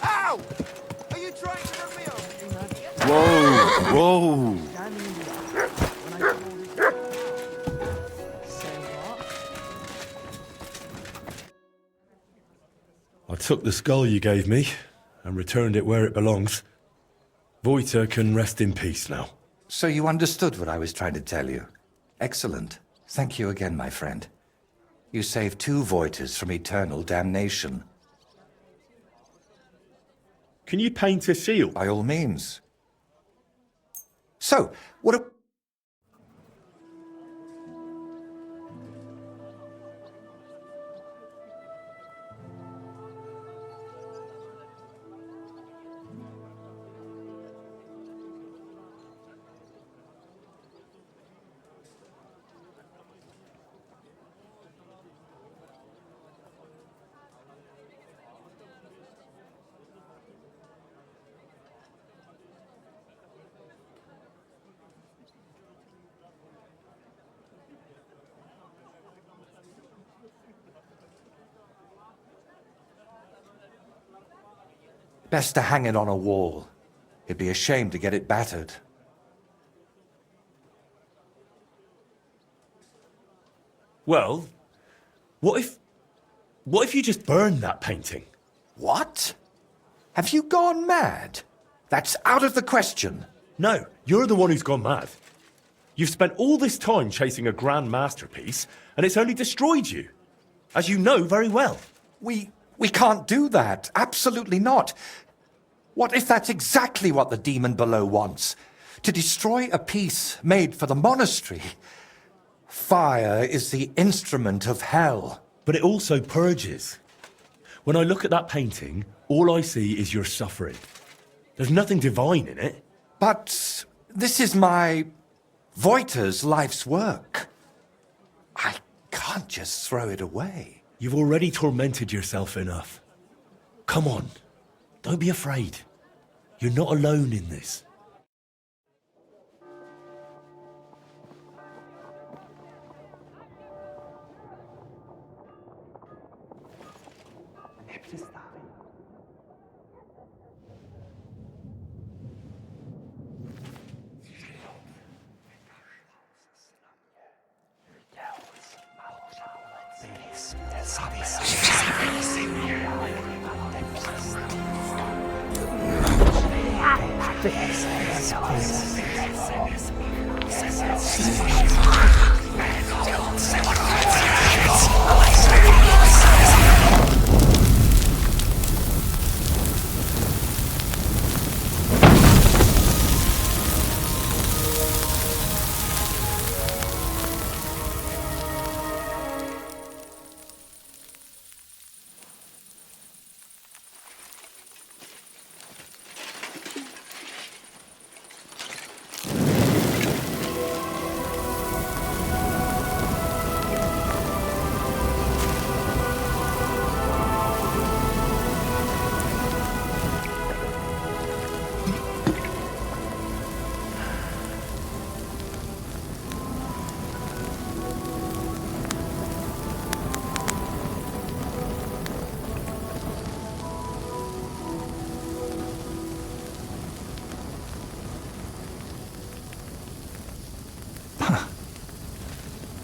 Ow! Are you trying to run me off? Whoa, whoa. I took the skull you gave me and returned it where it belongs. Wojta can rest in peace now. So you understood what I was trying to tell you. Excellent. Thank you again, my friend. You saved 2 Wojtas from eternal damnation. Can you paint a shield? By all means. So, what a... Best to hang it on a wall. It'd be a shame to get it battered. Well, what if you just burned that painting? What? Have you gone mad? That's out of the question. No, you're the one who's gone mad. You've spent all this time chasing a grand masterpiece, and it's only destroyed you. As you know very well. We can't do that. Absolutely not. What if that's exactly what the demon below wants? to destroy a piece made for the monastery. Fire is the instrument of hell. But it also purges. When I look at that painting, all I see is your suffering. There's nothing divine in it. But this is my Voita's life's work. I can't just throw it away. You've already tormented yourself enough. Come on, don't be afraid. You're not alone in this.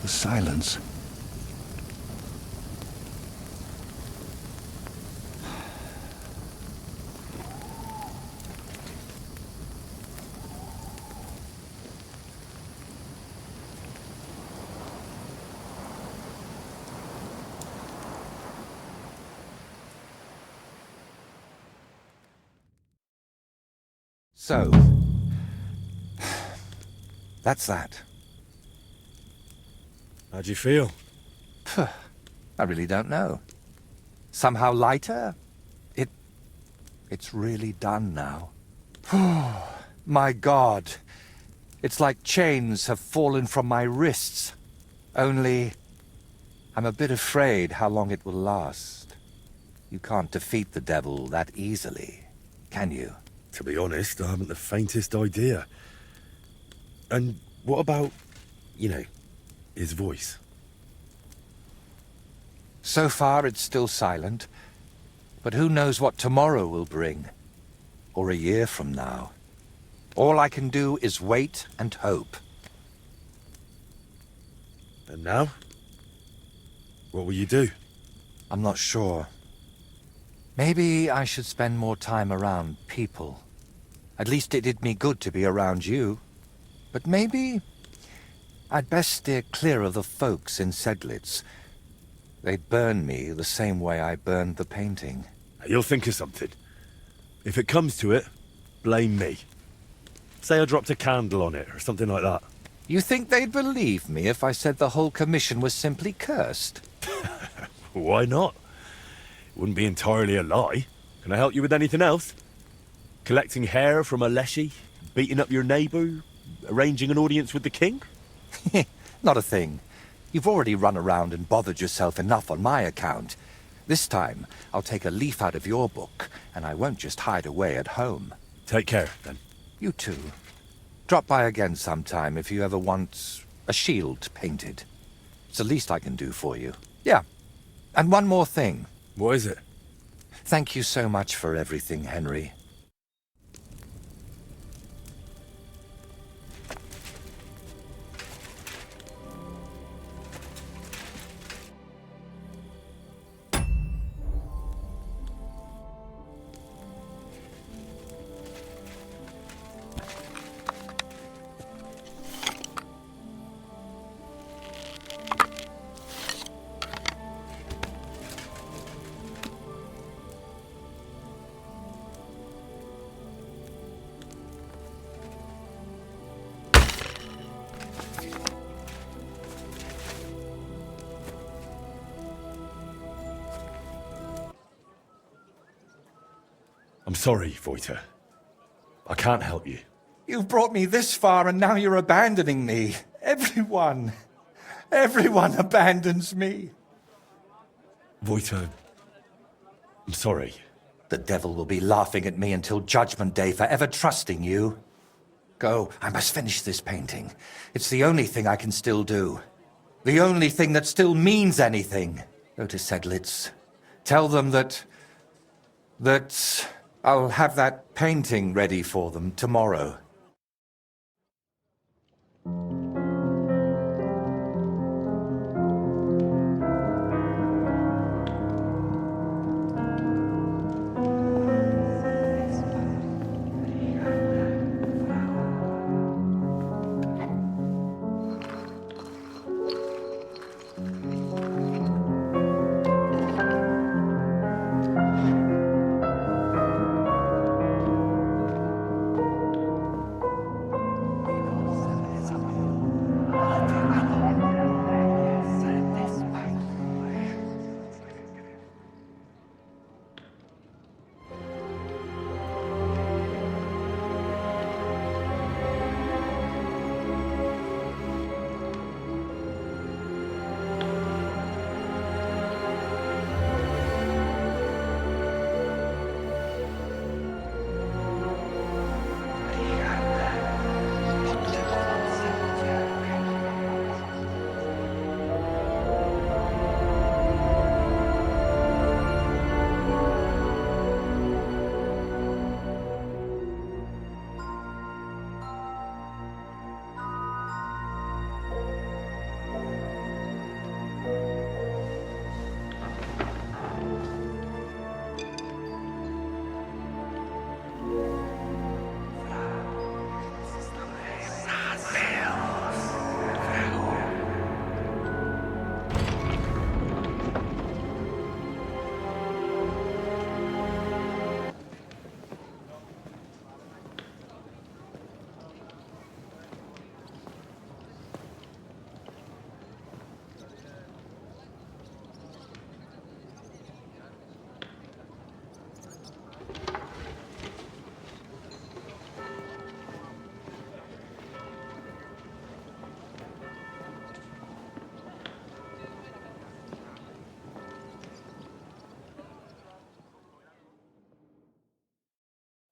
The silence. So, that's that. How'd you feel? I really don't know. Somehow lighter? It's really done now. My God. It's like chains have fallen from my wrists. Only, I'm a bit afraid how long it will last. You can't defeat the devil that easily, can you? To be honest, I haven't the faintest idea. And what about, his voice? So far, it's still silent. But who knows what tomorrow will bring? Or a year from now? All I can do is wait and hope. And now? What will you do? I'm not sure. Maybe I should spend more time around people. At least it did me good to be around you. But maybe I'd best steer clear of the folks in Seglitz. They'd burn me the same way I burned the painting. You'll think of something. If it comes to it, blame me. Say I dropped a candle on it or something like that. You think they'd believe me if I said the whole commission was simply cursed? Why not? It wouldn't be entirely a lie. Can I help you with anything else? Collecting hair from a leshy? Beating up your neighbour? Arranging an audience with the king? Not a thing. You've already run around and bothered yourself enough on my account. This time, I'll take a leaf out of your book, and I won't just hide away at home. Take care, then. You too. Drop by again sometime if you ever want a shield painted. It's the least I can do for you. Yeah. And one more thing. What is it? Thank you so much for everything, Henry. I'm sorry, Voita. I can't help you. You've brought me this far and now you're abandoning me. Everyone abandons me. Voita, I'm sorry. The devil will be laughing at me until Judgment Day for ever trusting you. Go, I must finish this painting. It's the only thing I can still do. The only thing that still means anything. Go to Sedlitz. Tell them that I'll have that painting ready for them tomorrow.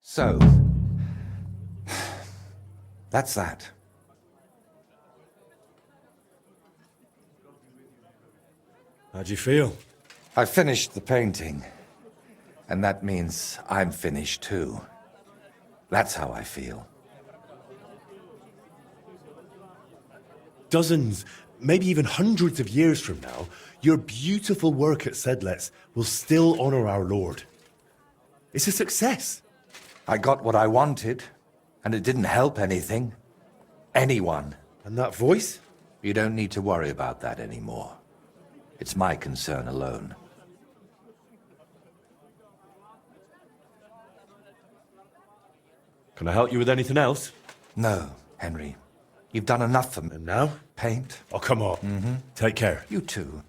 So, that's that. How'd you feel? I finished the painting. And that means I'm finished too. That's how I feel. Dozens, maybe even hundreds of years from now, your beautiful work at Sedlitz will still honor our Lord. It's a success. I got what I wanted, and it didn't help anything. Anyone. And that voice? You don't need to worry about that anymore. It's my concern alone. Can I help you with anything else? No, Henry. You've done enough for me. And now? Paint. Oh, come on. Take care. You too.